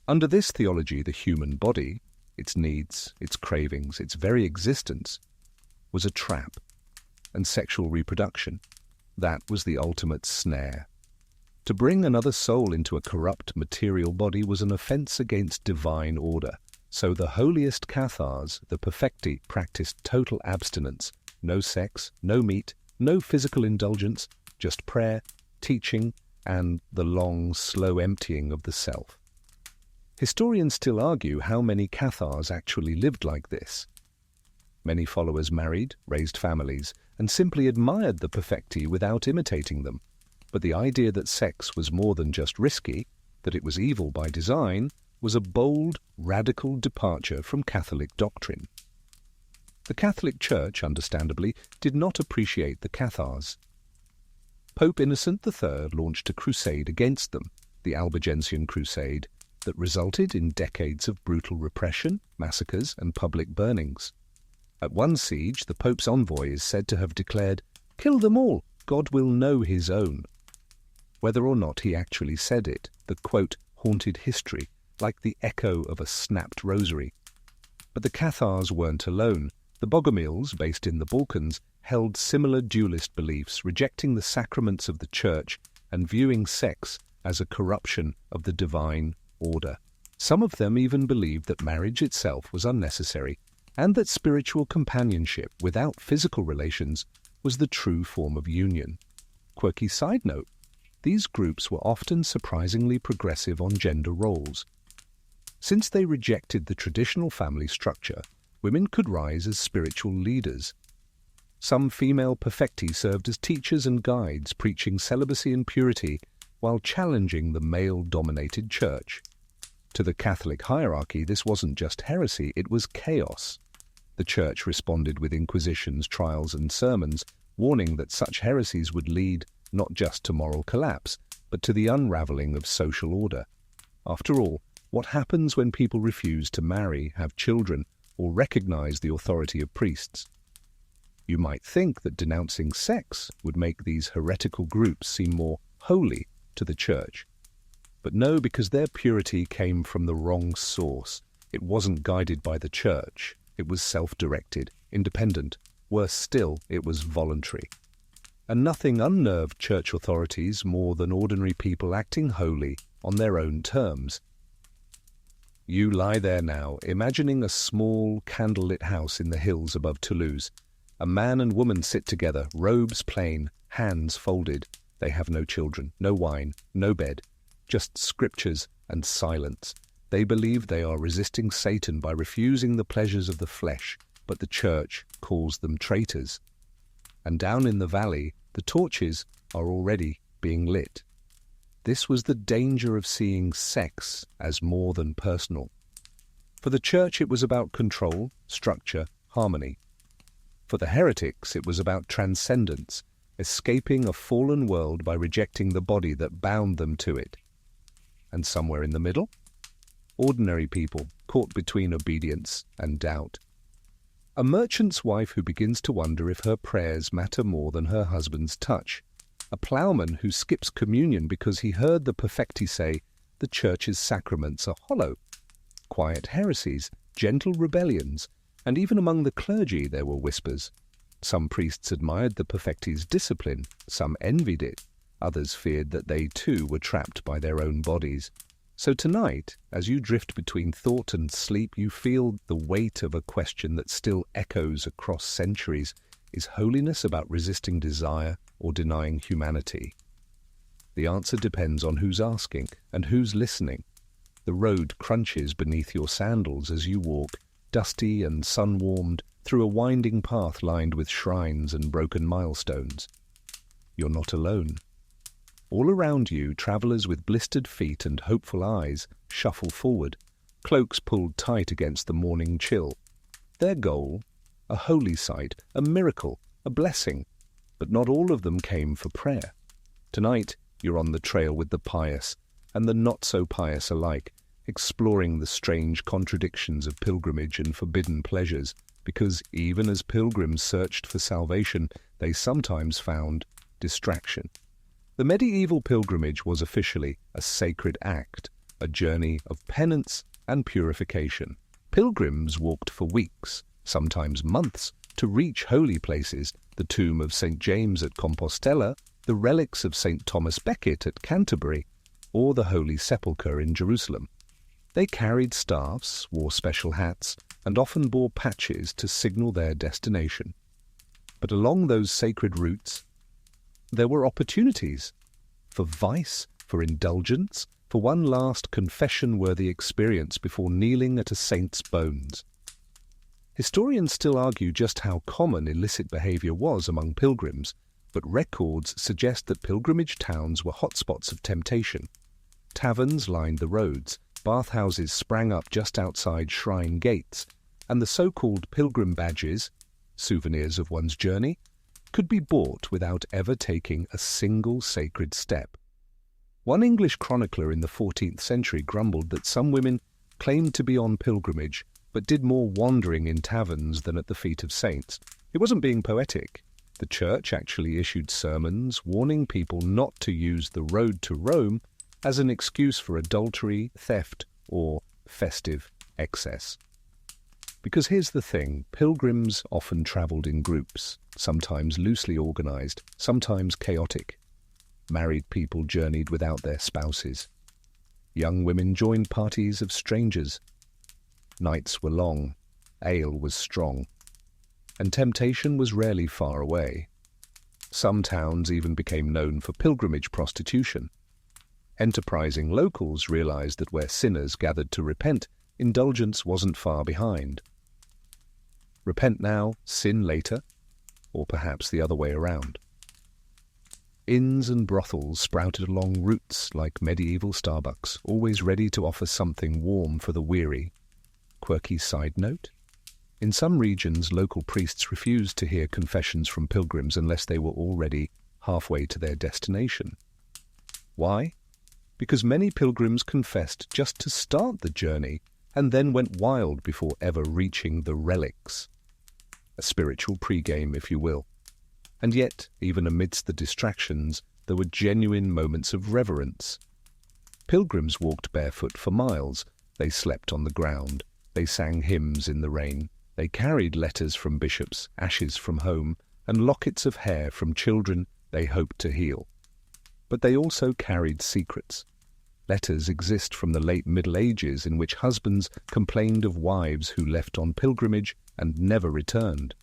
Under this theology, the human body, its needs, its cravings, its very existence, was a trap, and sexual reproduction, that was the ultimate snare. To bring another soul into a corrupt material body was an offense against divine order. So the holiest Cathars, the perfecti, practiced total abstinence, no sex, no meat, no physical indulgence, just prayer, teaching, and the long, slow emptying of the self. Historians still argue how many Cathars actually lived like this. Many followers married, raised families, and simply admired the perfecti without imitating them. But the idea that sex was more than just risky, that it was evil by design, was a bold, radical departure from Catholic doctrine. The Catholic Church, understandably, did not appreciate the Cathars. Pope Innocent III launched a crusade against them, the Albigensian Crusade, that resulted in decades of brutal repression, massacres, and public burnings. At one siege, the Pope's envoy is said to have declared, "Kill them all, God will know his own." Whether or not he actually said it, the quote haunted history, like the echo of a snapped rosary. But the Cathars weren't alone. The Bogomils, based in the Balkans, held similar dualist beliefs, rejecting the sacraments of the Church and viewing sex as a corruption of the divine order. Some of them even believed that marriage itself was unnecessary, and that spiritual companionship without physical relations was the true form of union. Quirky side note, these groups were often surprisingly progressive on gender roles. Since they rejected the traditional family structure, women could rise as spiritual leaders. Some female perfecti served as teachers and guides, preaching celibacy and purity while challenging the male-dominated church. To the Catholic hierarchy, this wasn't just heresy, it was chaos. The church responded with inquisitions, trials, and sermons, warning that such heresies would lead not just to moral collapse, but to the unraveling of social order. After all, what happens when people refuse to marry, have children, or recognize the authority of priests? You might think that denouncing sex would make these heretical groups seem more holy to the church. But no, because their purity came from the wrong source. It wasn't guided by the church. It was self-directed, independent. Worse still, it was voluntary. And nothing unnerved church authorities more than ordinary people acting wholly on their own terms. You lie there now, imagining a small, candlelit house in the hills above Toulouse. A man and woman sit together, robes plain, hands folded. They have no children, no wine, no bed, just scriptures and silence. They believe they are resisting Satan by refusing the pleasures of the flesh, but the church calls them traitors. And down in the valley, the torches are already being lit. This was the danger of seeing sex as more than personal. For the church, it was about control, structure, harmony. For the heretics, it was about transcendence, escaping a fallen world by rejecting the body that bound them to it. And somewhere in the middle, ordinary people caught between obedience and doubt. A merchant's wife who begins to wonder if her prayers matter more than her husband's touch. A ploughman who skips communion because he heard the perfecti say the church's sacraments are hollow. Quiet heresies, gentle rebellions, and even among the clergy there were whispers. Some priests admired the perfecti's discipline, some envied it, others feared that they too were trapped by their own bodies. So tonight, as you drift between thought and sleep, you feel the weight of a question that still echoes across centuries. Is holiness about resisting desire or denying humanity? The answer depends on who's asking and who's listening. The road crunches beneath your sandals as you walk, dusty and sun-warmed, through a winding path lined with shrines and broken milestones. You're not alone. All around you, travellers with blistered feet and hopeful eyes shuffle forward, cloaks pulled tight against the morning chill. Their goal? A holy site, a miracle, a blessing. But not all of them came for prayer. Tonight, you're on the trail with the pious and the not-so-pious alike, exploring the strange contradictions of pilgrimage and forbidden pleasures, because even as pilgrims searched for salvation, they sometimes found distraction. The medieval pilgrimage was officially a sacred act, a journey of penance and purification. Pilgrims walked for weeks, sometimes months, to reach holy places, the tomb of St. James at Compostela, the relics of St. Thomas Becket at Canterbury, or the Holy Sepulchre in Jerusalem. They carried staffs, wore special hats, and often bore patches to signal their destination. But along those sacred routes, there were opportunities for vice, for indulgence, for one last confession-worthy experience before kneeling at a saint's bones. Historians still argue just how common illicit behavior was among pilgrims, but records suggest that pilgrimage towns were hotspots of temptation. Taverns lined the roads, bathhouses sprang up just outside shrine gates, and the so-called pilgrim badges, souvenirs of one's journey, could be bought without ever taking a single sacred step. One English chronicler in the 14th century grumbled that some women claimed to be on pilgrimage, but did more wandering in taverns than at the feet of saints. It wasn't being poetic. The church actually issued sermons warning people not to use the road to Rome as an excuse for adultery, theft, or festive excess. Because here's the thing, pilgrims often travelled in groups, sometimes loosely organised, sometimes chaotic. Married people journeyed without their spouses. Young women joined parties of strangers. Nights were long, ale was strong, and temptation was rarely far away. Some towns even became known for pilgrimage prostitution. Enterprising locals realized that where sinners gathered to repent, indulgence wasn't far behind. Repent now, sin later, or perhaps the other way around. Inns and brothels sprouted along routes like medieval Starbucks, always ready to offer something warm for the weary. Quirky side note? In some regions, local priests refused to hear confessions from pilgrims unless they were already halfway to their destination. Why? Because many pilgrims confessed just to start the journey and then went wild before ever reaching the relics. A spiritual pregame, if you will. And yet, even amidst the distractions, there were genuine moments of reverence. Pilgrims walked barefoot for miles. They slept on the ground. They sang hymns in the rain. They carried letters from bishops, ashes from home, and lockets of hair from children they hoped to heal. But they also carried secrets. Letters exist from the late Middle Ages in which husbands complained of wives who left on pilgrimage and never returned.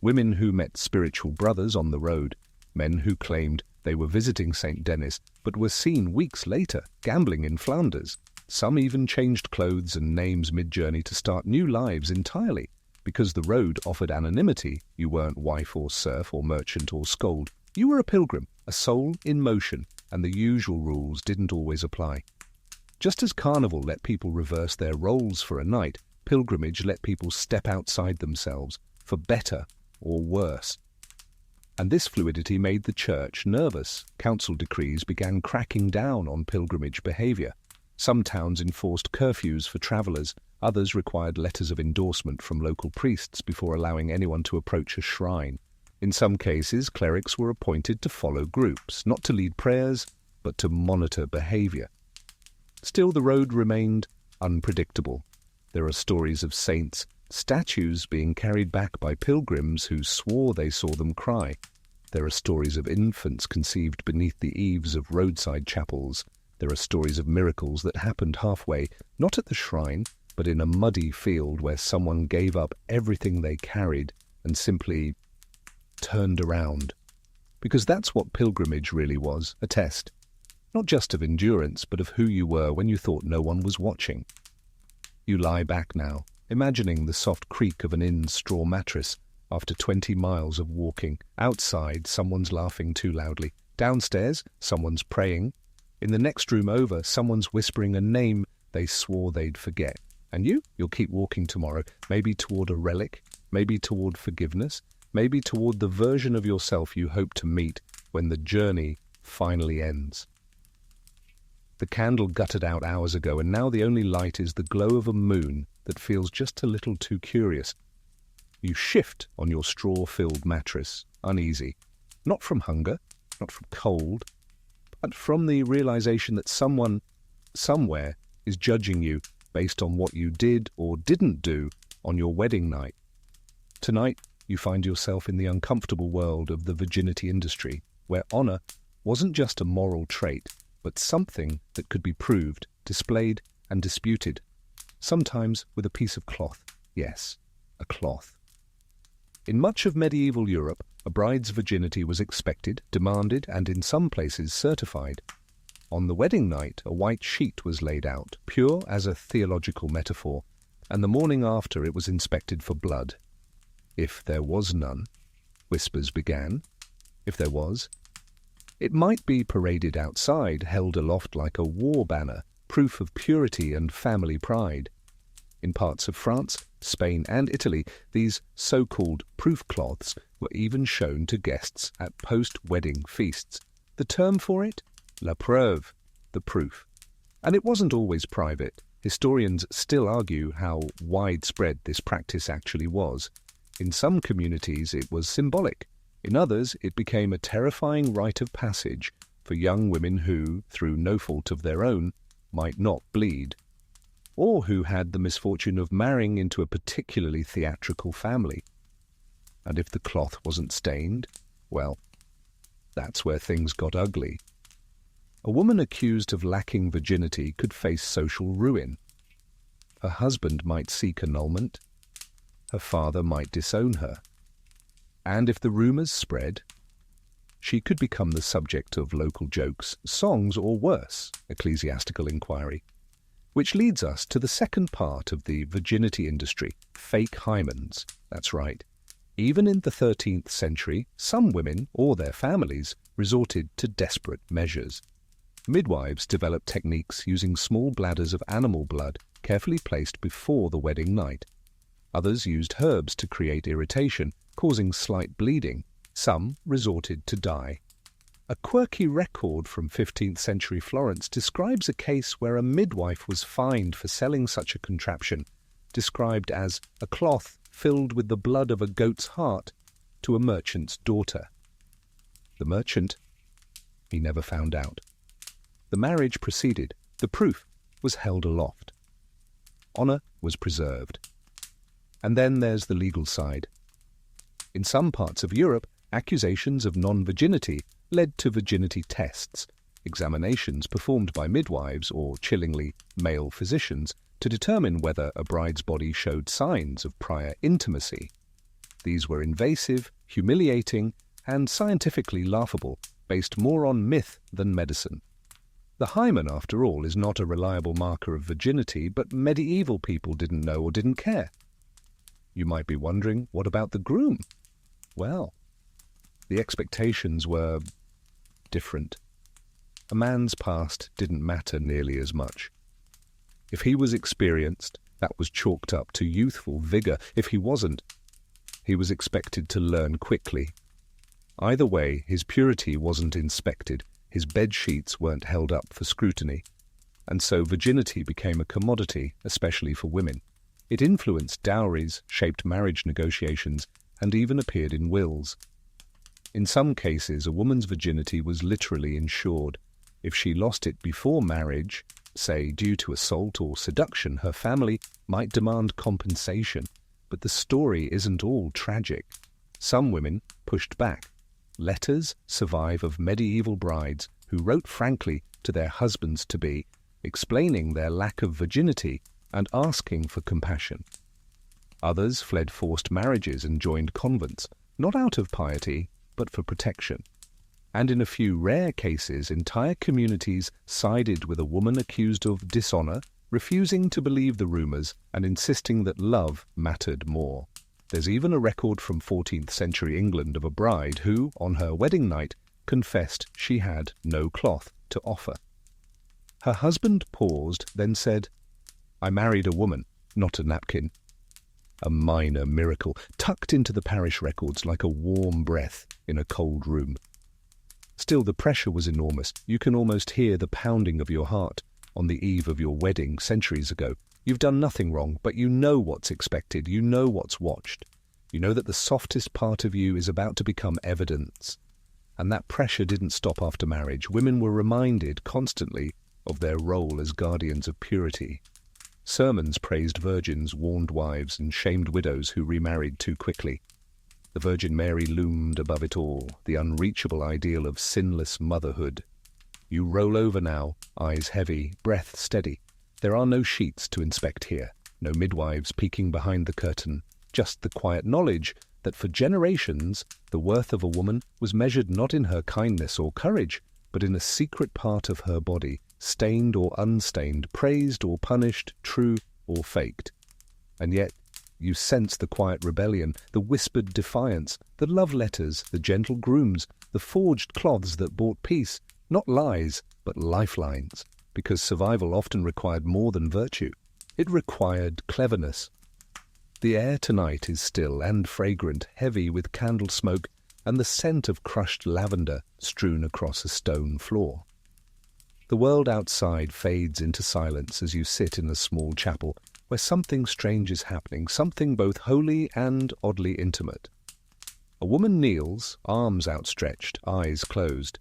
Women who met spiritual brothers on the road. Men who claimed they were visiting St. Denis but were seen weeks later gambling in Flanders. Some even changed clothes and names mid-journey to start new lives entirely. Because the road offered anonymity, you weren't wife or serf or merchant or scold. You were a pilgrim, a soul in motion, and the usual rules didn't always apply. Just as carnival let people reverse their roles for a night, pilgrimage let people step outside themselves, for better or worse. And this fluidity made the church nervous. Council decrees began cracking down on pilgrimage behavior. Some towns enforced curfews for travelers. Others required letters of endorsement from local priests before allowing anyone to approach a shrine. In some cases, clerics were appointed to follow groups, not to lead prayers, but to monitor behavior. Still, the road remained unpredictable. There are stories of saints, statues being carried back by pilgrims who swore they saw them cry. There are stories of infants conceived beneath the eaves of roadside chapels. There are stories of miracles that happened halfway, not at the shrine, but in a muddy field where someone gave up everything they carried and simply turned around. Because that's what pilgrimage really was, a test. Not just of endurance, but of who you were when you thought no one was watching. You lie back now, imagining the soft creak of an inn's straw mattress after 20 miles of walking. Outside, someone's laughing too loudly. Downstairs, someone's praying. In the next room over, someone's whispering a name they swore they'd forget. And you'll keep walking tomorrow, maybe toward a relic, maybe toward forgiveness, maybe toward the version of yourself you hope to meet when the journey finally ends. The candle guttered out hours ago, and now the only light is the glow of a moon that feels just a little too curious. You shift on your straw-filled mattress, uneasy, not from hunger, not from cold, but from the realization that someone, somewhere, is judging you based on what you did or didn't do on your wedding night. Tonight, you find yourself in the uncomfortable world of the virginity industry, where honor wasn't just a moral trait, but something that could be proved, displayed, and disputed. Sometimes with a piece of cloth. Yes, a cloth. In much of medieval Europe, a bride's virginity was expected, demanded, and in some places certified. On the wedding night, a white sheet was laid out, pure as a theological metaphor, and the morning after it was inspected for blood. If there was none, whispers began. If there was, it might be paraded outside, held aloft like a war banner, proof of purity and family pride. In parts of France, Spain, and Italy, these so-called proof cloths were even shown to guests at post-wedding feasts. The term for it? La preuve, the proof. And it wasn't always private. Historians still argue how widespread this practice actually was. In some communities it was symbolic. In others it became a terrifying rite of passage for young women who, through no fault of their own, might not bleed, or who had the misfortune of marrying into a particularly theatrical family. And if the cloth wasn't stained, well, that's where things got ugly. A woman accused of lacking virginity could face social ruin. Her husband might seek annulment. Her father might disown her. And if the rumors spread, she could become the subject of local jokes, songs, or worse, ecclesiastical inquiry. Which leads us to the second part of the virginity industry, fake hymens. That's right. Even in the 13th century, some women, or their families, resorted to desperate measures. Midwives developed techniques using small bladders of animal blood carefully placed before the wedding night. Others used herbs to create irritation, causing slight bleeding. Some resorted to dye. A quirky record from 15th century Florence describes a case where a midwife was fined for selling such a contraption, described as a cloth filled with the blood of a goat's heart, to a merchant's daughter. The merchant, he never found out. The marriage proceeded, The proof was held aloft. Honor was preserved. And then there's the legal side. In some parts of Europe, accusations of non-virginity led to virginity tests, examinations performed by midwives or, chillingly, male physicians to determine whether a bride's body showed signs of prior intimacy. These were invasive, humiliating, and scientifically laughable, based more on myth than medicine. The hymen, after all, is not a reliable marker of virginity, but medieval people didn't know or didn't care. You might be wondering, what about the groom? Well, the expectations were different. A man's past didn't matter nearly as much. If he was experienced, that was chalked up to youthful vigor. If he wasn't, he was expected to learn quickly. Either way, his purity wasn't inspected, his bed sheets weren't held up for scrutiny, and so virginity became a commodity, especially for women. It influenced dowries, shaped marriage negotiations, and even appeared in wills. In some cases, a woman's virginity was literally insured. If she lost it before marriage, say due to assault or seduction, her family might demand compensation. But the story isn't all tragic. Some women pushed back. Letters survive of medieval brides who wrote frankly to their husbands-to-be, explaining their lack of virginity and asking for compassion. Others fled forced marriages and joined convents, not out of piety, but for protection. And in a few rare cases, entire communities sided with a woman accused of dishonor, refusing to believe the rumors and insisting that love mattered more. There's even a record from 14th century England of a bride who, on her wedding night, confessed she had no cloth to offer. Her husband paused, then said, "I married a woman, not a napkin." A minor miracle, tucked into the parish records like a warm breath in a cold room. Still, the pressure was enormous. You can almost hear the pounding of your heart on the eve of your wedding centuries ago. You've done nothing wrong, but you know what's expected. You know what's watched. You know that the softest part of you is about to become evidence. And that pressure didn't stop after marriage. Women were reminded constantly of their role as guardians of purity. Sermons praised virgins, warned wives, and shamed widows who remarried too quickly. The Virgin Mary loomed above it all, the unreachable ideal of sinless motherhood. You roll over now, eyes heavy, breath steady. There are no sheets to inspect here, no midwives peeking behind the curtain, just the quiet knowledge that for generations the worth of a woman was measured not in her kindness or courage, but in a secret part of her body, stained or unstained, praised or punished, true or faked. And yet you sense the quiet rebellion, the whispered defiance, the love letters, the gentle grooms, the forged cloths that bought peace, not lies, but lifelines, because survival often required more than virtue. It required cleverness. The air tonight is still and fragrant, heavy with candle smoke and the scent of crushed lavender strewn across a stone floor. The world outside fades into silence as you sit in a small chapel where something strange is happening, something both holy and oddly intimate. A woman kneels, arms outstretched, eyes closed.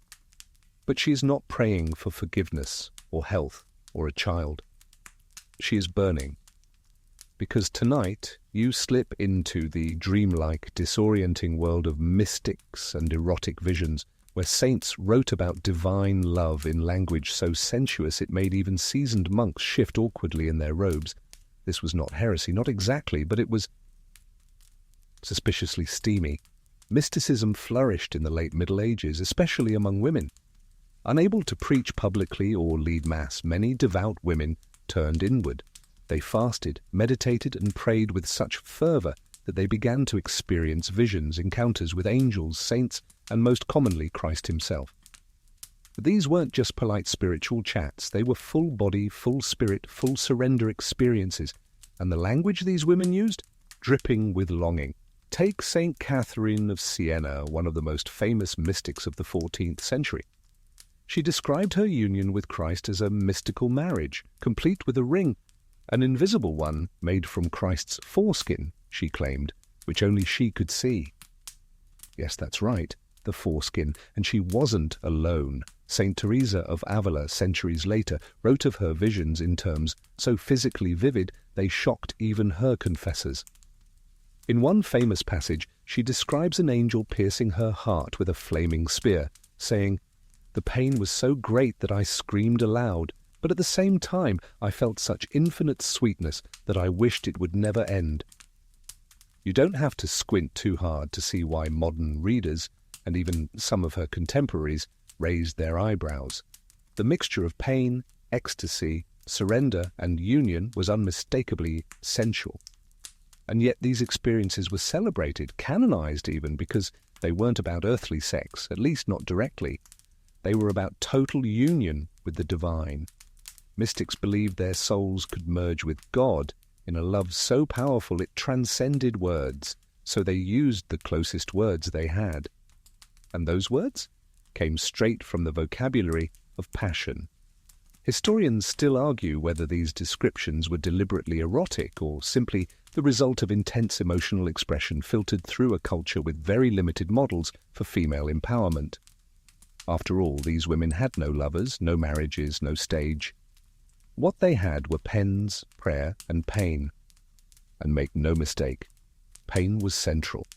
But she is not praying for forgiveness or health or a child. She is burning. Because tonight you slip into the dreamlike, disorienting world of mystics and erotic visions, where saints wrote about divine love in language so sensuous it made even seasoned monks shift awkwardly in their robes. This was not heresy, not exactly, but it was suspiciously steamy. Mysticism flourished in the late Middle Ages, especially among women. Unable to preach publicly or lead mass, many devout women turned inward. They fasted, meditated, and prayed with such fervor that they began to experience visions, encounters with angels, saints, and most commonly Christ himself. But these weren't just polite spiritual chats. They were full-body, full-spirit, full-surrender experiences, and the language these women used? Dripping with longing. Take St. Catherine of Siena, one of the most famous mystics of the 14th century. She described her union with Christ as a mystical marriage, complete with a ring, an invisible one made from Christ's foreskin, she claimed, which only she could see. Yes, that's right, the foreskin, and she wasn't alone. Saint Teresa of Avila, centuries later, wrote of her visions in terms so physically vivid they shocked even her confessors. In one famous passage, she describes an angel piercing her heart with a flaming spear, saying, "The pain was so great that I screamed aloud, but at the same time I felt such infinite sweetness that I wished it would never end." You don't have to squint too hard to see why modern readers, and even some of her contemporaries, raised their eyebrows. The mixture of pain, ecstasy, surrender, and union was unmistakably sensual. And yet these experiences were celebrated, canonized even, because they weren't about earthly sex, at least not directly. They were about total union with the divine. Mystics believed their souls could merge with God in a love so powerful it transcended words, so they used the closest words they had. And those words came straight from the vocabulary of passion. Historians still argue whether these descriptions were deliberately erotic or simply the result of intense emotional expression filtered through a culture with very limited models for female empowerment. After all, these women had no lovers, no marriages, no stage. What they had were pens, prayer, and pain. And make no mistake, pain was central.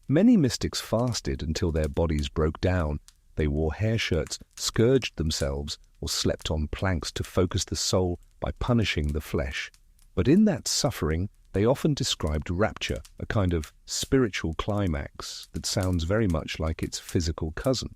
Many mystics fasted until their bodies broke down. They wore hair shirts, scourged themselves, or slept on planks to focus the soul by punishing the flesh. But in that suffering, they often described rapture, a kind of spiritual climax that sounds very much like its physical cousin.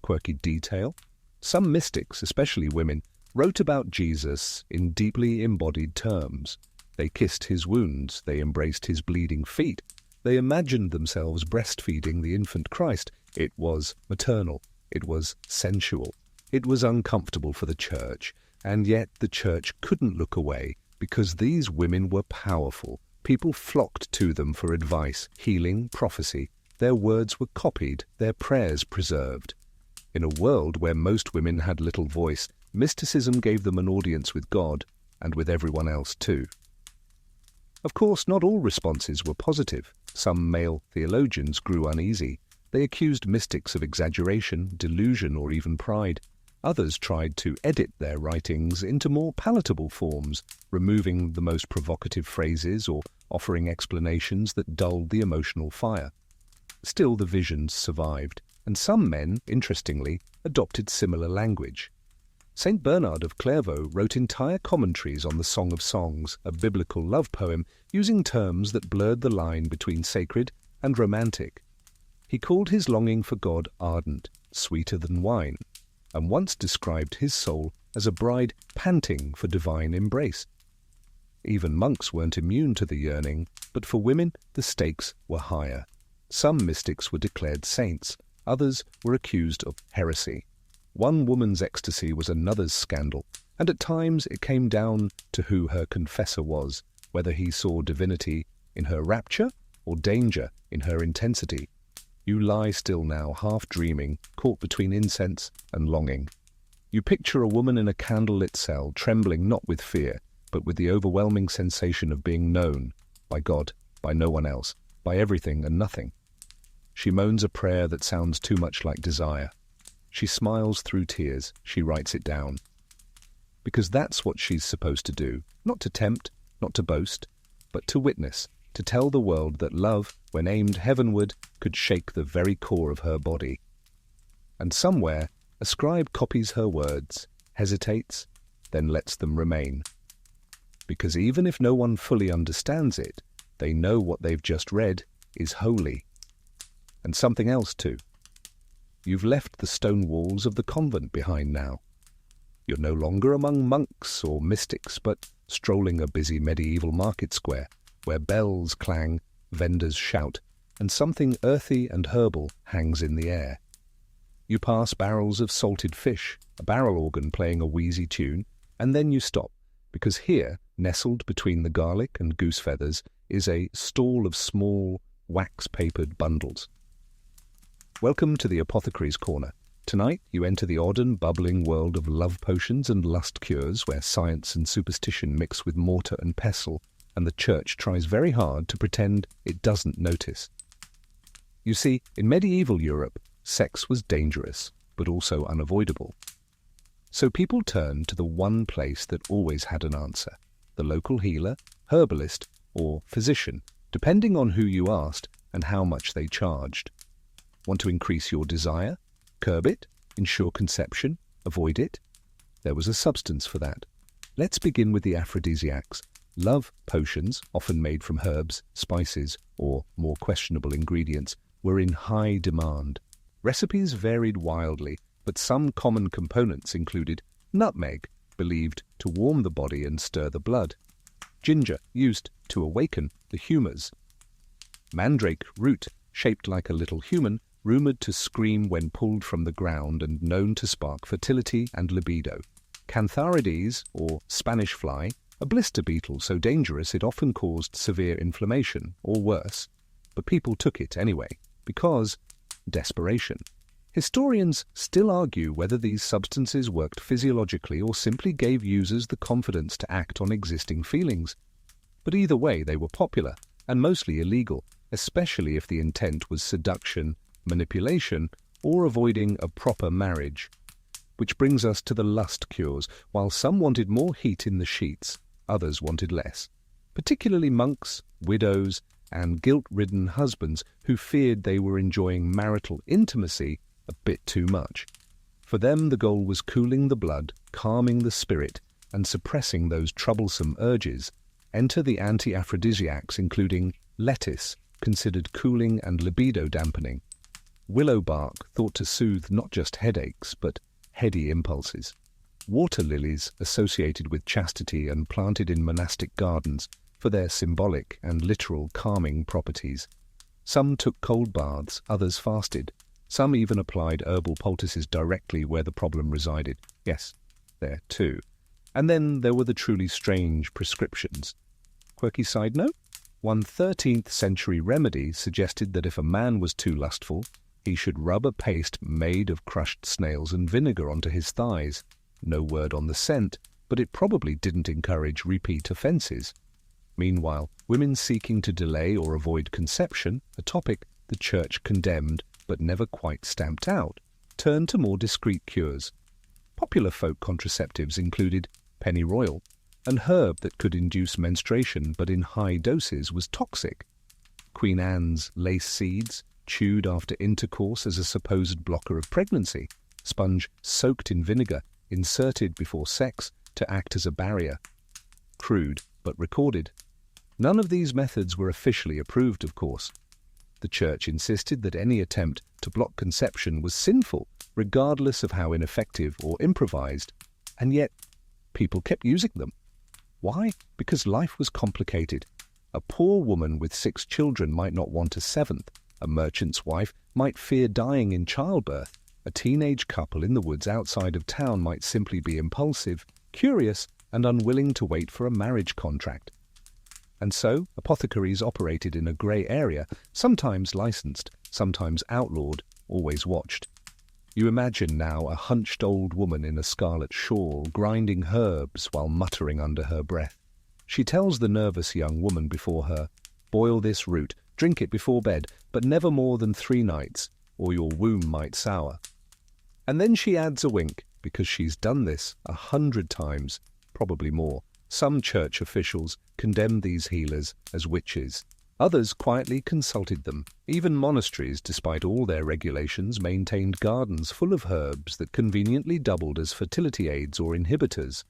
Quirky detail? Some mystics, especially women, wrote about Jesus in deeply embodied terms. They kissed his wounds, they embraced his bleeding feet, they imagined themselves breastfeeding the infant Christ. It was maternal, it was sensual, it was uncomfortable for the church, and yet the church couldn't look away because these women were powerful. People flocked to them for advice, healing, prophecy. Their words were copied, their prayers preserved. In a world where most women had little voice, mysticism gave them an audience with God and with everyone else too. Of course, not all responses were positive. Some male theologians grew uneasy. They accused mystics of exaggeration, delusion, or even pride. Others tried to edit their writings into more palatable forms, removing the most provocative phrases or offering explanations that dulled the emotional fire. Still, the visions survived, and some men, interestingly, adopted similar language. Saint Bernard of Clairvaux wrote entire commentaries on the Song of Songs, a biblical love poem, using terms that blurred the line between sacred and romantic. He called his longing for God ardent, sweeter than wine, and once described his soul as a bride panting for divine embrace. Even monks weren't immune to the yearning, but for women the stakes were higher. Some mystics were declared saints, others were accused of heresy. One woman's ecstasy was another's scandal, and at times it came down to who her confessor was, whether he saw divinity in her rapture or danger in her intensity. You lie still now, half dreaming, caught between incense and longing. You picture a woman in a candlelit cell, trembling not with fear, but with the overwhelming sensation of being known by God, by no one else, by everything and nothing. She moans a prayer that sounds too much like desire. She smiles through tears. She writes it down. Because that's what she's supposed to do, not to tempt, not to boast, but to witness, to tell the world that love, when aimed heavenward, could shake the very core of her body. And somewhere, a scribe copies her words, hesitates, then lets them remain. Because even if no one fully understands it, they know what they've just read is holy. And something else too. You've left the stone walls of the convent behind now. You're no longer among monks or mystics, but strolling a busy medieval market square, where bells clang, vendors shout, and something earthy and herbal hangs in the air. You pass barrels of salted fish, a barrel organ playing a wheezy tune, and then you stop, because here, nestled between the garlic and goose feathers, is a stall of small, wax-papered bundles. Welcome to the Apothecary's Corner. Tonight you enter the odd and bubbling world of love potions and lust cures, where science and superstition mix with mortar and pestle, and the church tries very hard to pretend it doesn't notice. You see, in medieval Europe, sex was dangerous. but also unavoidable. So people turned to the one place that always had an answer: the local healer, herbalist, or physician, depending on who you asked and how much they charged. Want to increase your desire? Curb it? Ensure conception? Avoid it? There was a substance for that. Let's begin with the aphrodisiacs. Love potions, often made from herbs, spices, or more questionable ingredients, were in high demand. Recipes varied wildly, but some common components included nutmeg, believed to warm the body and stir the blood; ginger, used to awaken the humours; mandrake root, shaped like a little human, rumoured to scream when pulled from the ground and known to spark fertility and libido; cantharides, or Spanish fly, a blister beetle so dangerous it often caused severe inflammation, or worse. But people took it anyway, because desperation. Historians still argue whether these substances worked physiologically or simply gave users the confidence to act on existing feelings. But either way, they were popular and mostly illegal, especially if the intent was seduction, manipulation, or avoiding a proper marriage. Which brings us to the lust cures. While some wanted more heat in the sheets, others wanted less, particularly monks, widows, and guilt-ridden husbands who feared they were enjoying marital intimacy a bit too much. For them, the goal was cooling the blood, calming the spirit, and suppressing those troublesome urges. Enter the anti-aphrodisiacs, including lettuce, considered cooling and libido dampening; willow bark, thought to soothe not just headaches, but heady impulses; water lilies, associated with chastity and planted in monastic gardens for their symbolic and literal calming properties. Some took cold baths, others fasted. Some even applied herbal poultices directly where the problem resided. Yes, there too. And then there were the truly strange prescriptions. Quirky side note? One 13th century remedy suggested that if a man was too lustful, he should rub a paste made of crushed snails and vinegar onto his thighs. No word on the scent, but it probably didn't encourage repeat offences. Meanwhile, women seeking to delay or avoid conception, a topic the Church condemned but never quite stamped out, turned to more discreet cures. Popular folk contraceptives included pennyroyal, an herb that could induce menstruation but in high doses was toxic; Queen Anne's lace seeds, chewed after intercourse as a supposed blocker of pregnancy; sponge soaked in vinegar, inserted before sex to act as a barrier. Crude, but recorded. None of these methods were officially approved, of course. The Church insisted that any attempt to block conception was sinful, regardless of how ineffective or improvised, and yet people kept using them. Why? Because life was complicated. A poor woman with 6 children might not want a 7th. A merchant's wife might fear dying in childbirth. A teenage couple in the woods outside of town might simply be impulsive, curious, and unwilling to wait for a marriage contract. And so, apothecaries operated in a grey area, sometimes licensed, sometimes outlawed, always watched. You imagine now a hunched old woman in a scarlet shawl, grinding herbs while muttering under her breath. She tells the nervous young woman before her, "Boil this root, drink it before bed, but never more than 3 nights, or your womb might sour." And then she adds a wink, because she's done this 100 times, probably more. Some church officials condemned these healers as witches. Others quietly consulted them. Even monasteries, despite all their regulations, maintained gardens full of herbs that conveniently doubled as fertility aids or inhibitors.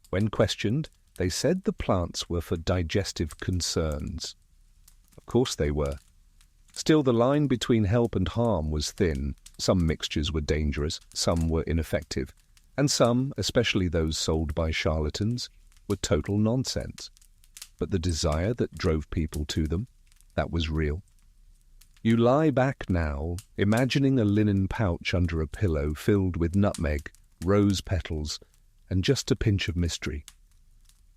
When questioned, they said the plants were for digestive concerns. Of course they were. Still, the line between help and harm was thin. Some mixtures were dangerous, some were ineffective, and some, especially those sold by charlatans, were total nonsense. But the desire that drove people to them, that was real. You lie back now, imagining a linen pouch under a pillow filled with nutmeg, rose petals, and just a pinch of mystery.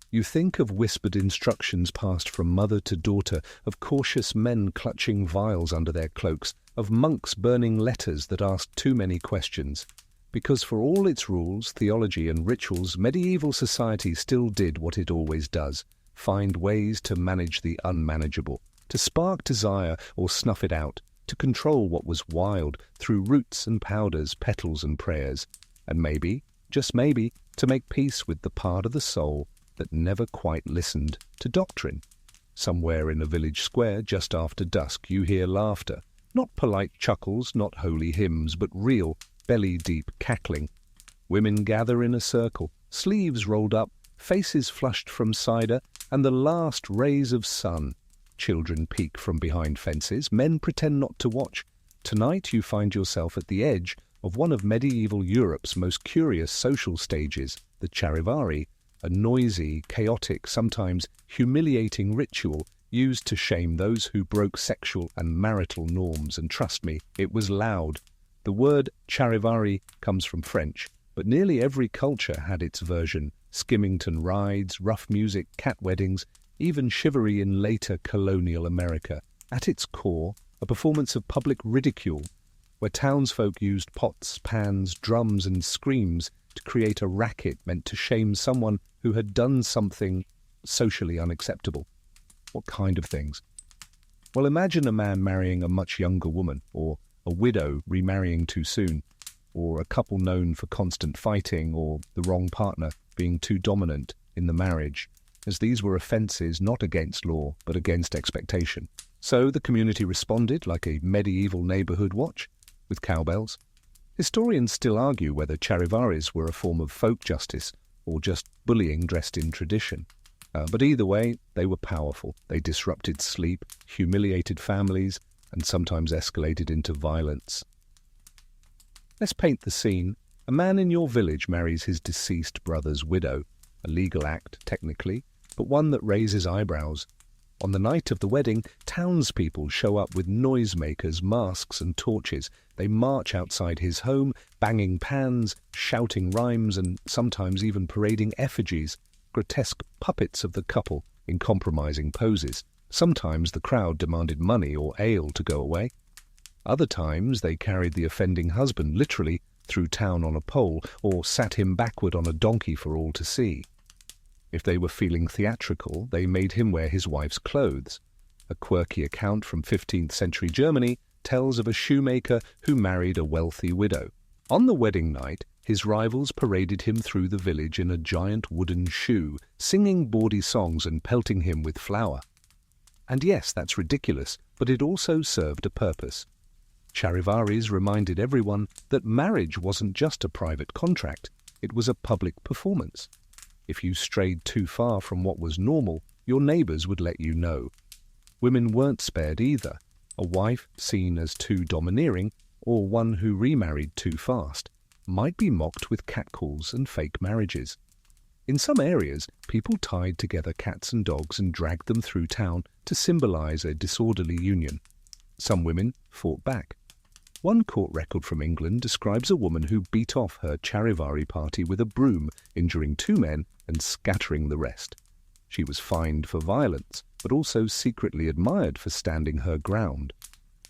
You think of whispered instructions passed from mother to daughter, of cautious men clutching vials under their cloaks, of monks burning letters that asked too many questions. Because for all its rules, theology, and rituals, medieval society still did what it always does: find ways to manage the unmanageable, to spark desire or snuff it out, to control what was wild through roots and powders, petals and prayers, and maybe, just maybe, to make peace with the part of the soul that never quite listened to doctrine. Somewhere in a village square just after dusk you hear laughter, not polite chuckles, not holy hymns, but real, belly-deep cackling. Women gather in a circle, sleeves rolled up, faces flushed from cider, and the last rays of sun. Children peek from behind fences, men pretend not to watch. Tonight you find yourself at the edge of one of medieval Europe's most curious social stages, the charivari, a noisy, chaotic, sometimes humiliating ritual used to shame those who broke sexual and marital norms, and trust me, it was loud. The word charivari comes from French, but nearly every culture had its version: skimmington rides, rough music, cat weddings, even chivalry in later colonial America. At its core, a performance of public ridicule, where townsfolk used pots, pans, drums and screams to create a racket meant to shame someone who had done something socially unacceptable. What kind of things? Well, imagine a man marrying a much younger woman, or a widow remarrying too soon, or a couple known for constant fighting, or the wrong partner being too dominant in the marriage, as these were offences not against law, but against expectation. So the community responded like a medieval neighbourhood watch, with cowbells. Historians still argue whether charivaris were a form of folk justice, or just bullying dressed in tradition. But either way, they were powerful. They disrupted sleep, humiliated families, and sometimes escalated into violence. Let's paint the scene. A man in your village marries his deceased brother's widow, a legal act, technically, but one that raises eyebrows. On the night of the wedding, townspeople show up with noisemakers, masks and torches. They march outside his home, banging pans, shouting rhymes, and sometimes even parading effigies, grotesque puppets of the couple in compromising poses. Sometimes the crowd demanded money or ale to go away. Other times they carried the offending husband literally through town on a pole, or sat him backward on a donkey for all to see. If they were feeling theatrical, they made him wear his wife's clothes. A quirky account from 15th century Germany tells of a shoemaker who married a wealthy widow. On the wedding night, his rivals paraded him through the village in a giant wooden shoe, singing bawdy songs and pelting him with flour. And yes, that's ridiculous, but it also served a purpose. Charivaris reminded everyone that marriage wasn't just a private contract, it was a public performance. If you strayed too far from what was normal, your neighbours would let you know. Women weren't spared either. A wife seen as too domineering, or one who remarried too fast, might be mocked with catcalls and fake marriages. In some areas, people tied together cats and dogs and dragged them through town to symbolize a disorderly union. Some women fought back. One court record from England describes a woman who beat off her charivari party with a broom, injuring 2 men and scattering the rest. She was fined for violence, but also secretly admired for standing her ground.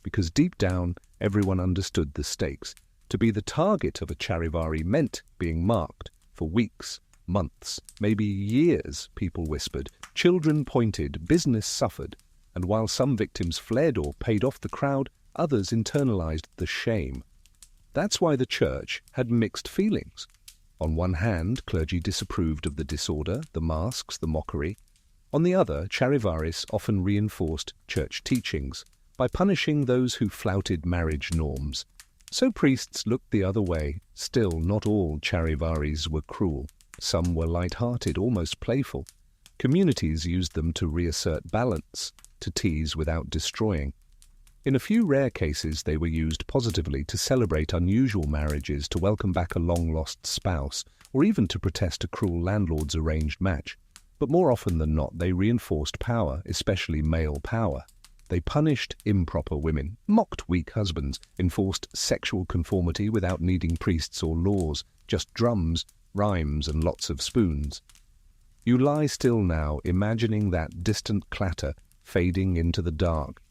Because deep down, everyone understood the stakes. To be the target of a charivari meant being marked for weeks, months, maybe years, people whispered. Children pointed, business suffered, and while some victims fled or paid off the crowd, others internalized the shame. That's why the church had mixed feelings. On one hand, clergy disapproved of the disorder, the masks, the mockery. On the other, charivaris often reinforced church teachings by punishing those who flouted marriage norms. So priests looked the other way. Still, not all charivaris were cruel. Some were light-hearted, almost playful. Communities used them to reassert balance, to tease without destroying. In a few rare cases, they were used positively to celebrate unusual marriages, to welcome back a long-lost spouse, or even to protest a cruel landlord's arranged match. But more often than not, they reinforced power, especially male power. They punished improper women, mocked weak husbands, enforced sexual conformity without needing priests or laws, just drums, rhymes, and lots of spoons. You lie still now, imagining that distant clatter fading into the dark.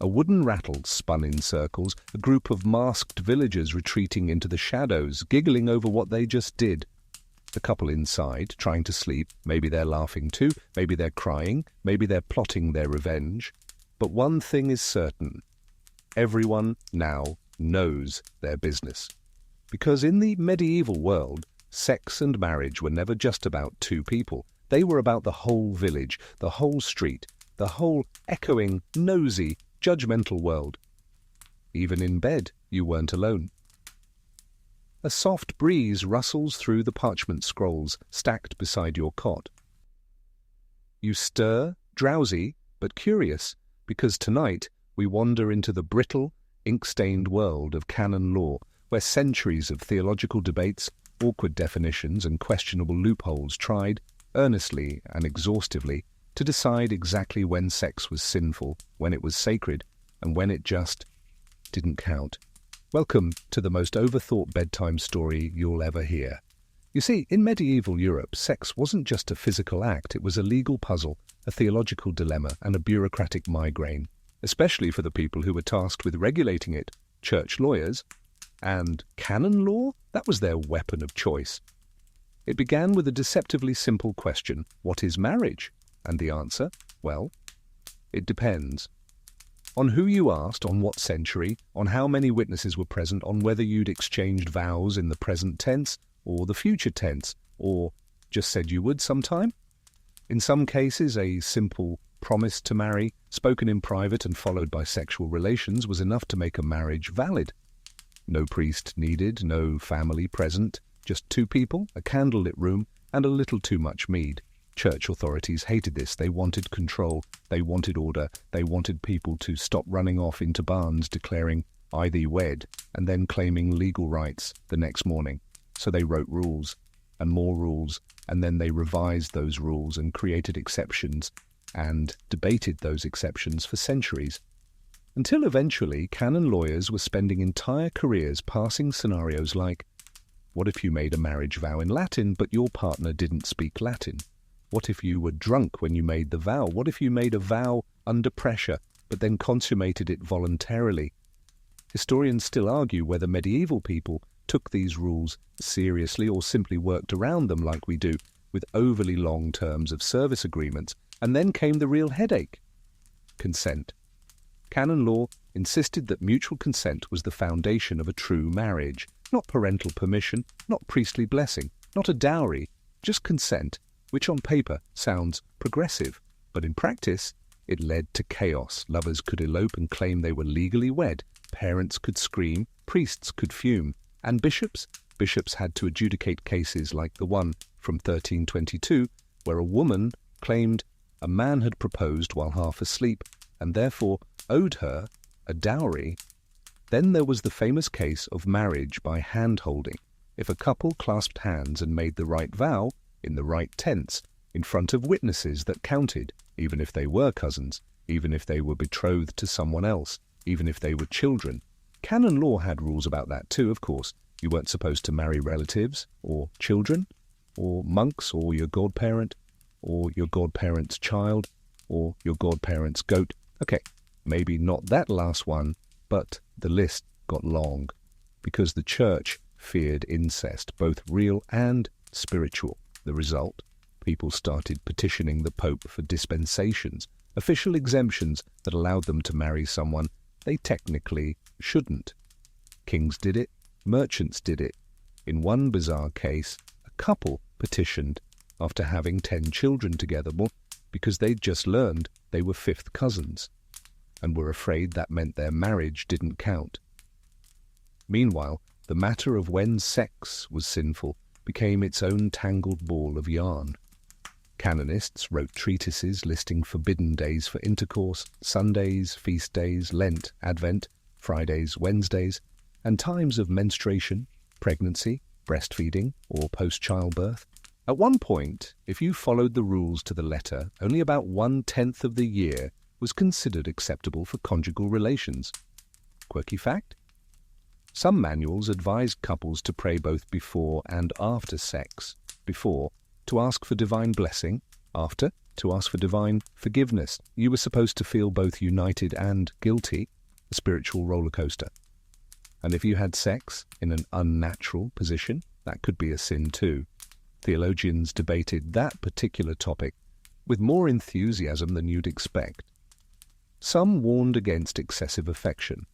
A wooden rattle spun in circles, a group of masked villagers retreating into the shadows, giggling over what they just did. The couple inside, trying to sleep, maybe they're laughing too, maybe they're crying, maybe they're plotting their revenge. But one thing is certain. Everyone now knows their business. Because in the medieval world, sex and marriage were never just about two people. They were about the whole village, the whole street, the whole echoing, nosy, judgmental world. Even in bed, you weren't alone. A soft breeze rustles through the parchment scrolls stacked beside your cot. You stir, drowsy but curious, because tonight we wander into the brittle, ink-stained world of canon law, where centuries of theological debates, awkward definitions and questionable loopholes tried, earnestly and exhaustively, to decide exactly when sex was sinful, when it was sacred, and when it just didn't count. Welcome to the most overthought bedtime story you'll ever hear. You see, in medieval Europe, sex wasn't just a physical act, it was a legal puzzle, a theological dilemma, and a bureaucratic migraine, especially for the people who were tasked with regulating it, church lawyers. And canon law? That was their weapon of choice. It began with a deceptively simple question: what is marriage? And the answer? Well, it depends. On who you asked, on what century, on how many witnesses were present, on whether you'd exchanged vows in the present tense or the future tense, or just said you would sometime. In some cases, a simple promise to marry, spoken in private and followed by sexual relations, was enough to make a marriage valid. No priest needed, no family present, just two people, a candlelit room, and a little too much mead. Church authorities hated this. They wanted control, they wanted order, they wanted people to stop running off into barns declaring, "I thee wed," and then claiming legal rights the next morning. So they wrote rules, and more rules, and then they revised those rules and created exceptions, and debated those exceptions for centuries. Until eventually, canon lawyers were spending entire careers passing scenarios like, what if you made a marriage vow in Latin, but your partner didn't speak Latin? What if you were drunk when you made the vow? What if you made a vow under pressure, but then consummated it voluntarily? Historians still argue whether medieval people took these rules seriously or simply worked around them like we do, with overly long terms of service agreements. And then came the real headache: consent. Canon law insisted that mutual consent was the foundation of a true marriage, not parental permission, not priestly blessing, not a dowry, just consent, which on paper sounds progressive, but in practice it led to chaos. Lovers could elope and claim they were legally wed, parents could scream, priests could fume, and bishops had to adjudicate cases like the one from 1322, where a woman claimed a man had proposed while half asleep, and therefore owed her a dowry. Then there was the famous case of marriage by hand-holding. If a couple clasped hands and made the right vow, in the right tense, in front of witnesses that counted, even if they were cousins, even if they were betrothed to someone else, even if they were children. Canon law had rules about that too, of course. You weren't supposed to marry relatives, or children, or monks, or your godparent, or your godparent's child, or your godparent's goat. Okay, maybe not that last one, but the list got long, because the church feared incest, both real and spiritual. The result? People started petitioning the Pope for dispensations, official exemptions that allowed them to marry someone they technically shouldn't. Kings did it, merchants did it. In one bizarre case, a couple petitioned after having 10 children together, because they'd just learned they were fifth cousins, and were afraid that meant their marriage didn't count. Meanwhile, the matter of when sex was sinful became its own tangled ball of yarn. Canonists wrote treatises listing forbidden days for intercourse, Sundays, feast days, Lent, Advent, Fridays, Wednesdays, and times of menstruation, pregnancy, breastfeeding, or post-childbirth. At one point, if you followed the rules to the letter, only about 1/10 of the year was considered acceptable for conjugal relations. Quirky fact? Some manuals advised couples to pray both before and after sex. Before, to ask for divine blessing. After, to ask for divine forgiveness. You were supposed to feel both united and guilty, a spiritual roller coaster. And if you had sex in an unnatural position, that could be a sin too. Theologians debated that particular topic with more enthusiasm than you'd expect. Some warned against excessive affection.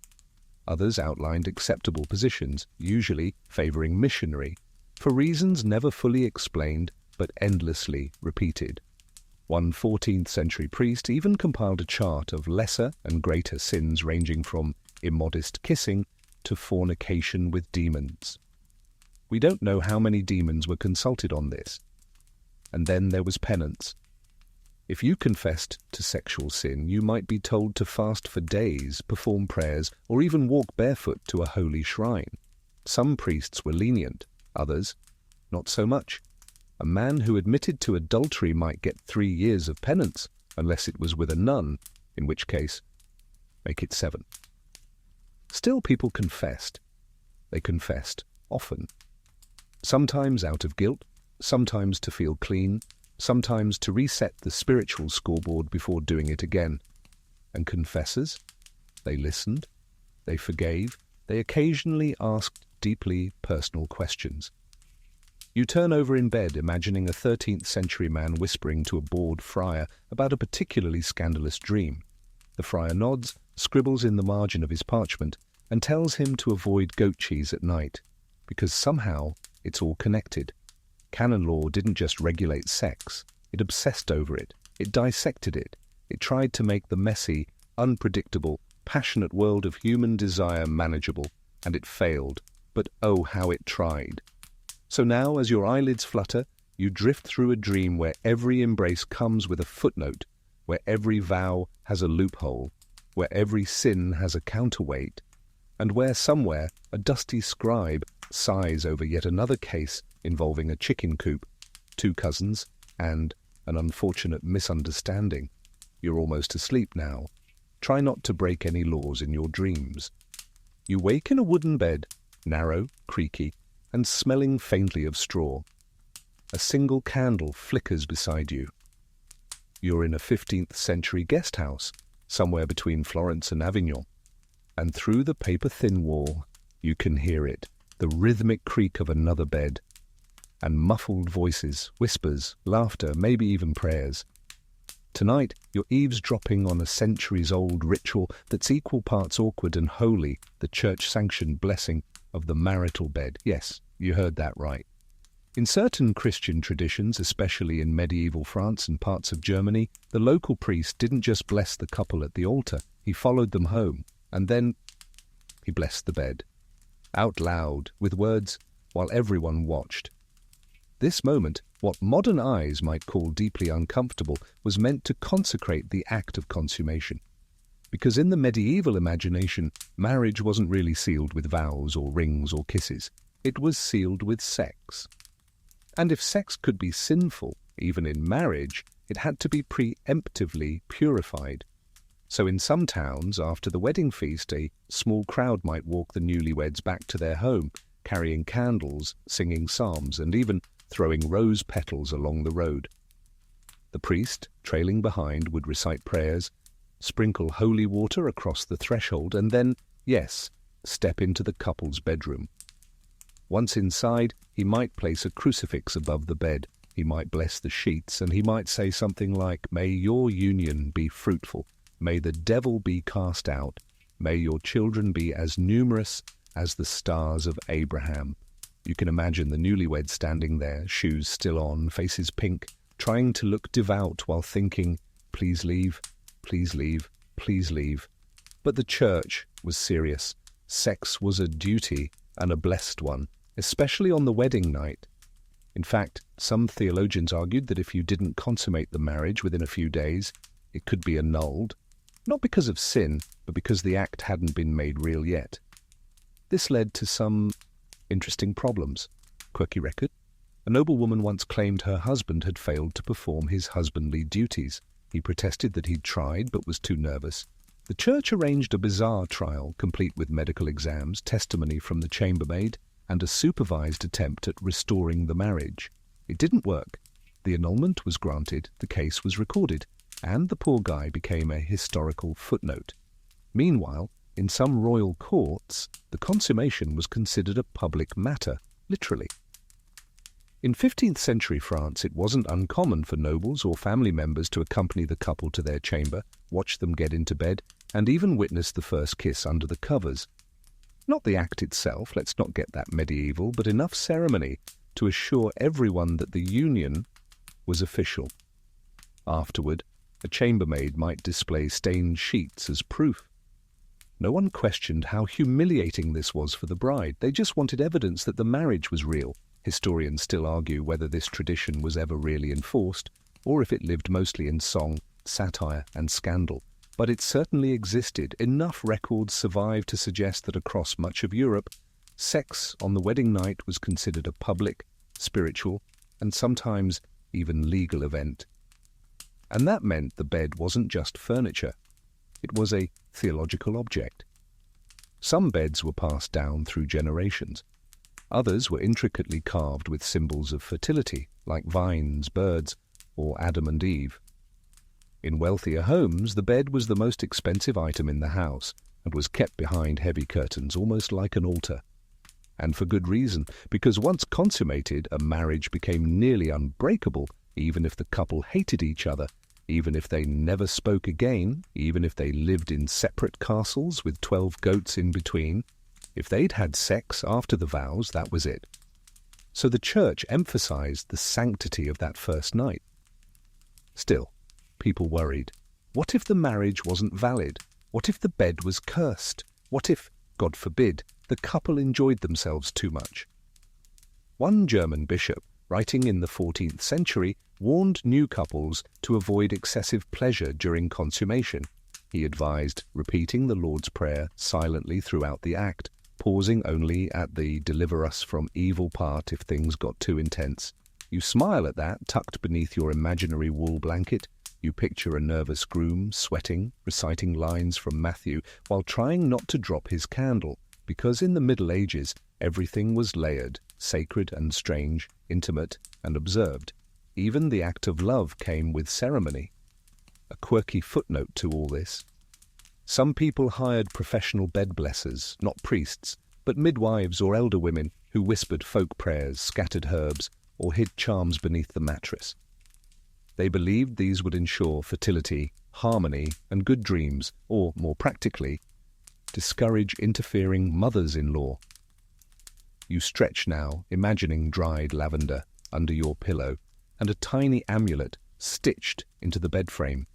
Others outlined acceptable positions, usually favoring missionary, for reasons never fully explained but endlessly repeated. One 14th century priest even compiled a chart of lesser and greater sins ranging from immodest kissing to fornication with demons. We don't know how many demons were consulted on this. And then there was penance. If you confessed to sexual sin, you might be told to fast for days, perform prayers, or even walk barefoot to a holy shrine. Some priests were lenient, others not so much. A man who admitted to adultery might get 3 years of penance, unless it was with a nun, in which case, make it 7. Still, people confessed. They confessed often. Sometimes out of guilt, sometimes to feel clean, sometimes to reset the spiritual scoreboard before doing it again. And confessors? They listened, they forgave, they occasionally asked deeply personal questions. You turn over in bed imagining a 13th century man whispering to a bored friar about a particularly scandalous dream. The friar nods, scribbles in the margin of his parchment, and tells him to avoid goat cheese at night, because somehow it's all connected. Canon law didn't just regulate sex, it obsessed over it, it dissected it, it tried to make the messy, unpredictable, passionate world of human desire manageable, and it failed, but oh how it tried. So now, as your eyelids flutter, you drift through a dream where every embrace comes with a footnote, where every vow has a loophole, where every sin has a counterweight, and where somewhere a dusty scribe sighs over yet another case involving a chicken coop, 2 cousins, and an unfortunate misunderstanding. You're almost asleep now. Try not to break any laws in your dreams. You wake in a wooden bed, narrow, creaky, and smelling faintly of straw. A single candle flickers beside you. You're in a 15th century guest house, somewhere between Florence and Avignon, and through the paper-thin wall you can hear it, the rhythmic creak of another bed, and muffled voices, whispers, laughter, maybe even prayers. Tonight, you're eavesdropping on a centuries-old ritual that's equal parts awkward and holy, the church-sanctioned blessing of the marital bed. Yes, you heard that right. In certain Christian traditions, especially in medieval France and parts of Germany, the local priest didn't just bless the couple at the altar, he followed them home, and then he blessed the bed. Out loud, with words, while everyone watched. This moment, what modern eyes might call deeply uncomfortable, was meant to consecrate the act of consummation. Because in the medieval imagination, marriage wasn't really sealed with vows or rings or kisses. It was sealed with sex. And if sex could be sinful, even in marriage, it had to be preemptively purified. So in some towns, after the wedding feast, a small crowd might walk the newlyweds back to their home, carrying candles, singing psalms, and even throwing rose petals along the road. The priest, trailing behind, would recite prayers, sprinkle holy water across the threshold, and then, yes, step into the couple's bedroom. Once inside, he might place a crucifix above the bed, he might bless the sheets, and he might say something like, "May your union be fruitful, may the devil be cast out, may your children be as numerous as the stars of Abraham." You can imagine the newlyweds standing there, shoes still on, faces pink, trying to look devout while thinking, "Please leave, please leave, please leave." But the church was serious. Sex was a duty, and a blessed one, especially on the wedding night. In fact, some theologians argued that if you didn't consummate the marriage within a few days, it could be annulled, not because of sin, but because the act hadn't been made real yet. This led to some interesting problems. Quirky record. A noblewoman once claimed her husband had failed to perform his husbandly duties. He protested that he'd tried but was too nervous. The church arranged a bizarre trial, complete with medical exams, testimony from the chambermaid, and a supervised attempt at restoring the marriage. It didn't work. The annulment was granted, the case was recorded, and the poor guy became a historical footnote. Meanwhile, in some royal courts, the consummation was considered a public matter, literally. In 15th century France, it wasn't uncommon for nobles or family members to accompany the couple to their chamber, watch them get into bed, and even witness the first kiss under the covers. Not the act itself, let's not get that medieval, but enough ceremony to assure everyone that the union was official. Afterward, a chambermaid might display stained sheets as proof. No one questioned how humiliating this was for the bride. They just wanted evidence that the marriage was real. Historians still argue whether this tradition was ever really enforced, or if it lived mostly in song, satire, and scandal. But it certainly existed. Enough records survive to suggest that across much of Europe, sex on the wedding night was considered a public, spiritual, and sometimes even legal event. And that meant the bed wasn't just furniture. It was a theological object. Some beds were passed down through generations. Others were intricately carved with symbols of fertility, like vines, birds, or Adam and Eve. In wealthier homes, the bed was the most expensive item in the house and was kept behind heavy curtains, almost like an altar. And for good reason, because once consummated, a marriage became nearly unbreakable, even if the couple hated each other, even if they never spoke again, even if they lived in separate castles with 12 goats in between. If they'd had sex after the vows, that was it. So the church emphasized the sanctity of that first night. Still, people worried. What if the marriage wasn't valid? What if the bed was cursed? What if, God forbid, the couple enjoyed themselves too much? One German bishop, writing in the 14th century, warned new couples to avoid excessive pleasure during consummation. He advised repeating the Lord's Prayer silently throughout the act, pausing only at the "deliver us from evil" part if things got too intense. You smile at that, tucked beneath your imaginary wool blanket. You picture a nervous groom, sweating, reciting lines from Matthew, while trying not to drop his candle, because in the Middle Ages everything was layered, sacred and strange, intimate and observed. Even the act of love came with ceremony. A quirky footnote to all this. Some people hired professional bed blessers, not priests, but midwives or elder women who whispered folk prayers, scattered herbs, or hid charms beneath the mattress. They believed these would ensure fertility, harmony, and good dreams, or, more practically, discourage interfering mothers-in-law. You stretch now, imagining dried lavender under your pillow and a tiny amulet stitched into the bed frame.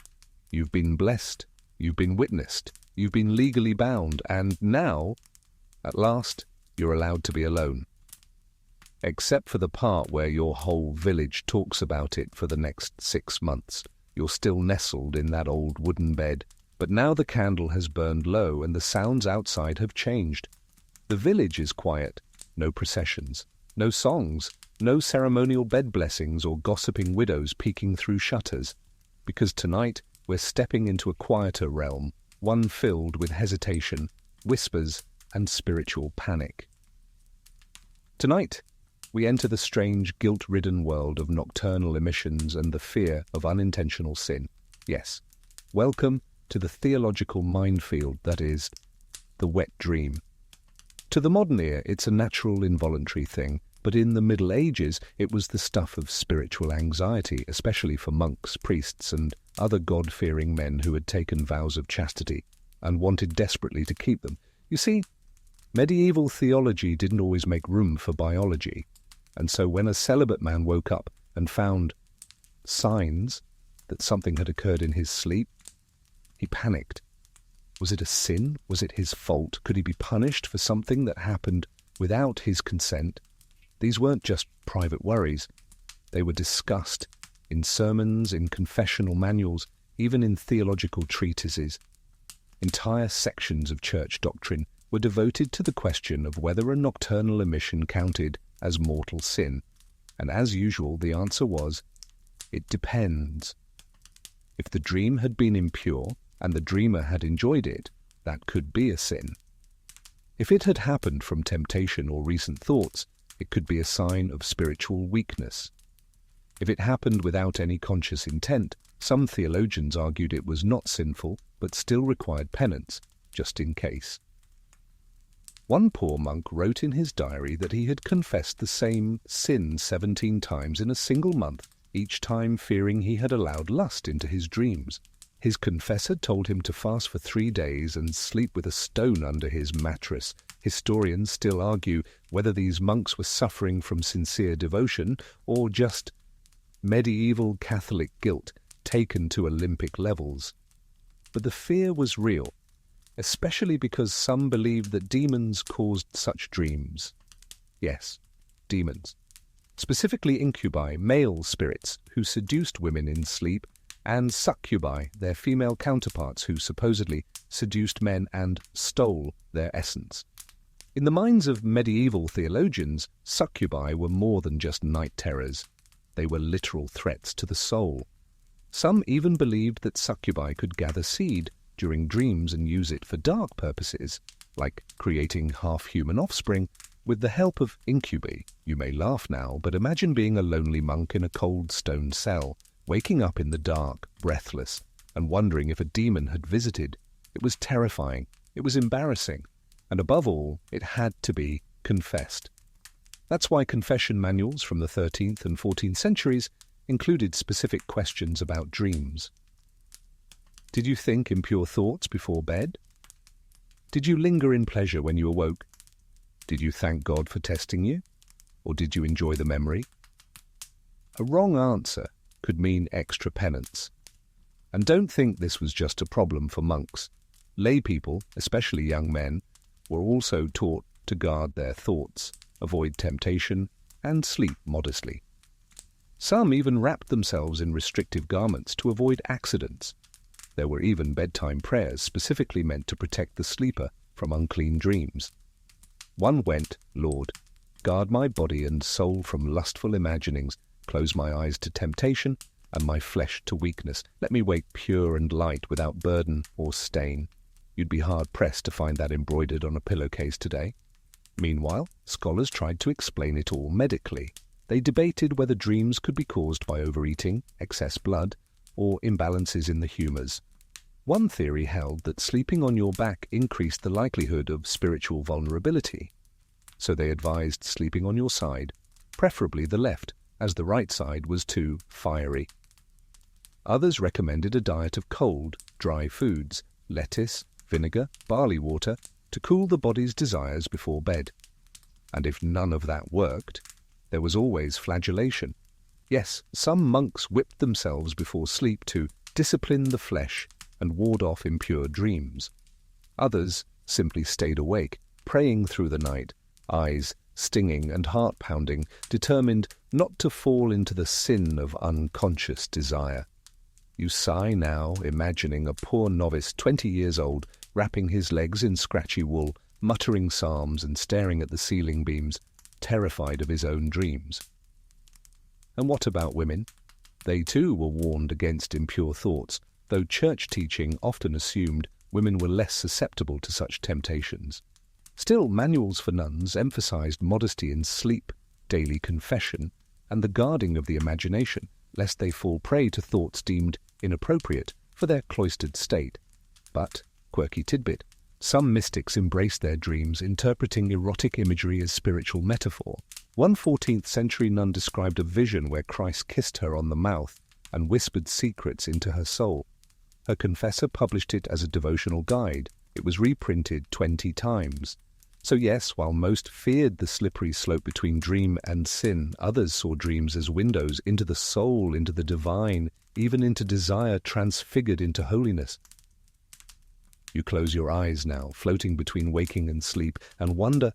You've been blessed, you've been witnessed, you've been legally bound, and now, at last, you're allowed to be alone. Except for the part where your whole village talks about it for the next 6 months. You're still nestled in that old wooden bed, but now the candle has burned low and the sounds outside have changed. The village is quiet, no processions, no songs, no ceremonial bed blessings or gossiping widows peeking through shutters, because tonight we're stepping into a quieter realm, one filled with hesitation, whispers, and spiritual panic. Tonight, we enter the strange, guilt-ridden world of nocturnal emissions and the fear of unintentional sin. Yes, welcome to the theological minefield that is the wet dream. To the modern ear, it's a natural, involuntary thing, but in the Middle Ages, it was the stuff of spiritual anxiety, especially for monks, priests, and other God-fearing men who had taken vows of chastity and wanted desperately to keep them. You see, medieval theology didn't always make room for biology. And so when a celibate man woke up and found signs that something had occurred in his sleep, he panicked. Was it a sin? Was it his fault? Could he be punished for something that happened without his consent? These weren't just private worries. They were discussed in sermons, in confessional manuals, even in theological treatises. Entire sections of church doctrine were devoted to the question of whether a nocturnal emission counted as mortal sin, and as usual the answer was, it depends. If the dream had been impure and the dreamer had enjoyed it, that could be a sin. If it had happened from temptation or recent thoughts, it could be a sign of spiritual weakness. If it happened without any conscious intent, some theologians argued it was not sinful but still required penance, just in case. One poor monk wrote in his diary that he had confessed the same sin 17 times in a single month, each time fearing he had allowed lust into his dreams. His confessor told him to fast for 3 days and sleep with a stone under his mattress. Historians still argue whether these monks were suffering from sincere devotion or just medieval Catholic guilt taken to Olympic levels. But the fear was real, especially because some believed that demons caused such dreams. Yes, demons. Specifically incubi, male spirits who seduced women in sleep, and succubi, their female counterparts who supposedly seduced men and stole their essence. In the minds of medieval theologians, succubi were more than just night terrors. They were literal threats to the soul. Some even believed that succubi could gather seed during dreams and use it for dark purposes, like creating half-human offspring with the help of incubi. You may laugh now, but imagine being a lonely monk in a cold stone cell, waking up in the dark, breathless, and wondering if a demon had visited. It was terrifying, it was embarrassing, and above all, it had to be confessed. That's why confession manuals from the 13th and 14th centuries included specific questions about dreams. Did you think impure thoughts before bed? Did you linger in pleasure when you awoke? Did you thank God for testing you? Or did you enjoy the memory? A wrong answer could mean extra penance. And don't think this was just a problem for monks. Lay people, especially young men, were also taught to guard their thoughts, avoid temptation, and sleep modestly. Some even wrapped themselves in restrictive garments to avoid accidents. There were even bedtime prayers specifically meant to protect the sleeper from unclean dreams. One went, Lord, guard my body and soul from lustful imaginings, close my eyes to temptation, and my flesh to weakness. Let me wake pure and light without burden or stain. You'd be hard-pressed to find that embroidered on a pillowcase today. Meanwhile, scholars tried to explain it all medically. They debated whether dreams could be caused by overeating, excess blood, or imbalances in the humors. One theory held that sleeping on your back increased the likelihood of spiritual vulnerability. So they advised sleeping on your side, preferably the left, as the right side was too fiery. Others recommended a diet of cold, dry foods, lettuce, vinegar, barley water, to cool the body's desires before bed. And if none of that worked, there was always flagellation. Yes, some monks whipped themselves before sleep to discipline the flesh and ward off impure dreams. Others simply stayed awake, praying through the night, eyes stinging and heart pounding, determined not to fall into the sin of unconscious desire. You sigh now, imagining a poor novice 20 years old, wrapping his legs in scratchy wool, muttering psalms and staring at the ceiling beams, terrified of his own dreams. And what about women? They too were warned against impure thoughts, though church teaching often assumed women were less susceptible to such temptations. Still, manuals for nuns emphasized modesty in sleep, daily confession, and the guarding of the imagination, lest they fall prey to thoughts deemed inappropriate for their cloistered state. But, quirky tidbit, some mystics embraced their dreams, interpreting erotic imagery as spiritual metaphor. One 14th century nun described a vision where Christ kissed her on the mouth and whispered secrets into her soul. Her confessor published it as a devotional guide. It was reprinted 20 times. So yes, while most feared the slippery slope between dream and sin, others saw dreams as windows into the soul, into the divine, even into desire transfigured into holiness. You close your eyes now, floating between waking and sleep, and wonder,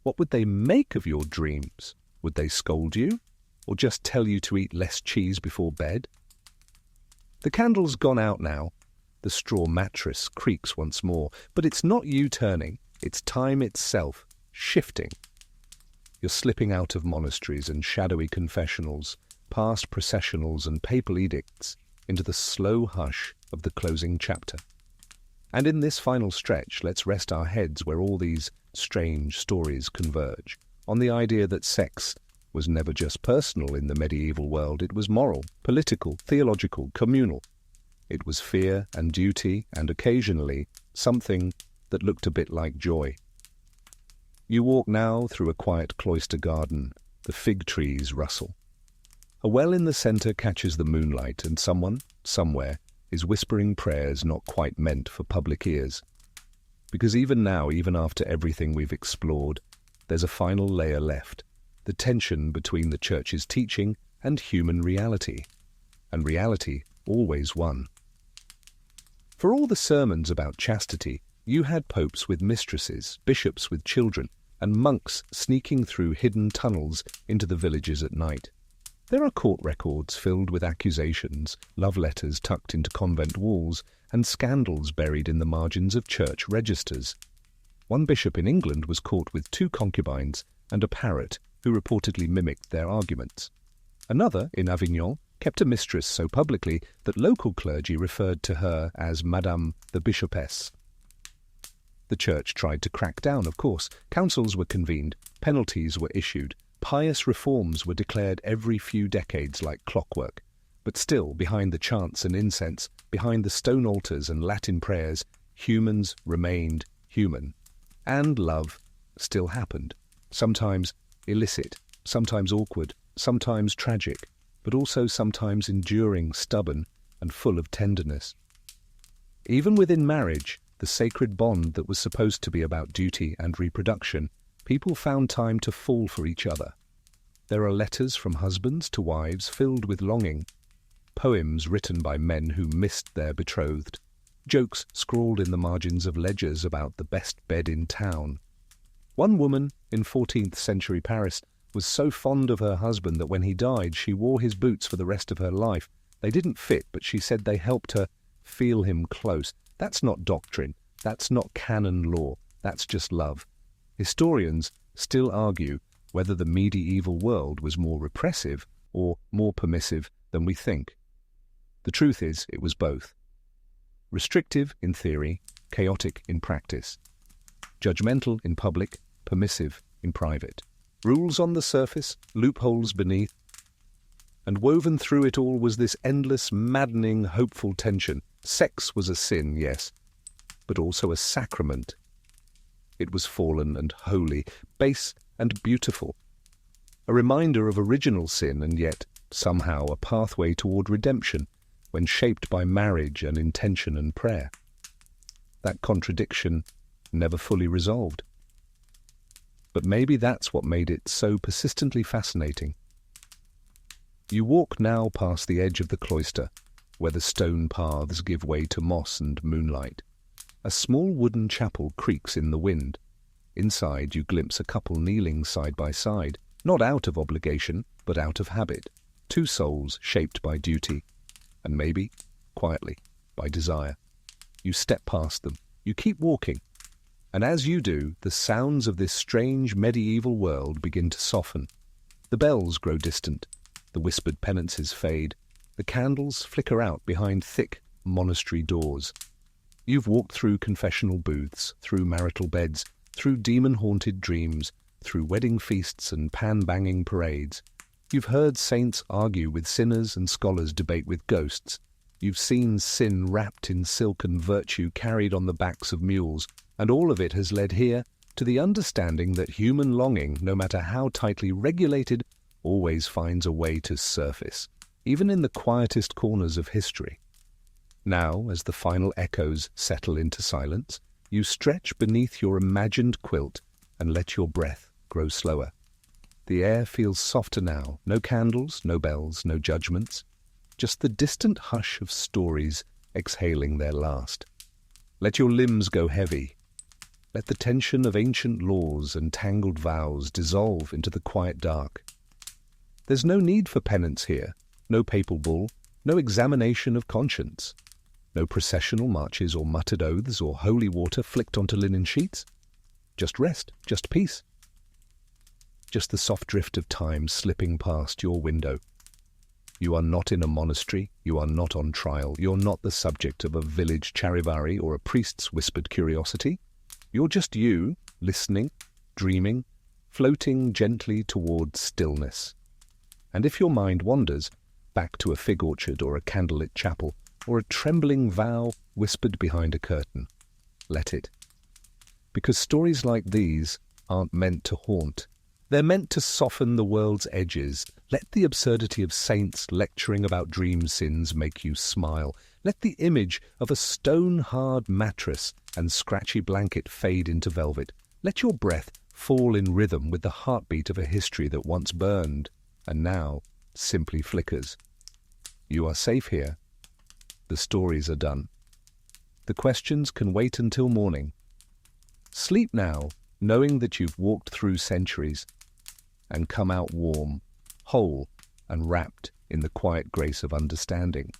what would they make of your dreams? Would they scold you? Or just tell you to eat less cheese before bed? The candle's gone out now. The straw mattress creaks once more, but it's not you turning, it's time itself, shifting. You're slipping out of monasteries and shadowy confessionals, past processionals and papal edicts, into the slow hush of the closing chapter. And in this final stretch, let's rest our heads where all these strange stories converge, on the idea that sex was never just personal in the medieval world, it was moral, political, theological, communal. It was fear and duty, and occasionally something that looked a bit like joy. You walk now through a quiet cloister garden. The fig trees rustle. A well in the centre catches the moonlight, and someone somewhere, is whispering prayers not quite meant for public ears. Because even now, even after everything we've explored, there's a final layer left, the tension between the Church's teaching and human reality. And reality always won. For all the sermons about chastity, you had popes with mistresses, bishops with children, and monks sneaking through hidden tunnels into the villages at night. There are court records filled with accusations, love letters tucked into convent walls, and scandals buried in the margins of church registers. One bishop in England was caught with 2 concubines and a parrot who reportedly mimicked their arguments. Another, in Avignon, kept a mistress so publicly that local clergy referred to her as Madame the Bishopess. The Church tried to crack down, of course. Councils were convened, penalties were issued, pious reforms were declared every few decades like clockwork. But still, behind the chants and incense, behind the stone altars and Latin prayers, humans remained human. And love still happened. Sometimes illicit, sometimes awkward, sometimes tragic, but also sometimes enduring, stubborn, and full of tenderness. Even within marriage, the sacred bond that was supposed to be about duty and reproduction, people found time to fall for each other. There are letters from husbands to wives filled with longing, poems written by men who missed their betrothed, jokes scrawled in the margins of ledgers about the best bed in town. One woman in 14th century Paris was so fond of her husband that when he died she wore his boots for the rest of her life. They didn't fit, but she said they helped her feel him close. That's not doctrine, that's not canon law, that's just love. Historians still argue whether the medieval world was more repressive or more permissive than we think. The truth is, it was both. Restrictive in theory, chaotic in practice. Judgmental in public, permissive in private. Rules on the surface, loopholes beneath. And woven through it all was this endless, maddening, hopeful tension. Sex was a sin, yes, but also a sacrament. It was fallen and holy, base and beautiful. A reminder of original sin and yet, somehow, a pathway toward redemption when shaped by marriage and intention and prayer. That contradiction never fully resolved. But maybe that's what made it so persistently fascinating. You walk now past the edge of the cloister, where the stone paths give way to moss and moonlight. A small wooden chapel creaks in the wind. Inside you glimpse a couple kneeling side by side, not out of obligation, but out of habit. 2 souls shaped by duty, and maybe, quietly, by desire. You step past them. You keep walking. And as you do, the sounds of this strange medieval world begin to soften. The bells grow distant. The whispered penances fade. The candles flicker out behind thick monastery doors. You've walked through confessional booths, through marital beds, through demon-haunted dreams, through wedding feasts and pan-banging parades. You've heard saints argue with sinners and scholars debate with ghosts. You've seen sin wrapped in silk and virtue carried on the backs of mules, and all of it has led here to the understanding that human longing, no matter how tightly regulated, always finds a way to surface, even in the quietest corners of history. Now, as the final echoes settle into silence, you stretch beneath your imagined quilt and let your breath grow slower. The air feels softer now, no candles, no bells, no judgments, just the distant hush of stories exhaling their last. Let your limbs go heavy. Let the tension of ancient laws and tangled vows dissolve into the quiet dark. There's no need for penance here, no papal bull, no examination of conscience, no processional marches or muttered oaths or holy water flicked onto linen sheets. Just rest, just peace. Just the soft drift of time slipping past your window. You are not in a monastery, you are not on trial, you're not the subject of a village charivari or a priest's whispered curiosity. You're just you, listening, dreaming, floating gently toward stillness. And if your mind wanders, back to a fig orchard or a candlelit chapel, or a trembling vow whispered behind a curtain, let it. Because stories like these aren't meant to haunt, They're meant to soften the world's edges. Let the absurdity of saints lecturing about dream sins make you smile. Let the image of a stone-hard mattress and scratchy blanket fade into velvet. Let your breath fall in rhythm with the heartbeat of a history that once burned and now simply flickers. You are safe here. The stories are done. The questions can wait until morning. Sleep now, knowing that you've walked through centuries and come out warm, whole, and wrapped in the quiet grace of understanding.